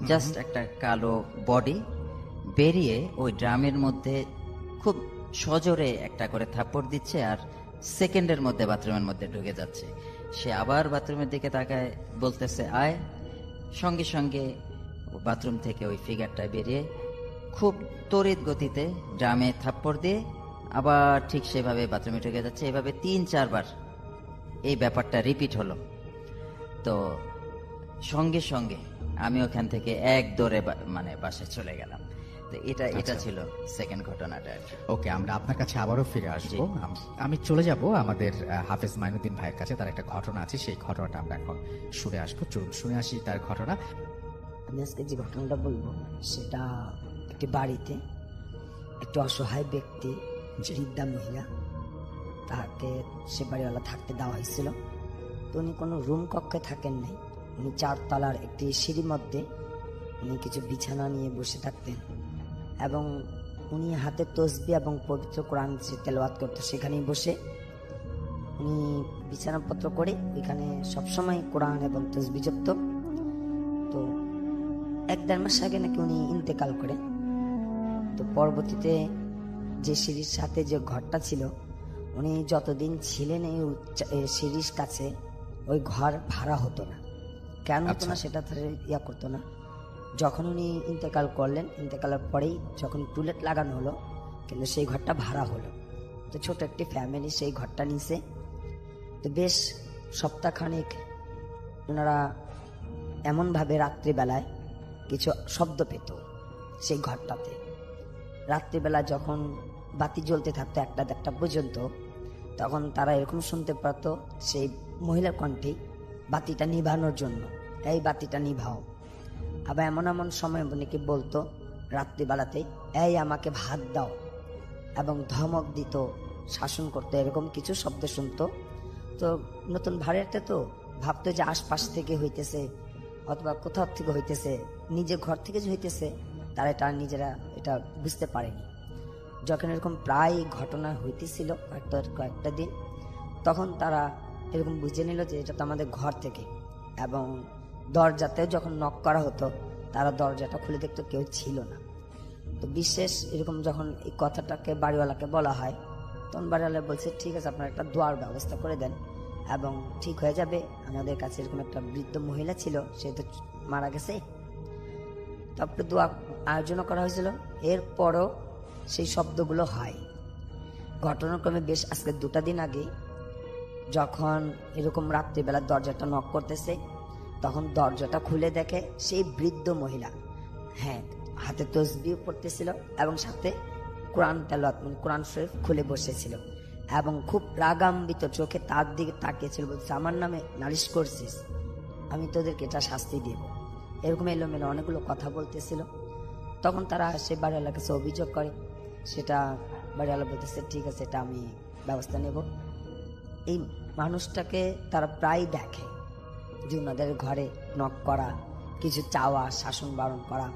I: জাস্ট একটা কালো বডি বেরিয়ে ওই ড্রামের মধ্যে খুব সজোরে একটা করে থাপ্পড় দিচ্ছে, আর সেকেন্ডের মধ্যে বাথরুমের মধ্যে ঢুকে যাচ্ছে। সে আবার বাথরুমের দিকে তাকায়, বলতেছে আয়। সঙ্গে সঙ্গে বাথরুম থেকে ওই ফিগারটা বেরিয়ে খুব তড়িৎ গতিতে ড্রামে থাপ্পড় দিয়ে আবার ঠিক সেভাবে বাথরুমে ঢুকে যাচ্ছে। এভাবে 3-4 বার এই ব্যাপারটা রিপিট হলো। তো সঙ্গে সঙ্গে আমি ওখান থেকে এক দৌড়ে মানে বাসায় চলে গেলাম। তো এটা ছিল সেকেন্ড ঘটনাটা।
A: ওকে, আমরা আপনার কাছে আবারও ফিরে আসবো। আমি চলে যাব আমাদের হাফেজ মাইনুদ্দিন ভাইয়ের কাছে, তার একটা ঘটনা আছে, সেই ঘটনাটা আমরা এখন শুনে আসবো। চলুন শুনে আসি তার ঘটনা।
F: আমি আজকে যে ঘটনাটা বলবো সেটা একটি বাড়িতে একটি অসহায় ব্যক্তি, বৃদ্ধা মহিলা, তাকে সে বাড়িওয়ালা থাকতে দেওয়া হয়েছিল। তো উনি কোনো রুম কক্ষে থাকেন নাই, উনি 4 তলার একটি সিঁড়ির মধ্যে উনি কিছু বিছানা নিয়ে বসে থাকতেন এবং উনি হাতে তসবি এবং পবিত্র কোরআন যে তেলাওয়াত করতো সেখানেই বসে উনি বিছানাপত্র করে এখানে সবসময় কোরআন এবং তসবি জপত। তো 1-1.5 মাস আগে নাকি উনি ইন্তেকাল করেন। তো পরবর্তীতে যে সিঁড়ির সাথে যে ঘরটা ছিল, উনি যতদিন ছিলেন এই সিঁড়ির কাছে ওই ঘর ভাড়া হতো না। কেন হতো না সেটা ইয়া করতো না। যখন উনি ইন্তেকাল করলেন, ইন্তেকালের পরেই যখন টুলেট লাগানো হলো, কিন্তু সেই ঘরটা ভাড়া হলো। তো ছোট একটি ফ্যামিলি সেই ঘরটা নিছে। তো বেশ সপ্তাহখানেক ওনারা এমনভাবে রাত্রিবেলায় কিছু শব্দ পেত সেই ঘরটাতে। রাত্রিবেলা যখন বাতি জ্বলতে থাকতো 1টা পর্যন্ত, তখন তারা এরকম শুনতে পারত সেই মহিলার কণ্ঠে বাতিটা নিভানোর জন্য, এই বাতিটা নিভাও। আবার এমন এমন সময় অনেকে বলতো রাত্রিবেলাতে, এই আমাকে ভাত দাও, এবং ধমক দিত, শাসন করতো, এরকম কিছু শব্দ শুনতো। তো নতুন ভাড়াতে তো ভাবতো যে আশপাশ থেকে হইতেছে অথবা কোথাও থেকে হইতেছে, নিজের ঘর থেকে যে হইতেছে তারা এটা নিজেরা এটা বুঝতে পারেনি। যখন এরকম প্রায় ঘটনা হইতেছিল কয়েকটা দিন, তখন তারা এরকম বুঝে নিল যে এটা তো আমাদের ঘর থেকে। এবং দরজাতেও যখন নক করা হতো, তারা দরজাটা খুলে দেখতো কেউ ছিল না। তো বিশেষ এরকম যখন এই কথাটাকে বাড়িওয়ালাকে বলা হয়, তখন বাড়িওয়ালা বলছে ঠিক আছে আপনারা একটা দোয়ার ব্যবস্থা করে দেন এবং ঠিক হয়ে যাবে। আমাদের কাছে এরকম একটা বৃদ্ধ মহিলা ছিল, সে তো মারা গেছে। তারপরে দোয়া আয়োজন করা হয়েছিল। এরপরও সেই শব্দগুলো হয়। ঘটনাক্রমে বেশ আজকে 2টা দিন আগে যখন এরকম রাত্রিবেলা দরজাটা নক করতেছে, তখন দরজাটা খুলে দেখে সেই বৃদ্ধ মহিলা, হ্যাঁ, হাতে তসবিহ পড়তেছিল এবং সাথে কোরআন তেলাওয়াত কোরআন শরীফ খুলে বসেছিল এবং খুব রাগান্বিত চোখে তার দিকে তাকিয়েছিল, বলছে আমার নামে নালিশ করছিস, আমি তোদেরকে এটা শাস্তি দেব। এরকম এলোমেলো অনেকগুলো কথা বলতেছিল। তখন তারা সে বাড়িওয়ালার কাছে অভিযোগ করে, সেটা বাড়িওয়ালা বলতেছে ঠিক আছে এটা আমি ব্যবস্থা নেব। এই মানুষটাকে তারা প্রায় দেখে যে ওনাদের ঘরে নক করা, কিছু চাওয়া, শাসন বারণ করা,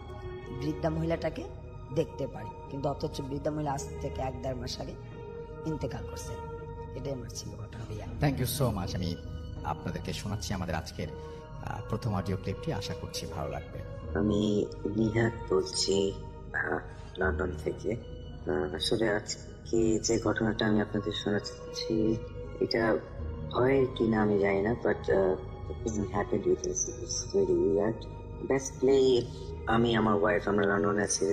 F: বৃদ্ধা মহিলাটাকে দেখতে পারে। কিন্তু অথচ বৃদ্ধা মহিলা আজ থেকে 1-1.5 মাস আগে ইন্তেকাল করছে। এটাই আমার ছিল ঘটনা। ভাইয়া,
J: থ্যাংক ইউ সো মাচ। আমি আপনাদেরকে শোনাচ্ছি আমাদের আজকের প্রথম অডিও ক্লিপটি, আশা করছি ভালো লাগবে।
K: আমি নিহাত বলছি লন্ডন থেকে। আসলে আজকে যে ঘটনাটা আমি আপনাদের শোনাচ্ছি, এটা হয় কিনা আমি জানি না, but happened with us, it's very weird. Basically আমি আমার ওয়াইফ আমরা লন্ডনে আছি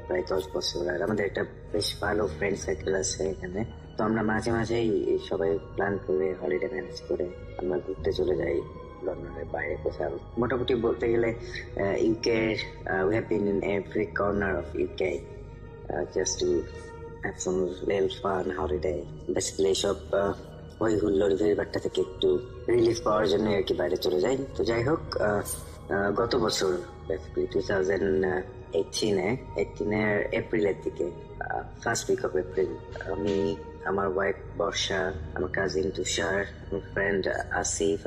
K: প্রায় 10 বছর, আর আমাদের একটা বেশ ভালো ফ্রেন্ড সার্কেল আছে এখানে। তো আমরা মাঝে মাঝেই সবাই প্ল্যান করে হলিডে ম্যানেজ করে আমরা ঘুরতে চলে যাই লন্ডনের বাইরে কোথাও। মোটামুটি বলতে গেলে UK, we have been in every corner of UK just to have some little fun holiday. Basically সব ওই হুল্লোড় ভিড়ভাট্টা থেকে একটু রিলিফ পাওয়ার জন্য আর কি বাইরে চলে যাই। তো যাই হোক, গত বছর 2018-এর এপ্রিলের দিকে, ফার্স্ট উইক অফ এপ্রিল, আমি, আমার ওয়াইফ বর্ষা, আমার কাজিন তুষার, আমার ফ্রেন্ড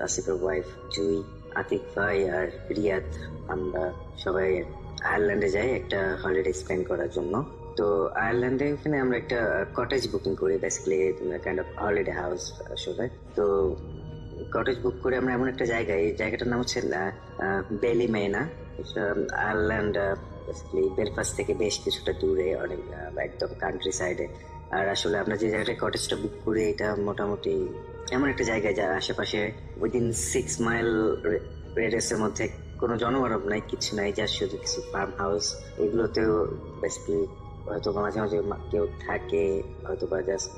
K: আসিফের ওয়াইফ জুই, আতিক ভাই আর রিয়াদ, আমরা সবাই আয়ারল্যান্ডে যাই একটা হলিডে স্পেন্ড করার জন্য। তো আয়ারল্যান্ডে ওখানে আমরা একটা কটেজ বুকিং করি, basically kind of holiday house আসলে। তো কটেজ বুক করে আমরা এমন একটা জায়গায়, এই জায়গাটার নাম হচ্ছে বেলিমেনা, আয়ারল্যান্ড বেলফাস্ট থেকে বেশ কিছুটা দূরে, অনেক একদম কান্ট্রি সাইডে। আর আসলে আমরা যে জায়গাটায় কটেজটা বুক করি, এটা মোটামুটি এমন একটা জায়গায় যার আশেপাশে উইদিন 6 মাইল রেডিয়াসের মধ্যে কোনো জনমানব নাই, কিছু নাই, যার শুধু কিছু ফার্ম হাউস। এগুলোতেও বেসিক্যালি হয়তো মাঝে মাঝে কেউ থাকে, হয়তো বা জাস্ট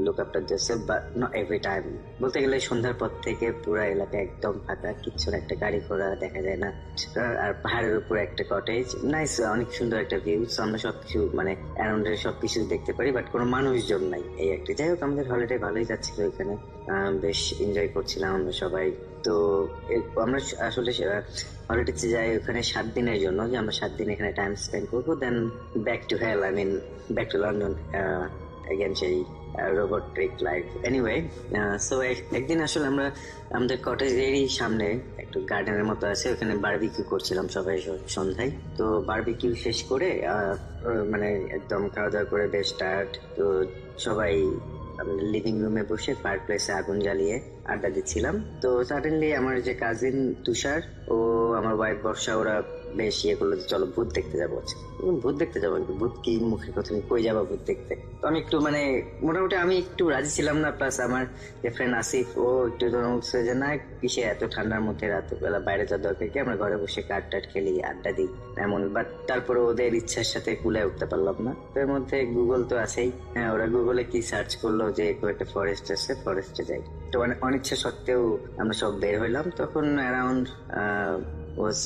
K: লুক আফটার দিচ্ছে, বাট নট এভরি টাইম। বলতে গেলে সন্ধ্যার পর থেকে পুরো এলাকা একদম ফাঁকা, কিচ্ছু না, একটা গাড়ি ঘোড়া দেখা যায় না। আর পাহাড়ের উপরে একটা কটেজ, নাইস, অনেক সুন্দর একটা ভিউ। আমরা সবকিছু মানে অ্যারাউন্ডের সবকিছু দেখতে পারি, বাট কোনো মানুষজন নাই, এই একটা। যাই হোক, আমাদের হলিডে ভালোই যাচ্ছিল এখানে, বেশ এনজয় করছিলাম আমরা সবাই। তো আমরা আসলে হলিডেতে যাই ওখানে 7 দিনের জন্য, যে আমরা 7 দিন এখানে টাইম স্পেন্ড করবো, then back to hell, I mean back to London. Again সেই রোবটিক লাইফ। এনিওয়ে, সো একদিন আসলে আমরা আমাদের কটেজেরই সামনে একটু গার্ডেনের মতো আছে, ওখানে বারবিকিউ করছিলাম সবাই সন্ধ্যায়। তো বারবিকিউ শেষ করে মানে একদম খাওয়া দাওয়া করে বেশ টায়ার্ড, তো সবাই লিভিং রুমে বসে ফায়ার প্লেসে আগুন জ্বালিয়ে আড্ডা দিচ্ছিলাম। তো সাডেনলি আমার যে কাজিন তুষার ও আমার ওয়াইফ বর্ষা ওরা বেশ ইয়ে করলো যে চলো ভূত দেখতে যাবো। ভূত দেখতে যাবো, ভূত কি মুখের কথা, কই যাবো ভূত দেখতে? তো আমি একটু মানে মোটামুটি আমি একটু রাজি ছিলাম না, প্লাস আমার যে ফ্রেন্ড আসিফ ও একটু উঠছে যে না কিসে এত ঠান্ডার মধ্যে রাতের বেলা বাইরে যাওয়ার দরকার কি, আমরা ঘরে বসে কাঠ টাট খেলি আড্ডা দিই এমন। বাট তারপরে ওদের ইচ্ছার সাথে কুলে উঠতে পারলাম না। তো এর মধ্যে গুগল তো আছেই, হ্যাঁ ওরা গুগলে কি সার্চ করলো যে একটা ফরেস্ট আছে, ফরেস্টে যাই। তো অনিচ্ছা সত্ত্বেও আমরা সব বের হইলাম। তখন অ্যারাউন্ড was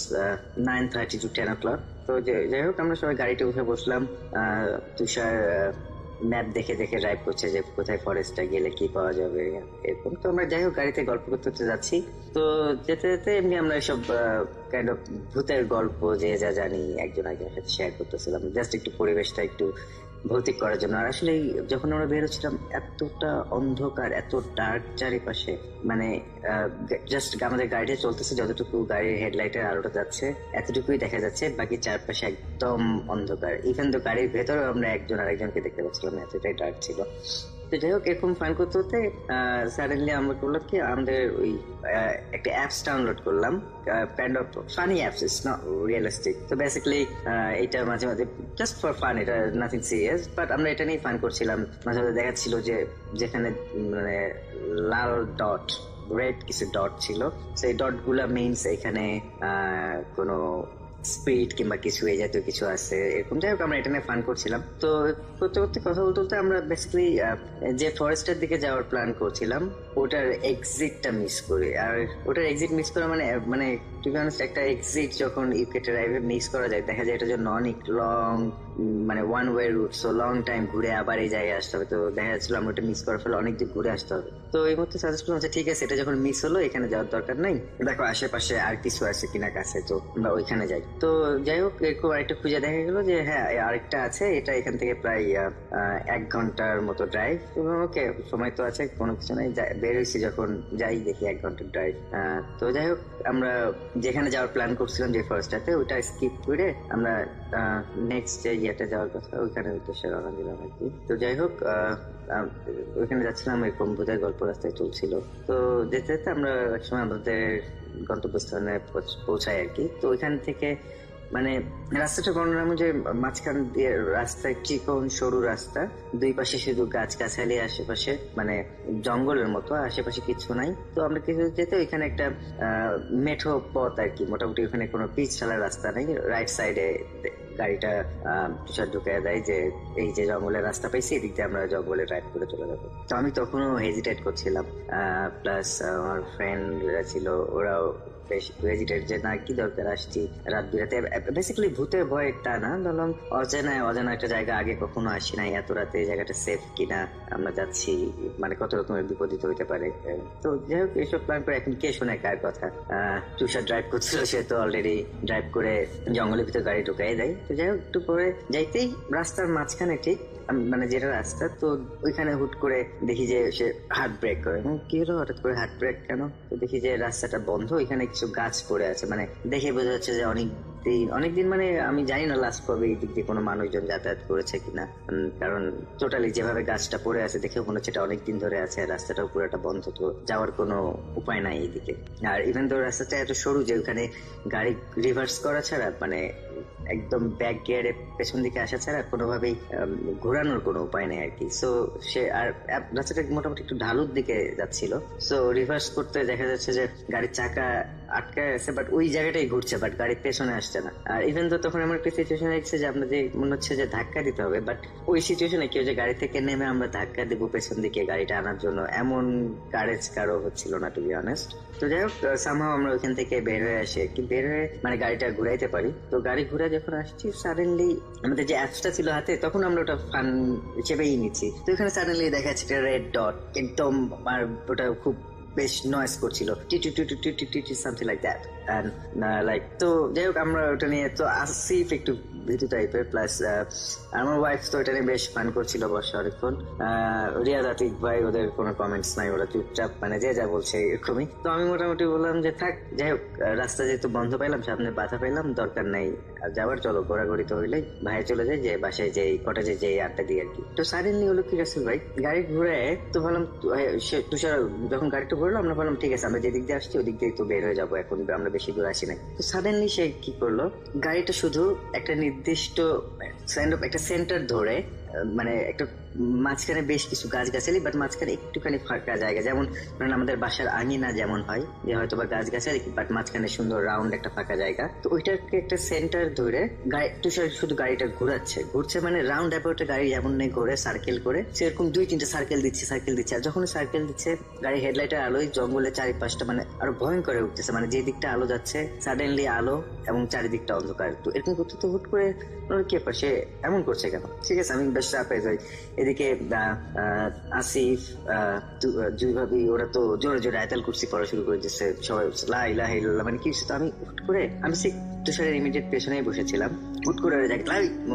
K: 9:30 to 10 o'clock. তো যাই হোক আমরা সবাই গাড়িতে উঠে বসলাম। তুষার ম্যাপ দেখে দেখে ড্রাইভ করছে যে কোথায় ফরেস্টটা গেলে কি পাওয়া যাবে এরকম। তো আমরা যাই হোক গাড়িতে গল্প করতে যাচ্ছি। তো যেতে যেতে এমনি আমরা সব কাইন্ড অফ ভূতের গল্প যে যা জানি একজন একজনের সাথে শেয়ার করতেছিলাম, জাস্ট একটু পরিবেশটা একটু ভৌতিক করার জন্য। আর আসলে যখন আমরা বেরোচ্ছিলাম এতটা অন্ধকার, এত ডার্ক চারিপাশে, মানে জাস্ট আমাদের গাড়িটা চলতেছে, যতটুকু গাড়ির হেডলাইটের আলোটা যাচ্ছে এতটুকুই দেখা যাচ্ছে, বাকি চারপাশে একদম অন্ধকার। ইভেন তো গাড়ির ভেতরেও আমরা একজন আরেকজনকে দেখতে পাচ্ছিলাম, এতটাই ডার্ক ছিল। তো যাই হোক এরকম ফান করতে করতে সাডেনলি আমরা করলাম কি, আমাদের ওই একটা অ্যাপস ডাউনলোড করলাম, kind of funny apps, it's not realistic. তো বেসিক্যালি এটা মাঝে মাঝে জাস্ট ফর ফান, এটা নাথিং সিরিয়াস, বাট আমরা এটা নিয়ে ফান করছিলাম। মাঝে মাঝে দেখাচ্ছিল যে যেখানে মানে লাল ডট, রেড কিছু ডট ছিল, সেই ডট গুলা মিনস এখানে কোনো স্পিড কিংবা কিছু এই জাতীয় কিছু আছে এরকম। যাই হোক আমরা এটা নিয়ে ফান করছিলাম। তো করতে করতে কথা বলতে বলতে আমরা বেসিক্যালি যে ফরেস্টের দিকে যাওয়ার প্ল্যান করছিলাম ওটার এক্সিটটা মিস করি। আর ওটার এক্সিট মিস করা মানে টু বি অনেস্ট, একটা এক্সিট যখন ইউকে ড্রাইভে মিস করা যায় দেখা যায় এটা জন্য অনেক লং, মানে one way route, so long time ঘুরে আবার এই জায়গায় আসতে হবে। তো দেখা যাচ্ছিল আমরা ওটা মিস করার ফলে অনেক দিন ঘুরে আসতে হবে। তো এই মুহূর্তে সাজেস্ট করলাম ঠিক আছে এটা যখন মিস হলো এখানে যাওয়ার দরকার নাই, দেখো আশেপাশে আর কিছু আছে কিনা কাছে, তো আমরা ওইখানে যাই। তো যাই হোক এরকম আরেকটা খুঁজে দেখা গেলো যে হ্যাঁ আরেকটা আছে, এটা এখান থেকে প্রায় 1 ঘন্টার মতো ড্রাইভ। ওকে সময় তো আছে, কোনো কিছু নাই, বের হয়েছি যখন যাই দেখি 1 ঘন্টার ড্রাইভ। তো যাই হোক আমরা যেখানে যাওয়ার প্ল্যান করছিলাম যে ফরেস্টটাতে, ওইটা স্কিপ করে আমরা নেক্সট যে ইয়েটা যাওয়ার কথা ওইখানে উদ্দেশ্যে রওনা দিলাম আর কি। তো যাই হোক ওইখানে যাচ্ছিলাম, এরকম বোঝায় গল্প রাস্তায় চলছিল। তো যেতে যেতে আমরা একসময় আমাদের গন্তব্যস্থানে পৌঁছাই আর কি। তো ওইখান থেকে মানে রাস্তাটা বর্ণনা যে মাঝখান দিয়ে রাস্তা চিকন সরু রাস্তা, দুই পাশে শুধু গাছ গাছালি, আশেপাশে মানে জঙ্গলের মতো, আশেপাশে কিছু নাই। তো আমরা কিছু যেতে ওইখানে একটা মেঠো পথ আর কি, মোটামুটি ওখানে কোনো পিচ ঢালার রাস্তা নেই। রাইট সাইডে গাড়িটা তুষার ঢুকিয়ে দেয় যে এই যে জঙ্গলের রাস্তা পাইছি এদিক দিয়ে আমরা জঙ্গলে ড্রাইভ করে চলে যাবো। তো আমি তখনও হেজিটেট করছিলাম, প্লাস আমার ফ্রেন্ডরা ছিল ওরাও বেশ হেজিটেট যে না কি দরকার আসছি রাত বিরাতে। বেসিক্যালি ভূতের ভয় তা না, ধরলাম অজানা একটা জায়গা, আগে কখনো আসি নাই, এত রাতে এই জায়গাটা সেফ কিনা, আমরা যাচ্ছি মানে কত রকমের বিপদিত হইতে পারে। তো যাই হোক এইসব প্ল্যান করে এখন কে শোনে কার কথা। তুষার ড্রাইভ করছিল, সে তো অলরেডি ড্রাইভ করে জঙ্গলের ভিতরে গাড়ি ঢুকাই দেয়। তো যাই হোক একটু পরে যাইতেই রাস্তার মাঝখানে ঠিক মানে যেটা রাস্তা, তো ওইখানে হুট করে দেখি যে সে হার্ট ব্রেক করে। কি হলো হঠাৎ করে হার্ট ব্রেক কেন? তো দেখি যে রাস্তাটা বন্ধ, এখানে কিছু গাছ পড়ে আছে, মানে দেখে বোঝা যাচ্ছে যে অনেকদিন মানে আমি জানি না লাস্ট কবে এই দিক দিয়ে কোনো মানুষজন যাতায়াত করেছে কিনা, কারণ টোটালি যেভাবে গাছটা পড়ে আছে দেখে মনে হচ্ছে এটা অনেকদিন ধরে আছে, রাস্তাটাও পুরোটা বন্ধ, তো যাওয়ার কোনো উপায় নাই এইদিকে। আর ইভেন তো রাস্তাটা এত সরু যে ওখানে গাড়ি রিভার্স করা ছাড়া মানে একদম ব্যাক গিয়ারে পেছন দিকে আসা ছাড়া কোনোভাবেই ঘোরানোর কোনো উপায় নেই আর কি। সো সে আর রাস্তাটা মোটামুটি একটু ঢালুর দিকে যাচ্ছিল, সো রিভার্স করতে দেখা যাচ্ছে যে গাড়ির চাকা আটকায় আছে, বাট ওই জায়গাটাই ঘুরছে, বাট গাড়ির পেছনে আসছে না। আর ইভেন তো তখন আমার একটা সিচুয়েশন দেখছে যে আপনাদের মনে হচ্ছে যে ধাক্কা দিতে হবে, বাট ওই সিচুয়েশনে কেউ যে গাড়ি থেকে নেমে আমরা ধাক্কা দেবো পেছন দিকে গাড়িটা আনার জন্য, এমন কারেজ কারো হচ্ছিল না টু বি অনেস্ট। তো যাই হোক সামহাও আমরা ওইখান থেকে বের হয়ে আসি কি, বের হয়ে মানে গাড়িটা ঘুরাইতে পারি। তো গাড়ি ঘুরে যখন আসছি সাডেনলি আমাদের যে অ্যাপসটা ছিল হাতে তখন আমরা ওটা ফান হিসেবেই নিচ্ছি। তো এখানে সাডেনলি দেখা যাচ্ছে রেড ডট একদম, আর ওটা খুব বেশ নয়েজ করছিল, সামথিং লাইক দ্যাট। লাইক তো যাই হোক আমরা ওটা নিয়ে তো আসিফ একটু ভীতু টাইপের। প্লাস আমার ওয়াইফ তো এটা নিয়ে বেশ ফান করছিল বসে অনেকক্ষণ। রিয়াদ আতিক ভাই ওদের কোনো কমেন্টস নাই, ওরা চুপচাপ মানে যে যা বলছে এরকমই। তো আমি মোটামুটি বললাম যে থাক, যাই হোক রাস্তা যেহেতু বন্ধ পাইলাম, সামনে বাধা পাইলাম, দরকার নাই যাবার, চলো ঘোরাঘুরি তো হইলেই ভাই চলে যায় যে বাসায় যে কটেজে যে আড্ডা দিই আর কি। তো সাডেনলি হলো কি রাসেল ভাই গাড়ি ঘুরে, তো ভাবলাম তুষার যখন গাড়িটা ঘুরলো আমরা ভাবলাম ঠিক আছে আমরা যেদিক দিয়ে আসছি ওদিক দিয়ে তো বের হয়ে যাবো, এখন আমরা বেশি দূর আসি নাই। তো সাডেনলি সে কি করলো, গাড়িটা শুধু একটা নির্দিষ্ট একটা সেন্টার ধরে, মানে একটা মাঝখানে বেশ কিছু গাছগাছালি, বাট মাঝখানে একটুখানি ফাঁকা জায়গা, যেমন ধরেন আমাদের বাসার আঙিনা যেমন হয় যে হয়তো বা গাছগাছালি, বাট মাঝখানে সুন্দর রাউন্ড একটা ফাঁকা জায়গা। তো ওইটাকে একটা সেন্টার ধরে তুষার শুধু গাড়িটা ঘুরছে মানে রাউন্ড অ্যাবাউটে গাড়ি যেমন নেই ঘুরে সার্কেল করে, সেরকম 2-3টা সার্কেল দিচ্ছে। আর যখন সার্কেল দিচ্ছে গাড়ি হেডলাইটের আলোয় জঙ্গলের চারিপাশটা মানে আরো ভয়ঙ্কর হয়ে উঠতেছে, মানে যে দিকটা আলো যাচ্ছে সাডেনলি আলো এবং চারিদিকটা অন্ধকার। তো এরকম করতে তো হুট করে কি ব্যাপার, সে এমন করছে কেন? ঠিক আছে, আমি বেশ সারপ্রাইজ হই। এদিকে আসিফ জুই ভাবি ওরা তো জোরে জোরে আয়াতুল কুরসি পড়া শুরু করে দিচ্ছে, সবাই লা ইলাহা ইল্লাল্লাহ মানে কি। তো আমি হুট করে আমি তুষারের ইমিডিয়েট পেছনেই বসেছিলাম, হুট করে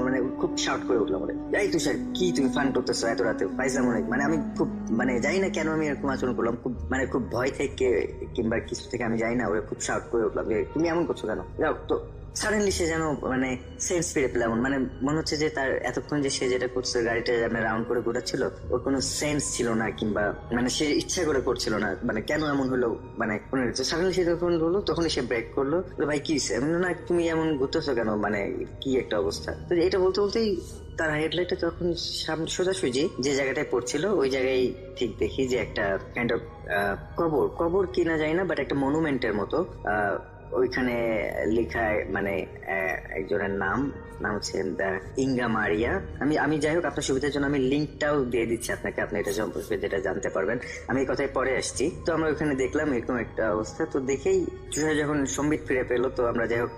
K: মানে খুব শাউট করে উঠলাম, এই তুষার কি তুমি ফান করতেছো এত রাতে, পাইছিলাম অনেক। মানে আমি খুব মানে জানি না কেন আমি এরকম আচরণ করলাম, খুব মানে খুব ভয় থেকে কিংবা কিছু থেকে আমি জানি না, ওরা খুব শাউট করে উঠলাম যে তুমি এমন করছো কেন। যাও তো সাডেনলি সে যেন মানে সেন্স ফিরে পেলাম, মানে মনে হচ্ছে যে তার এতক্ষণ যে সে যেটা করছে গাড়িটা রাউন্ড করে ঘোরাচ্ছিল ওর কোনো সেন্স ছিল না, কিংবা মানে সে ইচ্ছা করে করছিল না, মানে কেন এমন হলো মানে সাডেনলি সে যখন হলো তখনই সে ব্রেক করলো, ভাই কি না তুমি এমন ঘুরতেছো কেন, মানে কি একটা অবস্থা। তো এটা বলতে বলতেই তার হেডলাইটটা তখন সোজাসুজি যে জায়গাটায় পড়ছিল ওই জায়গায় ঠিক দেখি যে একটা কাইন্ড অফ কবর কিনা যায় না, বাট একটা মনুমেন্টের মতো ওইখানে লেখায় মানে একজনের নাম হচ্ছে ইঙ্গা মারিয়া। আমি যাই হোক আপনার সুবিধার জন্য আমি লিঙ্কটাও দিয়ে দিচ্ছি আপনাকে, আপনি এটা সম্পর্কে যেটা জানতে পারবেন। আমি এই কথায় পরে আসছি। তো আমরা ওইখানে দেখলাম এরকম একটা অবস্থা। তো দেখেই যখন সম্বিত ফিরে পেলো, তো আমরা যাই হোক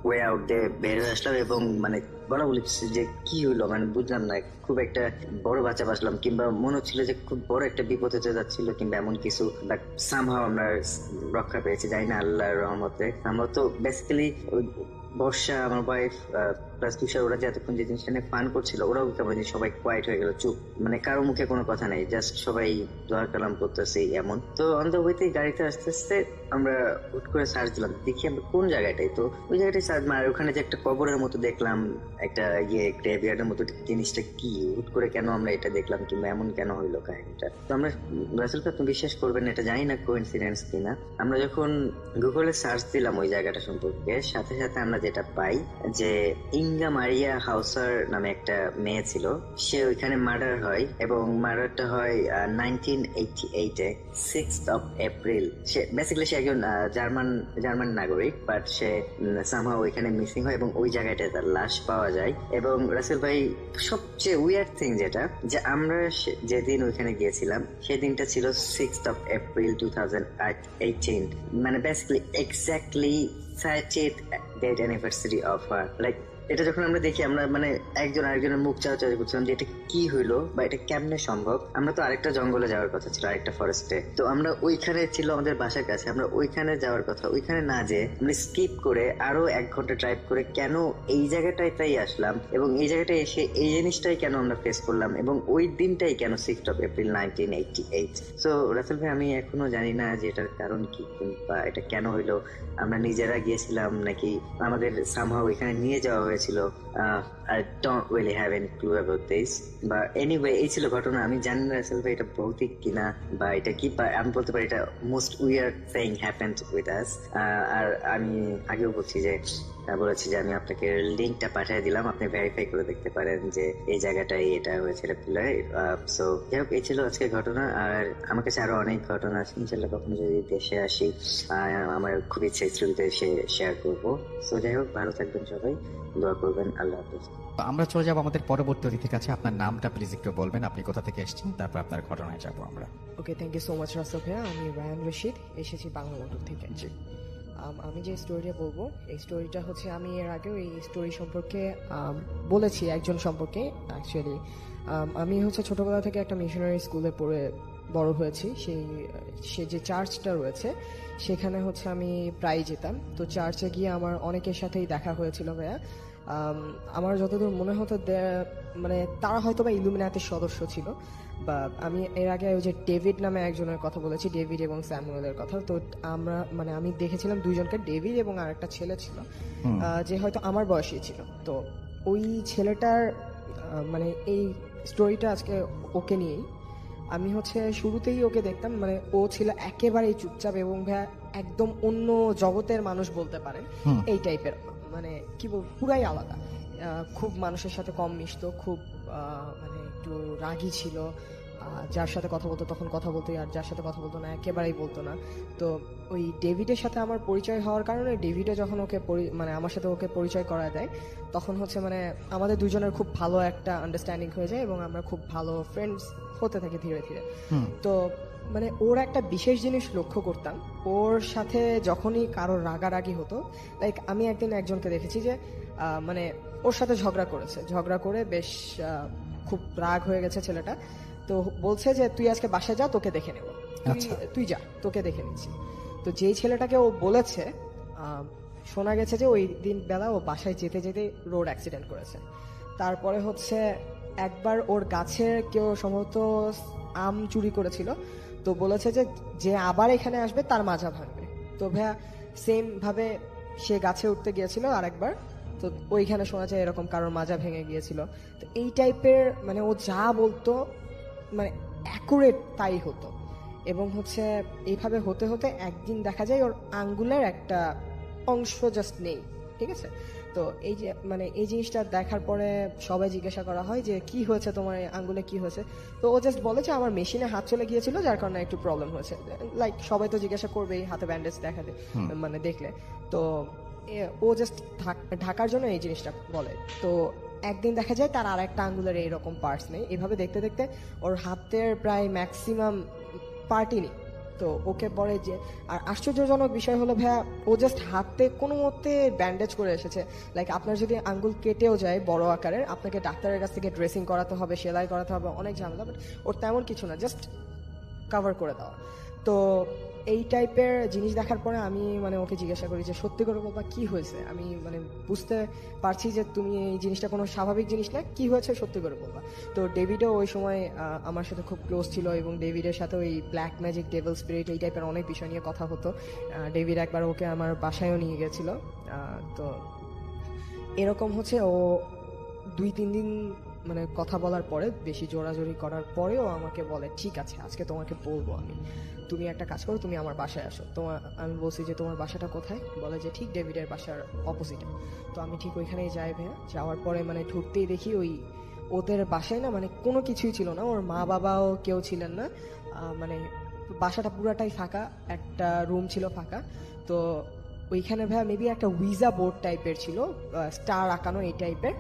K: ওয়ে আউট দিয়ে বের হয়ে আসলাম এবং মানে বলা বলেছি যে কি হইলো মানে বুঝলাম না, খুব একটা বড় বাচ্চা বাসলাম কিংবা মনে হচ্ছিল যে খুব বড় একটা বিপদ হতে যাচ্ছিল কিংবা এমন কিছু, বাট সামহাও আমরা রক্ষা পেয়েছি, জানি না আল্লাহর রহমতে। আমরা তো বেসিক্যালি বর্ষা আমার ওয়াইফ প্লাস তুষার ওরা যে এতক্ষণ যে জিনিসটা নিয়ে ফান করছিল ওরাও কেমন সবাই কোয়াইট হয়ে গেল, চুপ, মানে কারো মুখে কোনো কথা নেই, জাস্ট সবাই দোয়া কালাম করতেছে এমন। তো অন দ্য ওয়েতে গাড়িতে আস্তে আস্তে আমরা হুট করে সার্চ দিলাম, দেখি আমরা কোন জায়গাটাই, তো ওই জায়গাটাই সার্চ মার ওখানে যে একটা কবরের মতো দেখলাম, একটা গ্রেভিয়ার্ডের মতো, জিনিসটা কি হুট করে কেন আমরা এটা দেখলাম কিংবা এমন কেন হইলো কাহিনীটা। তো আমরা রাসেল আপনি বিশ্বাস করবেন এটা জানি না কোইন্সিডেন্স কিনা, আমরা যখন গুগলে সার্চ দিলাম ওই জায়গাটা সম্পর্কে, সাথে সাথে আমরা যেটা পাই যে ইঙ্গা মারিয়া হাউসার নামে একটা মেয়ে ছিল, সে ওইখানে মার্ডার হয় এবং মার্ডারটা হয় 1988-এ 6th of April। সে বেসিক্যালি সে একজন জার্মান নাগরিক, বাট সে সামহাও ওইখানে মিসিং হয় এবং ওই জায়গাটায় তার লাশ পাওয়া যায়। এবং রাসেল ভাই সবচেয়ে উইয়ার্ড থিং যেটা, যে আমরা যেদিন ওইখানে গিয়েছিলাম সেদিনটা ছিল 6th of April 2018, মানে basically exactly 30th date anniversary of her. Like এটা যখন আমরা দেখি আমরা মানে একজন আরেকজনের মুখ চাওয়া করছিলাম যে এটা কি হইলো বা এটা কেমনে সম্ভব। আমরা তো আরেকটা জঙ্গলে যাওয়ার কথা ছিল, আরেকটা ফরেস্টে, তো আমরা ওইখানে ছিল আমাদের বাসার কাছে, আমরা ওইখানে যাওয়ার কথা, ওইখানে না যে আমরা স্কিপ করে আরো 1 ঘন্টা ড্রাইভ করে কেন এই জায়গাটাই আসলাম এবং এই জায়গাটায় এসে এই জিনিসটাই কেন আমরা ফেস করলাম এবং ওই দিনটাই কেন 6th of April 1988। So Rasel ভাই আমি এখনো জানি না যে এটার কারণ কি বা এটা কেন হইলো, আমরা নিজেরা গিয়েছিলাম নাকি আমাদের সামহাও এখানে নিয়ে যাওয়া হয়েছিল। I don't really have any clue about this, but anyway এই ছিল ঘটনা। আমি জানি না রাসেল ভাই এটা ভৌতিক কিনা বা এটা কি, আমি বলতে পারি এটা most weird thing happened with us. আর আমি আগেও বলেছি যে আমি আপনাকে লিঙ্কটা পাঠিয়ে দিলাম, আপনি ভেরিফাই করে দেখতে পারেন যে এই জায়গাটাই এটা হয়েছিল। সো যাই হোক এই ছিল আজকে ঘটনা, আর আমার কাছে আরো অনেক ঘটনা আছে, ইনশাল্লাহ কখনো যদি দেশে আসি আমার খুব ইচ্ছা স্টুডিওতে এসে শেয়ার করবো। সো যাই হোক ভালো থাকবেন সবাই, দোয়া করবেন, আল্লাহ হাফেজ।
J: আমরা চলে যাবো আমাদের পরবর্তী অতিথির কাছে। আপনার নামটা প্লিজ একটু বলবেন, আপনি কোথা থেকে এসেছেন, তারপর আপনার ঘটনায় যাবো আমরা।
L: Okay, thank you so much Rasel ভাইয়া। আমি রায়ান রশিদ, এসেছি বাংলা মোটর থেকে। আমি যে স্টোরিটা বলবো এই স্টোরিটা হচ্ছে আমি এর আগেও এই স্টোরি সম্পর্কে বলেছি একজন সম্পর্কে। অ্যাকচুয়ালি আমি হচ্ছে ছোটবেলা থেকে একটা মিশনারি স্কুলে পড়ে বড় হয়েছি। সে যে চার্চটা রয়েছে সেখানে হচ্ছে আমি প্রায় যেতাম। তো চার্চে গিয়ে আমার অনেকের সাথেই দেখা হয়েছিল ভাইয়া। আমার যতদূর মনে হতো মানে তারা হয়তো বা ইলুমিনাতির সদস্য ছিল, বা আমি এর আগে ওই যে ডেভিড নামে একজনের কথা বলেছি, ডেভিড এবং স্যামুয়েলের কথা। তো আমি দেখেছিলাম দুইজনকে, ডেভিড এবং আরেকটা ছেলে ছিল যে হয়তো আমার বয়সী ছিল। তো ওই ছেলেটার মানে এই স্টোরিটা আজকে ওকে নিয়েই। আমি হচ্ছে শুরুতেই ওকে দেখতাম, মানে ও ছিল একেবারেই চুপচাপ এবং একদম অন্য জগতের মানুষ বলতে পারেন, এই টাইপের, মানে কি বলবো, পুরাই আলাদা। খুব মানুষের সাথে কম মিশতো, খুব মানে একটু রাগী ছিল। যার সাথে কথা বলতো তখন কথা বলতো, আর যার সাথে কথা বলতো না একেবারেই বলতো না। তো ওই ডেভিডের সাথে আমার পরিচয় হওয়ার কারণে, ডেভিডে যখন ওকে মানে আমার সাথে ওকে পরিচয় করা দেয়, তখন হচ্ছে মানে আমাদের দুজনের খুব ভালো একটা আন্ডারস্ট্যান্ডিং হয়ে যায় এবং আমরা খুব ভালো ফ্রেন্ডস হতে থাকি ধীরে ধীরে। তো মানে ওর একটা বিশেষ জিনিস লক্ষ্য করতাম, ওর সাথে যখনই কারো রাগারাগি হতো, লাইক আমি একদিন একজনকে দেখেছি যে মানে ওর সাথে ঝগড়া করে বেশ খুব রাগ হয়ে গেছে ছেলেটা। তো বলছে যে তুই আজকে বাসায় যা, তোকে দেখে নেব, তুই যা, তোকে দেখে নিচ্ছি। তো যেই ছেলেটাকে ও বলেছে, শোনা গেছে যে ওই দিন বেলা ও বাসায় যেতে যেতে রোড অ্যাক্সিডেন্ট করেছে। তারপরে হচ্ছে একবার ওর গাছের কেউ সম্ভবত আম চুরি করেছিল, তো বলেছে যে আবার এখানে আসবে তার মাজা ভাঙবে। তো ভাইয়া সেম ভাবে সে গাছে উঠতে গিয়েছিল আরেকবার, তো ওইখানে শোনা যায় এরকম কারোর মাজা ভেঙে গিয়েছিল। তো এই টাইপের মানে ও যা বলতো মানে অ্যাকুরেট তাই হতো। এবং হচ্ছে এইভাবে হতে হতে একদিন দেখা যায় ওর আঙ্গুলের একটা অংশ জাস্ট নেই, ঠিক আছে? তো এই যে মানে এই জিনিসটা দেখার পরে সবাই জিজ্ঞাসা করা হয় যে কি হয়েছে তোমার আঙ্গুলে, কি হয়েছে? তো ও জাস্ট বলে যে আমার মেশিনে হাত চলে গিয়েছিল, যার কারণে একটু প্রবলেম হয়েছে। লাইক সবাই তো জিজ্ঞাসা করবেই হাতে ব্যান্ডেজ দেখাতে, মানে দেখলে। তো ও জাস্ট ঢাকার জন্য এই জিনিসটা বলে। তো একদিন দেখা যায় তার আর একটা আঙ্গুলের এইরকম পার্টস নেই। এভাবে দেখতে দেখতে ওর হাতের প্রায় ম্যাক্সিমাম পার্টই নেই। তো ওকে পরে যে, আর আশ্চর্যজনক বিষয় হলো ভাইয়া, ও জাস্ট হাতে কোনো মতে ব্যান্ডেজ করে এসেছে। লাইক আপনার যদি আঙ্গুল কেটেও যায় বড় আকারের, আপনাকে ডাক্তারের কাছ থেকে ড্রেসিং করাতে হবে, সেলাই করাতে হবে, অনেক ঝামেলা। বাট ওর তেমন কিছু না, জাস্ট কভার করে দেওয়া। তো এই টাইপের জিনিস দেখার পরে আমি মানে ওকে জিজ্ঞাসা করি যে সত্যি করে বলবা কি হয়েছে, আমি মানে বুঝতে পারছি যে তুমি এই জিনিসটা কোনো স্বাভাবিক জিনিস না, কি হয়েছে সত্যি করে বলবা। তো ডেভিডও ওই সময় আমার সাথে খুব ক্লোজ ছিল এবং ডেভিডের সাথে ওই ব্ল্যাক ম্যাজিক, ডেভিল স্পিরিট, এই টাইপের অনেক বিষয় নিয়ে কথা হতো। ডেভিড একবার ওকে আমার বাসায়ও নিয়ে গেছিল। তো এরকম হচ্ছে ও 2-3 দিন মানে কথা বলার পরে, বেশি জোরাজোরি করার পরেও আমাকে বলে ঠিক আছে আজকে তোমাকে বলবো আমি, তুমি একটা কাজ করো, তুমি আমার বাসায় আসো। আমি বলছি যে তোমার বাসাটা কোথায়? বলে যে ঠিক ডেভিডের বাসার অপোজিটে। তো আমি ঠিক ওইখানেই যাই ভাইয়া। যাওয়ার পরে মানে ঢুকতেই দেখি ওই ওদের বাসায় না মানে কোনো কিছুই ছিল না, ওর মা বাবাও কেউ ছিলেন না, মানে বাসাটা পুরাটাই ফাঁকা, একটা রুম ছিল ফাঁকা। তো ওইখানে ভাইয়া মেবি একটা উইজা বোর্ড টাইপের ছিল, স্টার আঁকানো এই টাইপের।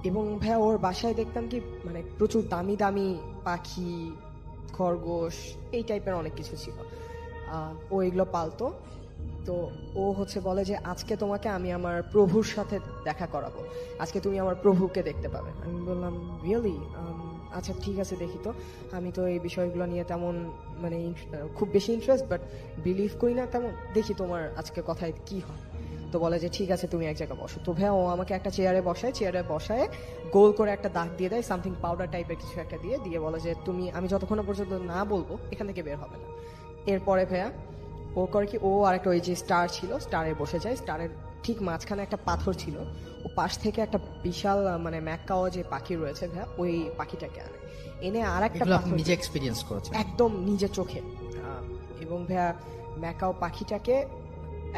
L: এবং ভাইয়া ওর বাসায় দেখতাম কি মানে প্রচুর দামি দামি পাখি, খরগোশ, এই টাইপের অনেক কিছু ছিল। ও এগুলো পালতো। তো ও হচ্ছে বলে যে আজকে তোমাকে আমি আমার প্রভুর সাথে দেখা করাবো, আজকে তুমি আমার প্রভুকে দেখতে পাবে। আমি বললাম রিয়েলি? আচ্ছা ঠিক আছে দেখি। তো আমি তো এই বিষয়গুলো নিয়ে তেমন মানে খুব বেশি ইন্টারেস্ট, বাট বিলিভ করি না তেমন, দেখি তোমার আজকে কথায় কি হয়। তো বলে যে ঠিক আছে তুমি এক জায়গায় বসো। তো ভাইয়া ও আমাকে একটা চেয়ারে বসায় গোল করে একটা দাগ দিয়ে দেয়, সামথিং পাউডার টাইপের কিছু একটা দিয়ে বলে যে তুমি, আমি যতক্ষণ পর্যন্ত না বলবো এখান থেকে বের হবে না। এরপরে ভাইয়া ও করে কি, ও আরেকটা ওই যে স্টার ছিল, স্টারে বসে যায়। স্টারের ঠিক মাঝখানে একটা পাথর ছিল, ও পাশ থেকে একটা বিশাল মানে ম্যাকাও যে পাখি রয়েছে ভাইয়া, ওই পাখিটাকে এনে আর একটা
J: নিজে এক্সপেরিয়েন্স করেছে
L: একদম নিজে চোখে। এবং ভাইয়া ম্যাকাও পাখিটাকে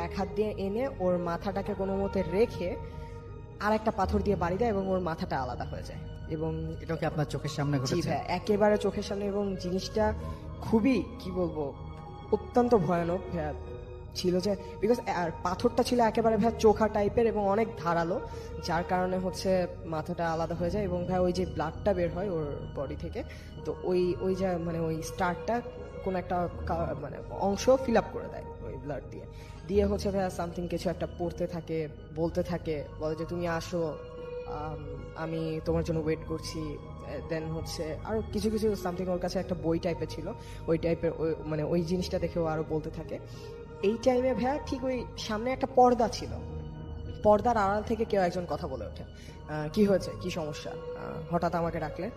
L: এক হাত দিয়ে এনে ওর মাথাটাকে কোনো মতে রেখে আর একটা পাথর দিয়ে বাড়ি দেয় এবং ওর মাথাটা আলাদা হয়ে যায়। এবং
J: এটাকে আপনার চোখের সামনে ঘটেছে?
L: একেবারে চোখের সামনে। এবং জিনিসটা খুবই কি বলবো অত্যন্ত ভয়ানক ছিল, যে বিকজ আর পাথরটা ছিল একেবারে ভাই চোখা টাইপের এবং অনেক ধারালো, যার কারণে হচ্ছে মাথাটা আলাদা হয়ে যায়। এবং ভাই ওই যে ব্লাডটা বের হয় ওর বডি থেকে, তো ওই যে মানে ওই স্টারটা কোন একটা মানে অংশ ফিল আপ করে দেয় ওই ব্লাড দিয়ে হচ্ছে ভাইয়া সামথিং কিছু একটা পড়তে থাকে, বলতে থাকে, বলে যে তুমি আসো, আমি তোমার জন্য ওয়েট করছি। দেন হচ্ছে আরো কিছু কিছু সামথিং, ওর কাছে একটা বই টাইপের ছিল, ওই টাইপের মানে ওই জিনিসটা দেখেও আরো বলতে থাকে। এই টাইমে ভাইয়া ঠিক ওই সামনে একটা পর্দা ছিল, পর্দার আড়াল থেকে কেউ একজন কথা বলে ওঠে, কি হয়েছে, কি সমস্যা, হঠাৎ আমাকে ডাকলে?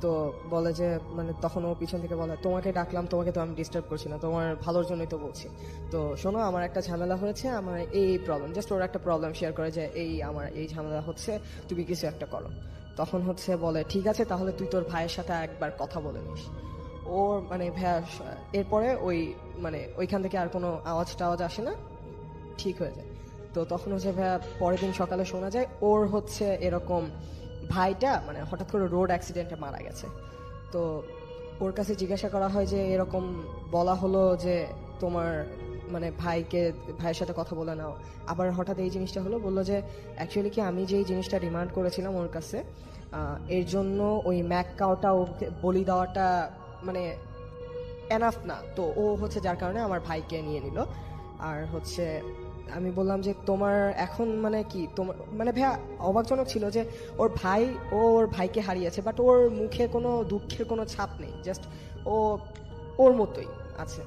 L: তো বলে যে মানে তখন ও পিছন থেকে বলে, তোমাকে ডাকলাম, তোমাকে তো আমি ডিস্টার্ব করছি না, তোমার ভালোর জন্যই তো বলছি। তো শোনো, আমার একটা ঝামেলা হয়েছে, আমার এই প্রবলেম, জাস্ট ওর একটা প্রবলেম শেয়ার করে যে আমার এই ঝামেলা হচ্ছে, তুমি কিছু একটা করো। তখন হচ্ছে বলে, ঠিক আছে তাহলে তুই তোর ভাইয়ের সাথে একবার কথা বলে নিস। ওর মানে ভাইয়া এরপরে মানে ওইখান থেকে আর কোনো আওয়াজ টাওয়াজ আসে না, ঠিক হয়ে যায়। তো তখন হচ্ছে ভাইয়া পরের দিন সকালে শোনা যায় ওর হচ্ছে এরকম ভাইটা মানে হঠাৎ করে রোড অ্যাক্সিডেন্টে মারা গেছে। তো ওর কাছে জিজ্ঞাসা করা হয় যে এরকম বলা হলো যে তোমার মানে ভাইয়ের সাথে কথা বলে নাও, আবার হঠাৎ এই জিনিসটা হলো। বললো যে অ্যাকচুয়ালি কি আমি যেই জিনিসটা ডিমান্ড করেছিলাম ওর কাছে, এর জন্য ওই ম্যাক কাউটা ওকে বলি দেওয়াটা মানে এনাফ না, তো ও হচ্ছে যার কারণে আমার ভাইকে নিয়ে নিল। আর হচ্ছে আমি বললাম যে তোমার এখন মানে কি, তোমার মানে ভাইয়া অবাকজনক ছিল যে ওর ভাইকে হারিয়েছে, বাট ওর মুখে কোনো দুঃখের কোনো ছাপ নেই, জাস্ট ওর মতোই আছে।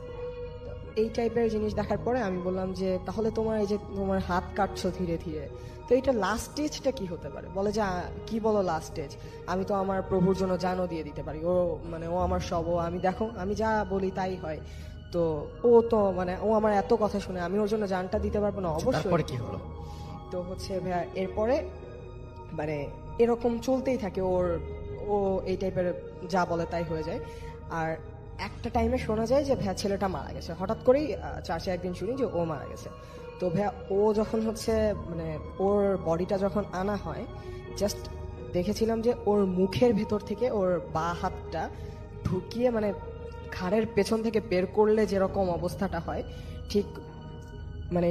L: এই টাইপের জিনিস দেখার পরে আমি বললাম যে তাহলে তোমার এই যে তোমার হাত কাটছো ধীরে ধীরে, তো এটা লাস্ট স্টেজটা কি হতে পারে? বলে যে কি বলো লাস্ট স্টেজ, আমি তো আমার প্রভুর জন্য জানও দিয়ে দিতে পারি, ও আমার সব, আমি দেখো আমি যা বলি তাই হয়। তো ও তো মানে ও আমার এত কথা শুনে আমি ওর জন্য জানটা দিতে পারবো না? অবশ্যই।
A: কি হলো?
L: তো হচ্ছে ভাইয়া এরপরে মানে এরকম চলতেই থাকে, ও এই টাইপের যা বলে তাই হয়ে যায়। আর একটা টাইমে শোনা যায় যে ভাইয়া ছেলেটা মারা গেছে, হঠাৎ করেই চার্চে একদিন শুনি যে ও মারা গেছে। তো ভাইয়া ও যখন হচ্ছে মানে ওর বডিটা যখন আনা হয়, জাস্ট দেখেছিলাম যে ওর মুখের ভেতর থেকে ওর বা হাতটা ঢুকিয়ে মানে ঘাড়ের পেছন থেকে বের করলে যেরকম অবস্থাটা হয়, ঠিক মানে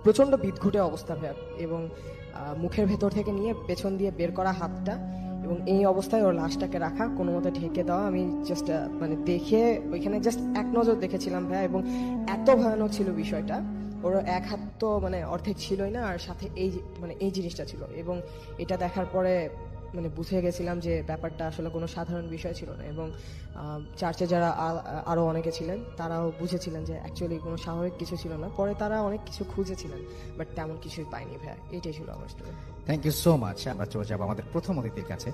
L: প্রচন্ড বিদঘুটে অবস্থা ভাইয়া। এবং মুখের ভেতর থেকে নিয়ে পেছন দিয়ে বের করা হাতটা, এবং এই অবস্থায় ওর লাশটাকে রাখা, কোনো মতে ঢেকে দেওয়া। আমি জাস্ট মানে দেখে ওইখানে জাস্ট এক নজর দেখেছিলাম ভাইয়া, এবং এত ভয়ানক ছিল বিষয়টা। ওর এক হাত তো মানে অর্ধেক ছিলই না, আর সাথে এই জিনিসটা ছিল। এবং এটা দেখার পরে মানে বুঝে গেছিলাম যে ব্যাপারটা আসলে কোনো সাধারণ বিষয় ছিল না। এবং চার্চে যারা আরো অনেকে ছিলেন তারাও বুঝেছিলেন যে অ্যাকচুয়ালি কোনো স্বাভাবিক কিছু ছিল না। পরে তারা অনেক কিছু খুঁজেছিলেন, বাট তেমন কিছুই পাইনি ভাইয়া। এইটাই ছিল আমার story.
J: Thank you so much. আমরা চলে যাবো আমাদের প্রথম অতিথির কাছে।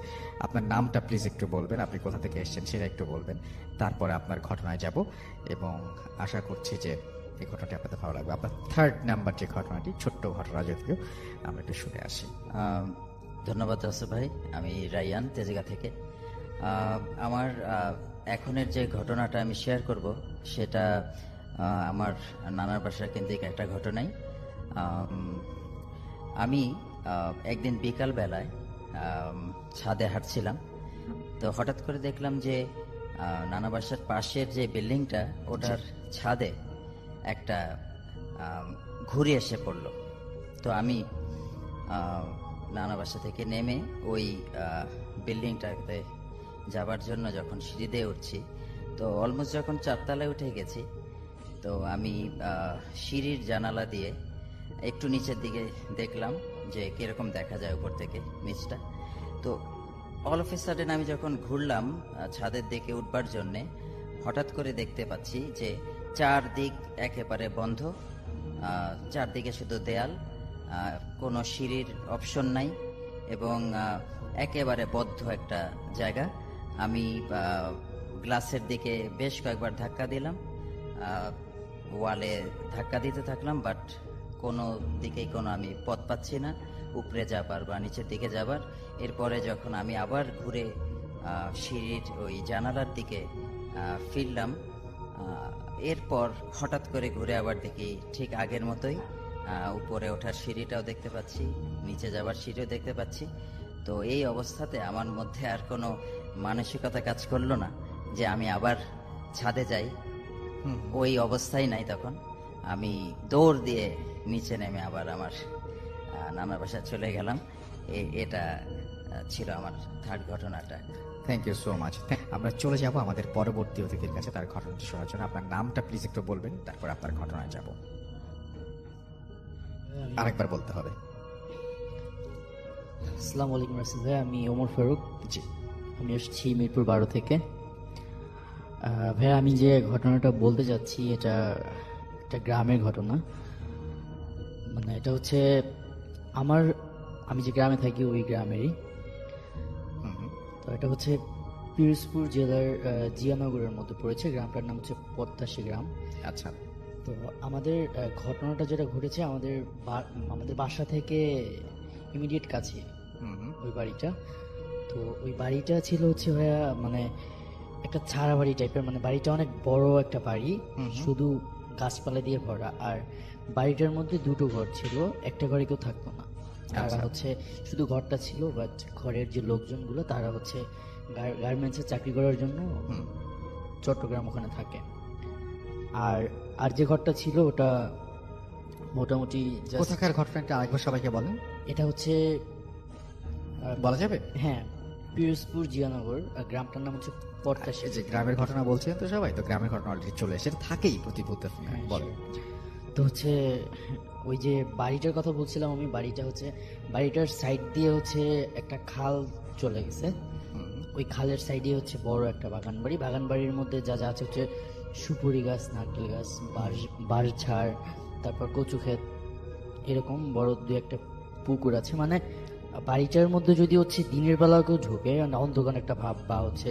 J: আপনার নামটা প্লিজ একটু বলবেন, আপনি কোথা থেকে এসেছেন সেটা একটু বলবেন, তারপরে আপনার ঘটনায় যাব, এবং আশা করছি যে এই ঘটনাটি আপনাদের ভালো লাগবে। আপনার থার্ড নাম্বার যে ঘটনাটি, ছোট্ট ঘটনা যদিও, আমরা একটু শুনে আসি।
I: ধন্যবাদ রাসেল ভাই। আমি রায়ান, তেজগাঁ থেকে। আমার এখনের যে ঘটনাটা আমি শেয়ার করব সেটা আমার নানার বাসার কেন্দ্রিক একটা ঘটনাই। আমি একদিন বিকাল বেলায় ছাদে হাঁটছিলাম, তো হঠাৎ করে দেখলাম যে নানা বাসার পাশের যে বিল্ডিংটা, ওটার ছাদে একটা ঘুড়ি এসে পড়লো। তো আমি নানা বাসা থেকে নেমে ওই বিল্ডিংটাতে যাবার জন্য যখন সিঁড়ি দিয়ে উঠছি, তো অলমোস্ট যখন 4 তলায় উঠে গেছি, তো আমি সিঁড়ির জানালা দিয়ে একটু নিচের দিকে দেখলাম যে কিরকম দেখা যায় উপর থেকে নিচটা। তো অল অফ এ সাডেন আমি যখন ঘুরলাম ছাদের দিকে উঠবার জন্যে, হঠাৎ করে দেখতে পাচ্ছি যে চারদিক একেবারে বন্ধ, চারদিকে শুধু দেয়াল, কোনো সিঁড়ির অপশন নাই, এবং একেবারে বদ্ধ একটা জায়গা। আমি গ্লাসের দিকে বেশ কয়েকবার ধাক্কা দিলাম, ওয়ালে ধাক্কা দিতে থাকলাম, বাট কোনো দিকেই কোনো আমি পথ পাচ্ছি না উপরে যাবার বা নিচের দিকে যাবার। এরপরে যখন আমি আবার ঘুরে সিঁড়ির ওই জানালার দিকে ফিরলাম, এরপর হঠাৎ করে ঘুরে আবার দেখি ঠিক আগের মতোই উপরে ওঠার সিঁড়িটাও দেখতে পাচ্ছি, নিচে যাবার সিঁড়িও দেখতে পাচ্ছি। তো এই অবস্থাতে আমার মধ্যে আর কোনো মানসিকতা কাজ করলো না যে আমি আবার ছাদে যাই। ওই অবস্থায় নাই তখন। আমি দৌড় দিয়ে নিচে নেমে আবার আমার নানার বাসায় চলে গেলাম। এটা ছিল আমার থার্ড ঘটনাটা।
J: Thank you so much. আমরা চলে যাব আমাদের পরবর্তী অতিথির কাছে তার ঘটনাটি শোনার জন্য। আপনার নামটা প্লিজ একটু বলবেন, তারপর আপনার ঘটনায় যাব। আরেকবার বলতে হবে।
M: আসসালামু আলাইকুম রাসেল ভাই, আমি ওমর ফারুক। জি, আমি এসেছি মিরপুর 12 থেকে। ভাই আমি যে ঘটনাটা বলতে যাচ্ছি এটা একটা গ্রামের ঘটনা। মানে এটা হচ্ছে আমি যে গ্রামে থাকি ওই গ্রামেরই। তো এটা হচ্ছে পিরোজপুর জেলার জিয়ানগরের মধ্যে পড়েছে। গ্রামটার নাম হচ্ছে পদ্মাশী গ্রাম।
J: আচ্ছা।
M: তো আমাদের ঘটনাটা যেটা ঘটেছে আমাদের বাসা থেকে ইমিডিয়েট কাছে ওই বাড়িটা। তো ওই বাড়িটা ছিল হচ্ছে ভাইয়া মানে একটা ছাড়া বাড়ি টাইপের, মানে বাড়িটা অনেক বড় একটা বাড়ি, শুধু গাছপালা দিয়ে ভরা। আর বাড়িটার মধ্যে দুটো ঘর ছিল, একটা ঘরে কেউ থাকতো না। তারা হচ্ছে শুধু ঘরটা ছিল, বাট ঘরের যে লোকজনগুলো তারা হচ্ছে গার্মেন্টসে চাকরি করার জন্য চট্টগ্রাম ওখানে থাকে। আর যে ঘরটা ছিল ওটা মোটামুটি
J: কোথাকার ঘটনাটা আরেকবার সবাইকে বলেন।
M: এটা হচ্ছে
J: বলা যাবে?
M: হ্যাঁ, পিরোজপুর জিয়ানগর, গ্রামটার নাম হচ্ছে পদ্মাশী।
J: যে গ্রামের ঘটনা বলছেন তো সবাই, তো গ্রামের ঘটনা অলরেডি চলে এসে থাকেই প্রতিপদ বলেন।
M: তো হচ্ছে ওই যে বাড়িটার কথা বলছিলাম আমি, বাড়িটার সাইড দিয়ে হচ্ছে একটা খাল চলে গেছে। ওই খালের সাইডে হচ্ছে বড় একটা বাগান বাড়ির মধ্যে যা যা আছে হচ্ছে সুপুরি গাছ, নারকেল গাছ, বাঁশঝাড়, তারপর কচু ক্ষেত, এরকম বড় দুই একটা পুকুর আছে। মানে বাড়িটার মধ্যে যদি হচ্ছে দিনের বেলাও কেউ ঢুকে অন্ধকার একটা ভাব বা হচ্ছে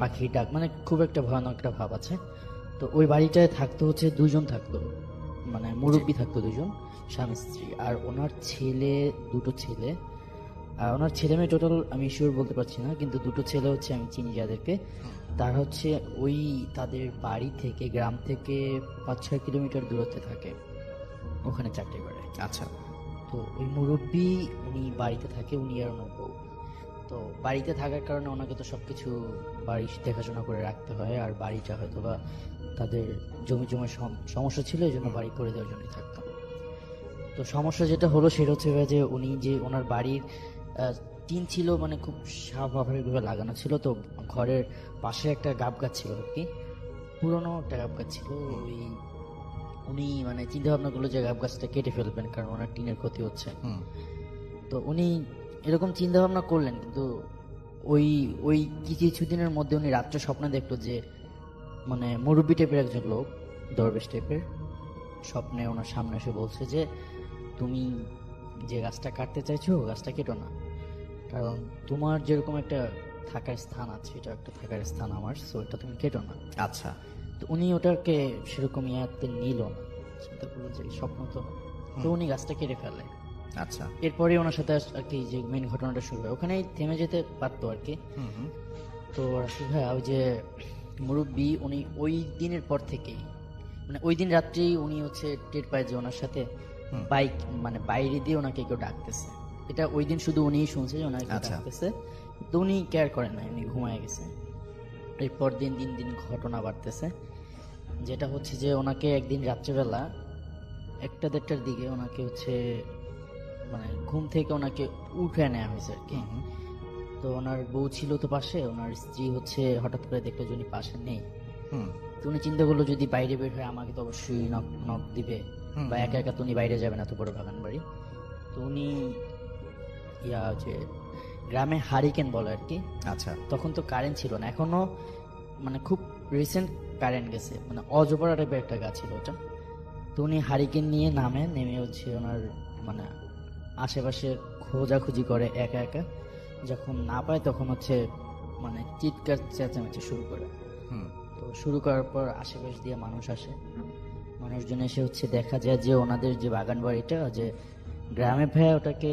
M: পাখির ডাক, মানে খুব একটা ভয়ানক একটা ভাব আছে। তো ওই বাড়িটায় থাকতো হচ্ছে দুজন থাকতো, মানে মুরব্বী থাকতো দুজন, স্বামী স্ত্রী। আর ওনার দুটো ছেলে, ওনার ছেলে মেয়ে টোটাল আমি শিওর বলতে পারছি না, কিন্তু দুটো ছেলে হচ্ছে আমি চিনি যাদেরকে। তারা হচ্ছে ওই তাদের বাড়ি থেকে, গ্রাম থেকে 5-6 কিলোমিটার দূরত্বে থাকে, ওখানে চাকরি করে।
J: আচ্ছা।
M: তো ওই মুরব্বী উনি বাড়িতে থাকে, উনি আর ওনার বউ। তো বাড়িতে থাকার কারণে ওনাকে তো সবকিছু বাড়ি দেখাশোনা করে রাখতে হয়। আর বাড়িটা হয়তো বা তাদের জমির সমস্যা ছিল, এই জন্য বাড়ি করে দেওয়ার জন্যই থাকতাম। তো সমস্যা যেটা হলো সেটা হচ্ছে যে উনি যে ওনার বাড়ির টিন ছিল মানে খুব স্বাভাবিকভাবে লাগানো ছিল। তো ঘরের পাশে একটা গাব গাছ ছিল আর কি, পুরনো একটা গাব গাছ ছিল। উনি মানে চিন্তা ভাবনা করলো যে গাব গাছটা কেটে ফেলবেন, কারণ ওনার টিনের ক্ষতি হচ্ছে। তো উনি এরকম চিন্তা ভাবনা করলেন, কিন্তু ওই কিছুদিনের মধ্যে উনি রাত্রে স্বপ্নে দেখলো যে মানে মুরব্বী টাইপের একজন লোক, দরবেশ টাইপের, স্বপ্নে ওনার সামনে এসে বলছে যে তুমি যে গাছটা কাটতে চাইছো গাছটা কেটো না, কারণ তোমার যেরকম একটা থাকার স্থান আছে, এটা একটা থাকার স্থান আমার, সো এটা তুমি কেটো না।
J: আচ্ছা।
M: তো উনি ওটাকে সেরকম ইয়াতে নিল না, চিন্তা করলো যে স্বপ্ন তো উনি গাছটা কেটে ফেলে।
J: আচ্ছা।
M: এরপরে ওনার সাথে আর কি যে মেন ঘটনাটা শুরু হয়, ওখানেই থেমে যেতে পারতো আর কি। তো রাসূল ভাই ওই যে মুরব্বী উনি ওই দিনের পর থেকেই মানে ওই দিন রাত্রি উনি হচ্ছে টের পায় যে ওনার সাথে বাইক মানে বাইরে দিয়ে ওনাকে কেউ ডাকতেছে। এটা ওই দিন শুধু উনিই শুনছে যে ওনাকে ডাকতেছে, তো উনি কেয়ার করেন না, উনি ঘুমায় গেছে। এরপর দিন ঘটনা বাড়তেছে, যেটা হচ্ছে যে ওনাকে একদিন রাত্রেবেলা 1-1:30টার দিকে ওনাকে হচ্ছে মানে ঘুম থেকে ওনাকে উঠে নেওয়া হয়েছে আর কি। তো ওনার বউ ছিল তো পাশে, ওনার স্ত্রী হচ্ছে হঠাৎ করে দেখলো যে উনি পাশে নেই। তো উনি চিন্তা করলো যদি বাইরে বের হয় আমাকে তো অবশ্যই নক দিবে, বা একা একা তো উনি বাইরে যাবে না, তো বড় বাগান বাড়ি। তো উনি যে গ্রামে হারিকেন বলে আর কি।
J: আচ্ছা।
M: তখন তো কারেন্ট ছিল না, এখনো মানে খুব রিসেন্ট কারেন্ট গেছে, মানে অজপরা টাইপের একটা গাছ ছিল ওটা। তো উনি হারিকেন নিয়ে নেমে হচ্ছে ওনার মানে আশেপাশে খোঁজাখুঁজি করে একা একা, যখন না পায় তখন হচ্ছে মানে চিৎকার চেঁচামেচি শুরু করে। তো শুরু করার পর আশেপাশ দিয়ে মানুষ আসে, মানুষজন এসে হচ্ছে দেখা যায় যে ওনাদের যে বাগান বাড়িটা, যে গ্রামে ভাইয়া ওটাকে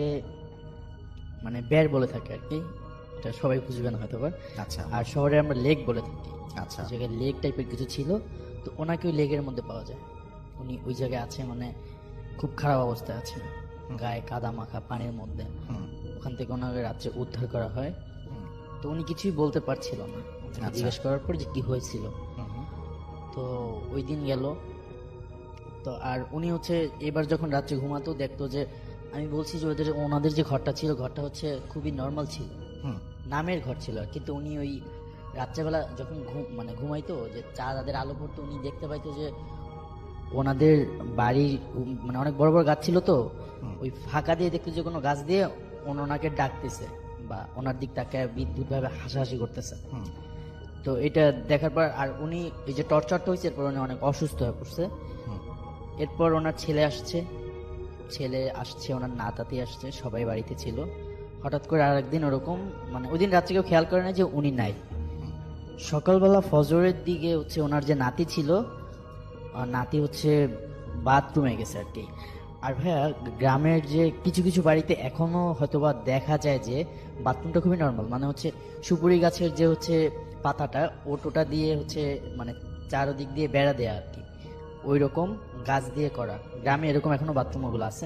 M: মানে বেড় বলে থাকে আর কি, এটা সবাই বুঝবে না হয়তো।
J: আচ্ছা।
M: আর শহরে আমরা লেক বলে থাকি।
J: আচ্ছা।
M: জায়গায় লেক টাইপের কিছু ছিল, তো ওনাকে ওই লেকের মধ্যে পাওয়া যায়। উনি ওই জায়গায় আছে, মানে খুব খারাপ অবস্থায় আছে, গায়ে কাদা মাখা পানির মধ্যে। ওখান থেকে ওনাকে রাত্রে উদ্ধার করা হয়। তো উনি কিছুই বলতে পারছিল না, জিজ্ঞেস করার পর যে কি হয়েছিল। তো ওই দিন গেল। তো আর উনি হচ্ছে এবার যখন রাত্রে ঘুমাতো দেখতো যে আমি বলছি যে ওনাদের যে ঘরটা ছিল, ঘরটা হচ্ছে খুবই নর্মাল ছিল, নামের ঘর ছিল। কিন্তু উনি ওই রাত্রেবেলা যখন ঘুমাইতো, যে চাঁদের আলো পড়তো, উনি দেখতে পাইতো যে ওনাদের বাড়ির মানে অনেক বড় বড় গাছ ছিল, তো ওই ফাঁকা দিয়ে দেখতো যে কোনো গাছ দিয়ে ওনাকে ডাকতেছে বা ওনার দিক তাকে বিদ্যুৎ ভাবে হাসাহাসি করতেছে। তো এটা দেখার পর আর উনি এই যে টর্চারটা হয়েছে, এরপর উনি অনেক অসুস্থ হয়ে পড়ছে। এরপর ওনার ছেলে আসছে, ছেলে আসছে, ওনার নাতাতি আসছে, সবাই বাড়িতে ছিল। হঠাৎ করে আর একদিন ওরকম, মানে ওই দিন রাত্রে কেউ খেয়াল করে না যে উনি নাই। সকালবেলা ফজরের দিকে হচ্ছে ওনার যে নাতি ছিল, নাতি হচ্ছে বাথরুমে গেছে আর কি। আর ভাইয়া গ্রামের যে কিছু কিছু বাড়িতে এখনো হয়তোবা দেখা যায় যে বাথরুমটা খুবই নর্মাল, মানে হচ্ছে সুপুরি গাছের যে হচ্ছে পাতাটা ওটা দিয়ে হচ্ছে মানে চারদিক দিয়ে বেড়া দেয়া আর কি, ওই রকম গাছ দিয়ে করা। গ্রামে এরকম এখনো বাথরুম ওগুলো আছে।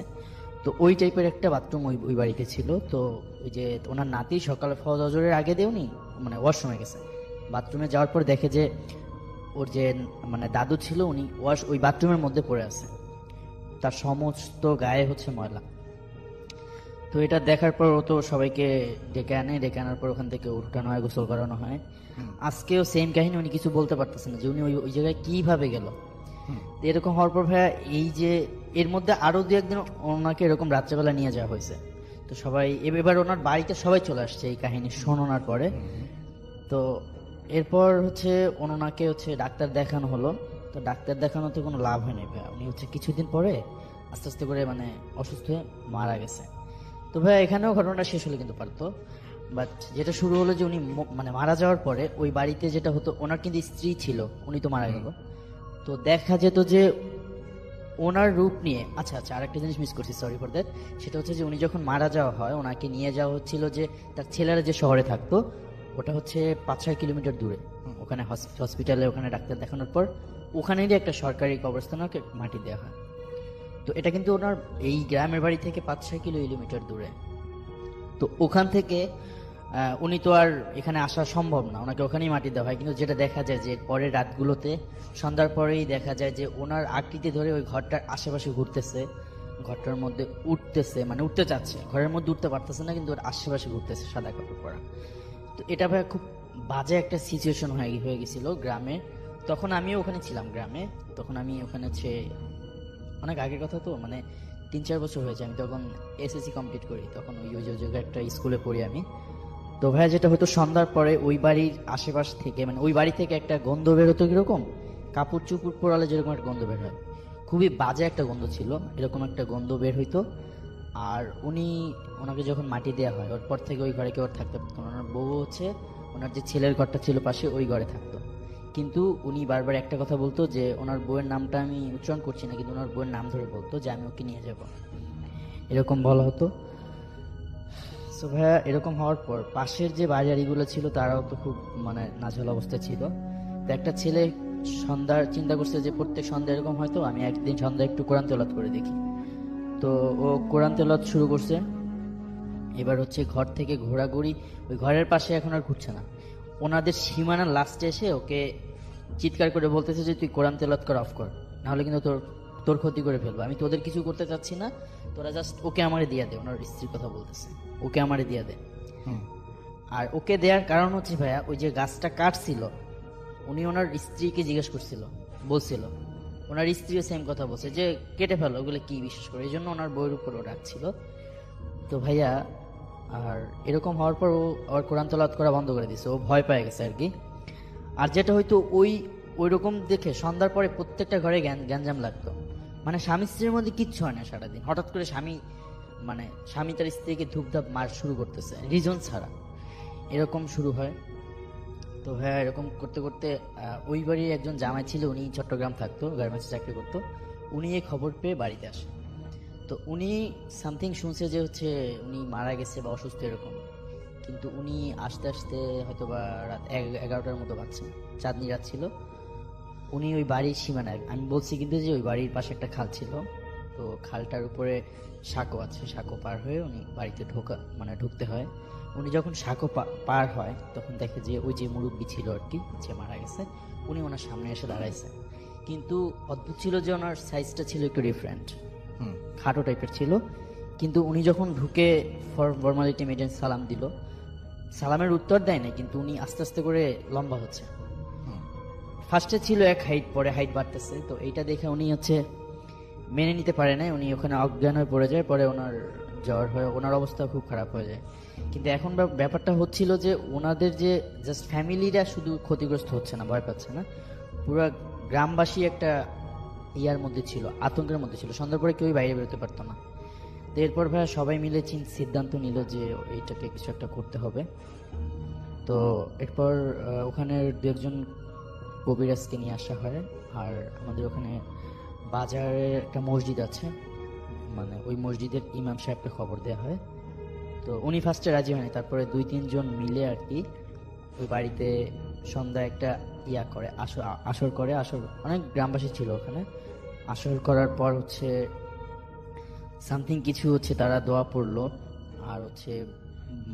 M: তো ওই টাইপের একটা বাথরুম ওই বাড়িতে ছিল। তো ওই যে ওনার নাতি সকালে ফজরের আগে দিয়ে উনি মানে ওয়াশরুমে গেছে। বাথরুমে যাওয়ার পর দেখে যে ওর যে মানে দাদু ছিল উনি ওই বাথরুমের মধ্যে পড়ে আছে, তার সমস্ত গায়ে হচ্ছে ময়লা। তো এটা দেখার পর ও তো সবাইকে ডেকে আনার পর ওখান থেকে উঠানো হয়, গোসল করানো হয়। আজকেও সেম কাহিনী, উনি কিছু বলতে পারতেছেন না যে উনি ওই জায়গায় কিভাবে গেল। এরকম হওয়ার পর ভাইয়া এই যে এর মধ্যে আরো দু একদিন ওনাকে এরকম রাত্রেবেলা নিয়ে যাওয়া হয়েছে। তো সবাই এবার ওনার বাড়িতে সবাই চলে আসছে এই কাহিনী শোনানোর পরে। তো এরপর হচ্ছে ওনাকে হচ্ছে ডাক্তার দেখানো হলো। তো ডাক্তার দেখানোতে কোনো লাভ হয়নি ভাইয়া, উনি হচ্ছে কিছুদিন পরে আস্তে আস্তে করে মানে অসুস্থ হয়ে মারা গেছে। তো ভাইয়া এখানেও ঘটনাটা শেষ হলে কিন্তু পারতো, বাট যেটা শুরু হলো যে উনি মানে মারা যাওয়ার পরে ওই বাড়িতে যেটা হতো, ওনার কিন্তু স্ত্রী ছিল, উনি তো মারা গেল। তো দেখা যেত যে ওনার রূপ নিয়ে, আচ্ছা আরেকটা জিনিস মিস করছি, সরি ফর দ্যাট। সেটা হচ্ছে যে উনি যখন মারা যাওয়া হয় ওনাকে নিয়ে যাওয়া হচ্ছিল যে তার ছেলেরা যে শহরে থাকতো ওটা হচ্ছে 5-6 কিলোমিটার দূরে, ওখানে হসপিটালে ওখানে ডাক্তার দেখানোর পর ওখানেরই একটা সরকারি কবরস্থানে ওকে মাটি দেওয়া হয়। তো এটা কিন্তু ওনার এই গ্রামের বাড়ি থেকে 5-6 কিলোমিটার দূরে। তো ওখান থেকে উনি তো আর এখানে আসা সম্ভব না, ওনাকে ওখানেই মাটি দেওয়া হয়। কিন্তু যেটা দেখা যায় যে পরের রাতগুলোতে সন্ধ্যার পরেই দেখা যায় যে ওনার আকৃতি ধরে ওই ঘরটার আশেপাশে ঘুরতেছে, ঘরটার মধ্যে উঠতেছে, মানে উঠতে চাচ্ছে, ঘরের মধ্যে উঠতে পারতেছে না, কিন্তু ওর আশেপাশে ঘুরতেছে সাদা কাপড় পরা। তো এটা ভাই খুব বাজে একটা সিচুয়েশন হয়ে গেছিল গ্রামে। তখন আমিও ওখানে ছিলাম গ্রামে, তখন আমি ওখানে অনেক আগের কথা, তো মানে 3-4 বছর হয়েছে। আমি তখন এসএসসি কমপ্লিট করি, তখন ওই জায়গায় একটা স্কুলে পড়ি আমি। তো ভাইয়া যেটা হয়তো সন্ধ্যার পরে ওই বাড়ির আশেপাশ থেকে মানে ওই বাড়ি থেকে একটা গন্ধ বের হতো, কিরকম কাপড় চুপড় পোড়ালে যেরকম একটা গন্ধ বের হয়, খুবই বাজে একটা গন্ধ ছিল, এরকম একটা গন্ধ বের হইতো। আর ওনাকে যখন মাটি দেওয়া হয় ওর পর থেকে ওই ঘরে কেউ থাকতে পারতো না। ওনার বউ হচ্ছে ওনার যে ছেলের ঘরটা ছিল পাশে ওই ঘরে থাকতো। কিন্তু উনি বারবার একটা কথা বলতো যে ওনার বউয়ের নামটা আমি উচ্চারণ করছি না, কিন্তু ওনার বউয়ের নাম ধরে বলতো যে আমি ওকে নিয়ে যাব, এরকম বলা হতো। সো ভাইয়া এরকম হওয়ার পর পাশের যে বাড়িগুলো ছিল তারাও তো খুব মানে নাজেহাল অবস্থায় ছিল। তো একটা ছেলে সন্ধ্যার চিন্তা করছে যে প্রত্যেক সন্ধ্যা এরকম হয়তো আমি একদিন সন্ধ্যা একটু কোরআন তেলাওয়াত করে দেখি। তো ও কোরআন তেলাওয়াত শুরু করছে। এবার হচ্ছে ঘর থেকে ঘোরাঘুরি, ওই ঘরের পাশে এখন আর ঘুরছে না, ওনাদের সীমানার লাস্টে এসে ওকে চিৎকার করে বলতেছে যে তুই কোরআন তেলাওয়াত কর, অফ কর, নাহলে কিন্তু তোর ক্ষতি করে ফেলবো, আমি তোদের কিছু করতে চাচ্ছি না, তোরা জাস্ট ওকে আমারে দিয়ে দে। ওনার স্ত্রীর কথা বলতেছে, ওকে আমারে দিয়ে দে। আর ওকে দেওয়ার কারণ হচ্ছে ভাইয়া ওই যে গাছটা কাটছিল উনি ওনার স্ত্রীকে জিজ্ঞেস বলছিল, ওনার স্ত্রীও সেম কথা বলছে যে কেটে ফেলো, ওগুলো কি বিশেষ করে, এই জন্য ওনার বইয়ের উপর ও রাখছিল। তো ভাইয়া আর এরকম হওয়ার পর ও আবার কোরআন তেলাওয়াত করা বন্ধ করে দিছে, ও ভয় পেয়ে গেছে আর কি। আর যেটা হয়তো ওই রকম দেখে সন্ধ্যার পরে প্রত্যেকটা ঘরে গ্যাঞ্জাম লাগতো, মানে স্বামী স্ত্রীর মধ্যে কিচ্ছু হয় না সারাদিন, হঠাৎ করে স্বামী তার স্ত্রীকে ধূপধাপ মার শুরু করতেছে রিজন ছাড়া, এরকম শুরু হয়। তো ভাইয়া এরকম করতে করতে ওই বাড়ির একজন জামাই ছিল, উনি চট্টগ্রাম থাকতো, গার্মেন্টসে চাকরি করতো, উনি এই খবর পেয়ে বাড়িতে আসে। তো উনি সামথিং শুনছে যে হচ্ছে উনি মারা গেছে বা অসুস্থ এরকম, কিন্তু উনি আস্তে আস্তে হয়তো বা রাত 11টার মতো বাজছে, চাঁদনি রাত ছিল। উনি ওই বাড়ির সীমানায়, আমি বলছি কিন্তু যে ওই বাড়ির পাশে একটা খাল ছিল, তো খালটার উপরে সাঁকো আছে, সাঁকো পার হয়ে উনি বাড়িতে ঢুকতে হয়। উনি যখন সাঁকো পার হয় তখন দেখে যে ওই যে মুরব্বী ছিল আর কি, যে মারা গেছে, উনি ওনার সামনে এসে দাঁড়াইছে। কিন্তু অদ্ভুত ছিল যে ওনার সাইজটা ছিল একটু ডিফারেন্ট, খাটো টাইপের ছিল। কিন্তু উনি যখন ঢুকে ফর্মালিটি মেনটেন সালাম দিল, সালামের উত্তর দেয় না, কিন্তু উনি আস্তে আস্তে করে লম্বা হচ্ছে। ফার্স্টে ছিল এক হাইট, পরে হাইট বাড়তেছে। তো এইটা দেখে উনি হচ্ছে মেনে নিতে পারে না, উনি ওখানে অজ্ঞান হয়ে পড়ে যায়, পরে ওনার জ্বর হয়, ওনার অবস্থা খুব খারাপ হয়ে যায়। কিন্তু এখন ব্যাপারটা হচ্ছিল যে ওনাদের যে জাস্ট ফ্যামিলিরা শুধু ক্ষতিগ্রস্ত হচ্ছে না, ভয় পাচ্ছে না, পুরো গ্রামবাসী একটা ইয়ার মধ্যে ছিল, আতঙ্কের মধ্যে ছিল। সন্ধ্যার পরে কেউই বাইরে বেরোতে পারতো না, তো এরপর ভাইয়া সবাই মিলে সিদ্ধান্ত নিল যে এইটাকে কিছু একটা করতে হবে। তো এরপর ওখানে দু একজন কবিরাজকে নিয়ে আসা হয়, আর আমাদের ওখানে বাজারে একটা মসজিদ আছে, মানে ওই মসজিদের ইমাম সাহেবকে খবর দেওয়া হয়। তো উনি ফার্স্টে রাজি হয়নি, তারপরে 2-3 জন মিলে আর কি ওই বাড়িতে সন্ধ্যা একটা করে আসর করে। আসর অনেক গ্রামবাসী ছিল ওখানে। আসর করার পর হচ্ছে সামথিং কিছু হচ্ছে তারা দোয়া পড়লো, আর হচ্ছে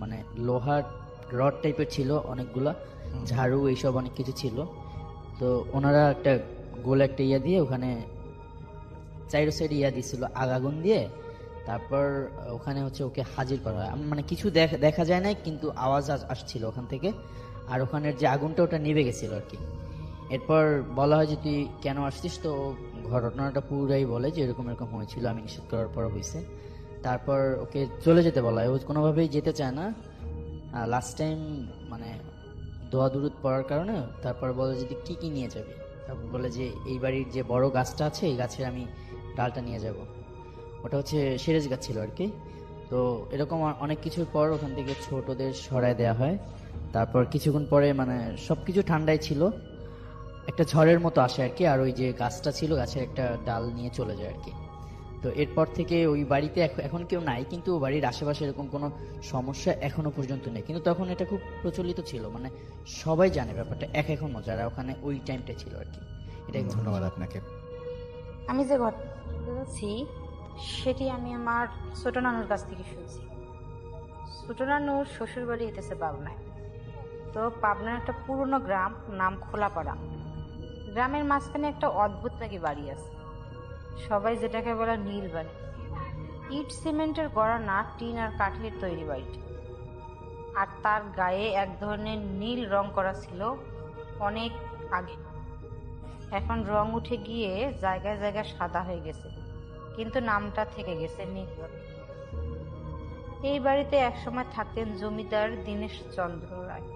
M: মানে লোহার রড টাইপের ছিল অনেকগুলা, ঝাড়ু এইসব অনেক কিছু ছিল। তো ওনারা একটা গোল একটা দিয়ে ওখানে চাইরো সাইড দিছিল আগুন দিয়ে। তারপর ওখানে হচ্ছে ওকে হাজির করা হয়, মানে কিছু দেখা যায় না, কিন্তু আওয়াজ আসছিল ওখান থেকে, আর ওখানের যে আগুনটা ওটা নিভে গেছিল আর কি। এরপর বলা হয় যে তুই কেন আসছিস, তো ঘটনাটা পুরাই বলে যে এরকম এরকম হয়েছিল, আমি নিষেধ করার পর হয়েছে। তারপর ওকে চলে যেতে বলা হয়, ও কোনোভাবেই যেতে চায় না। লাস্ট টাইম মানে দোয়া দুরুদ পড়ার কারণে তারপর বলে যে কি কি নিয়ে যাবে, তারপর বলে যে এই বাড়ির যে বড় গাছটা আছে এই গাছের আমি ডালটা নিয়ে যাব। ওটা হচ্ছে সিরাজ গাছ ছিল আর কি। তো এরকম অনেক কিছুর পর ওখান থেকে ছোটদের সরায় দেওয়া হয়। তারপর কিছুক্ষণ পরে মানে সবকিছু ঠান্ডায় ছিল, একটা ঝড়ের মতো আসে আর কি, আর ওই যে গাছটা ছিল গাছের একটা ডাল নিয়ে চলে যায় আর কি। তো এরপর থেকে ওই বাড়িতে এখন কেউ নাই, কিন্তু বাড়ির আশেপাশে এরকম কোনো সমস্যা এখনো পর্যন্ত নেই। কিন্তু তখন এটা খুব প্রচলিত ছিল, মানে সবাই জানে ব্যাপারটা এখনো, যারা ওখানে ওই টাইমটা ছিল আর কি। এটাই।
J: ধন্যবাদ আপনাকে।
N: আমি যে ঘটনা বলছি সেটি আমি আমার ছোট নানুর কাছ থেকে শুনছি। ছোট নানুর শ্বশুর বাড়ি হইতেছে পাবনায়। তো পাবনার একটা পুরনো গ্রাম, নাম খোলাপাড়া। গ্রামের মাঝখানে একটা অদ্ভুত নাকি বাড়ি আছে, সবাই যেটাকে বলে নীল বাড়ি। ইট সিমেন্টের গড়া না, টিন আর কাঠের তৈরি বাড়িটি, আর তার গায়ে এক ধরনের নীল রং করা ছিল অনেক আগে। এখন রং উঠে গিয়ে জায়গায় জায়গায় সাদা হয়ে গেছে, কিন্তু নামটা থেকে গেছে নীল বাড়ি। এই বাড়িতে একসময় থাকতেন জমিদার দীনেশ চন্দ্র রায়।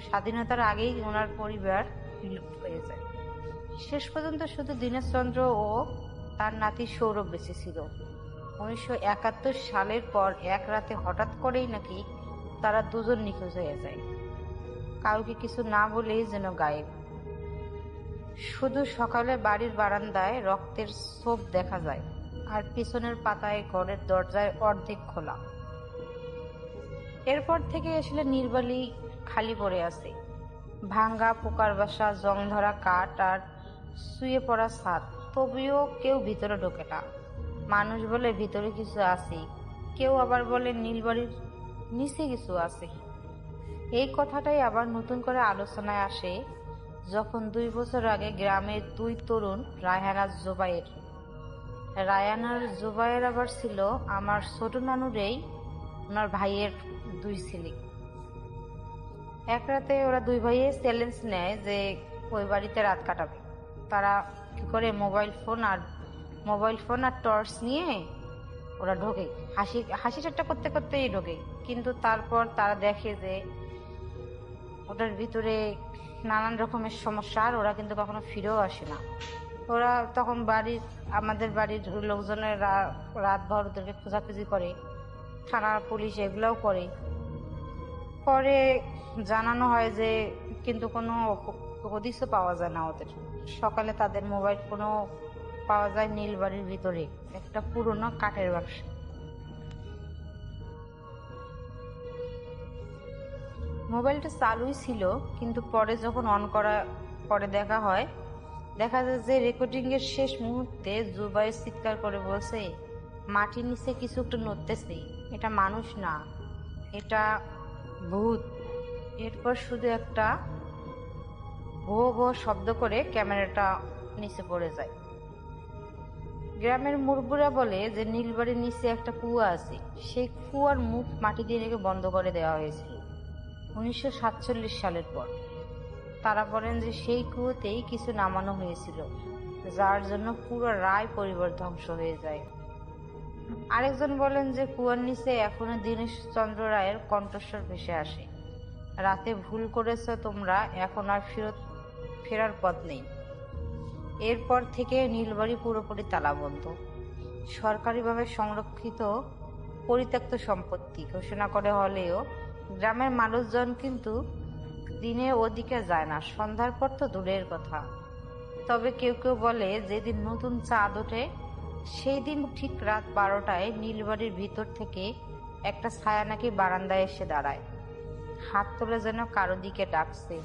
N: স্বাধীনতার আগেই ওনার পরিবার বিলুপ্ত হয়ে যায়। শেষ পর্যন্ত শুধু দীনেশচন্দ্র ও তার নাতি সৌরভ বেঁচে ছিল। 1971 সালের পর এক রাতে হঠাৎ করেই নাকি তারা দুজন নিখোঁজ হয়ে যায়, কাউকে কিছু না বলেই যেন গায়েব। শুধু সকালে বাড়ির বারান্দায় রক্তের ছোপ দেখা যায়, আর পিছনের পাতায় ঘরের দরজায় অর্ধেক খোলা। এরপর থেকে আসলে নীলবালি খালি পড়ে আছে, ভাঙ্গা পোকার বাসা, জং ধরা কাঠ আর শুয়ে পড়া ছাদ। তবুও কেউ ভিতরে ঢোকে না। মানুষ বলে ভিতরে কিছু আছে, কেউ আবার বলে নীলবাড়ির নিচে কিছু আছে। এই কথাটাই আবার নতুন করে আলোচনায় আসে যখন 2 বছর আগে গ্রামের 2 তরুণ রায়হান আর জুবায়ের। রায়হান আর জুবায়ের আবার ছিল আমার ছোট নানুরেই ওনার ভাইয়ের 2 ছেলে। এক রাতে ওরা 2 ভাইয়ে চ্যালেঞ্জ নেয় যে ওই বাড়িতে রাত কাটাবে। তারা কি করে মোবাইল ফোন আর টর্চ নিয়ে ওরা ঢোকে, হাসি ঠাট্টা করতে করতেই ঢোকে। কিন্তু তারপর তারা দেখে যে ওটার ভিতরে নানান রকমের সমস্যা, আর ওরা কিন্তু কখনো ফিরেও আসে না। ওরা তখন আমাদের বাড়ির লোকজনের রাতভর ওদেরকে খোঁজাখুঁজি করে, থানা পুলিশ এগুলোও করে। পরে জানানো হয় যে কিন্তু কোনো হদিসও পাওয়া যায় না ওদের। সকালে তাদের মোবাইল ফোনও পাওয়া যায় নীলবাড়ির ভিতরে একটা পুরনো কাঠের বাক্স। মোবাইলটা চালুই ছিল, কিন্তু পরে যখন অন করা পরে দেখা যায় যে রেকর্ডিং এর শেষ মুহূর্তে জুবাই চিৎকার করে বলছে, মাটির নিচে কিছু একটা নড়তেছে, এটা মানুষ না, এটা ভূত। এরপর শুধু একটা ভো ভো শব্দ করে ক্যামেরাটা নিচে পড়ে যায়। গ্রামের মুরব্বীরা বলে যে নীলবাড়ির নিচে একটা কুয়া আছে, সেই কুয়ার মুখ মাটি দিয়ে রেখে বন্ধ করে দেওয়া হয়েছিল 1947 সালের পর। তারা বলেন যে সেই কুয়োতেই কিছু নামানো হয়েছিল, যার জন্য পুরো রায় পরিবার ধ্বংস হয়ে যায়। আরেকজন বলেন যে কুয়ার নিচে এখনো দীনেশ চন্দ্র রায়ের কণ্ঠস্বর ভেসে আসে, রাতে ভুল করেছ তোমরা, এখন আর ফেরার পথ নেই। এরপর থেকে নীলবাড়ি পুরোপুরি তালাবন্ধ। সরকারিভাবে সংরক্ষিত পরিত্যক্ত সম্পত্তি ঘোষণা করে হলেও গ্রামের মানুষজন কিন্তু দিনের ওদিকে যায় না, সন্ধ্যার পর তো দূরের কথা। তবে কেউ কেউ বলে যেদিন নতুন চাঁদ ওঠে সেই দিন ঠিক রাত 12টায় নীলবাড়ির ভিতর থেকে একটা ছায়া নাকি বারান্দায় এসে দাঁড়ায়, হাত তুলে যেন কারো দিকে ডাকছে।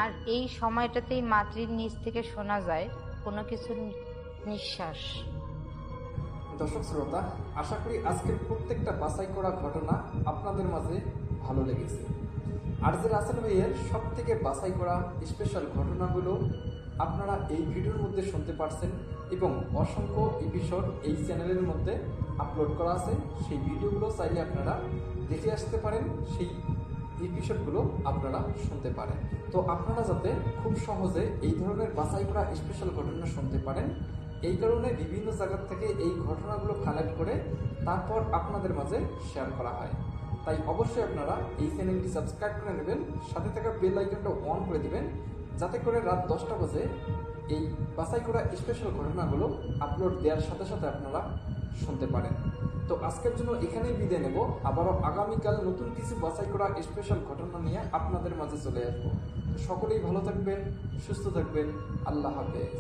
N: আর এই সময়টাতেই মাটির নিচ থেকে শোনা যায় কোনো কিছু নিঃশ্বাস।
C: দর্শক শ্রোতা, আশা করি আজকের প্রত্যেকটা বাছাই করা ঘটনা আপনাদের মাঝে ভালো লেগেছে। আরজে রাসেল ভাইয়ের সব থেকে বাছাই করা স্পেশাল ঘটনাগুলো আপনারা এই ভিডিওর মধ্যে শুনতে পারছেন এবং অসংখ্য এপিসোড এই চ্যানেলের মধ্যে আপলোড করা আছে। সেই ভিডিওগুলো চাইলে আপনারা দেখে আসতে পারেন, সেই এপিসোডগুলো আপনারা শুনতে পারেন। তো আপনারা যাতে খুব সহজে এই ধরনের বাছাই করা স্পেশাল ঘটনা শুনতে পারেন, এই কারণে বিভিন্ন জায়গা থেকে এই ঘটনাগুলো কালেক্ট করে তারপর আপনাদের মাঝে শেয়ার করা হয়। তাই অবশ্যই আপনারা এই চ্যানেলটি সাবস্ক্রাইব করে নেবেন, সাথে থাকা বেল আইকনটা অন করে দিবেন, যাতে করে রাত 10টা বাজে এই বাছাই করা স্পেশাল ঘটনাগুলো আপলোড দেওয়ার সাথে সাথে আপনারা শুনতে পারেন। তো আজকের জন্য এখানেই বিদায় নেব। আবারও আগামীকাল নতুন কিছু বাছাই করা স্পেশাল ঘটনা নিয়ে আপনাদের মাঝে চলে আসবো। সকলেই ভালো থাকবেন, সুস্থ থাকবেন। আল্লাহ হাফেজ।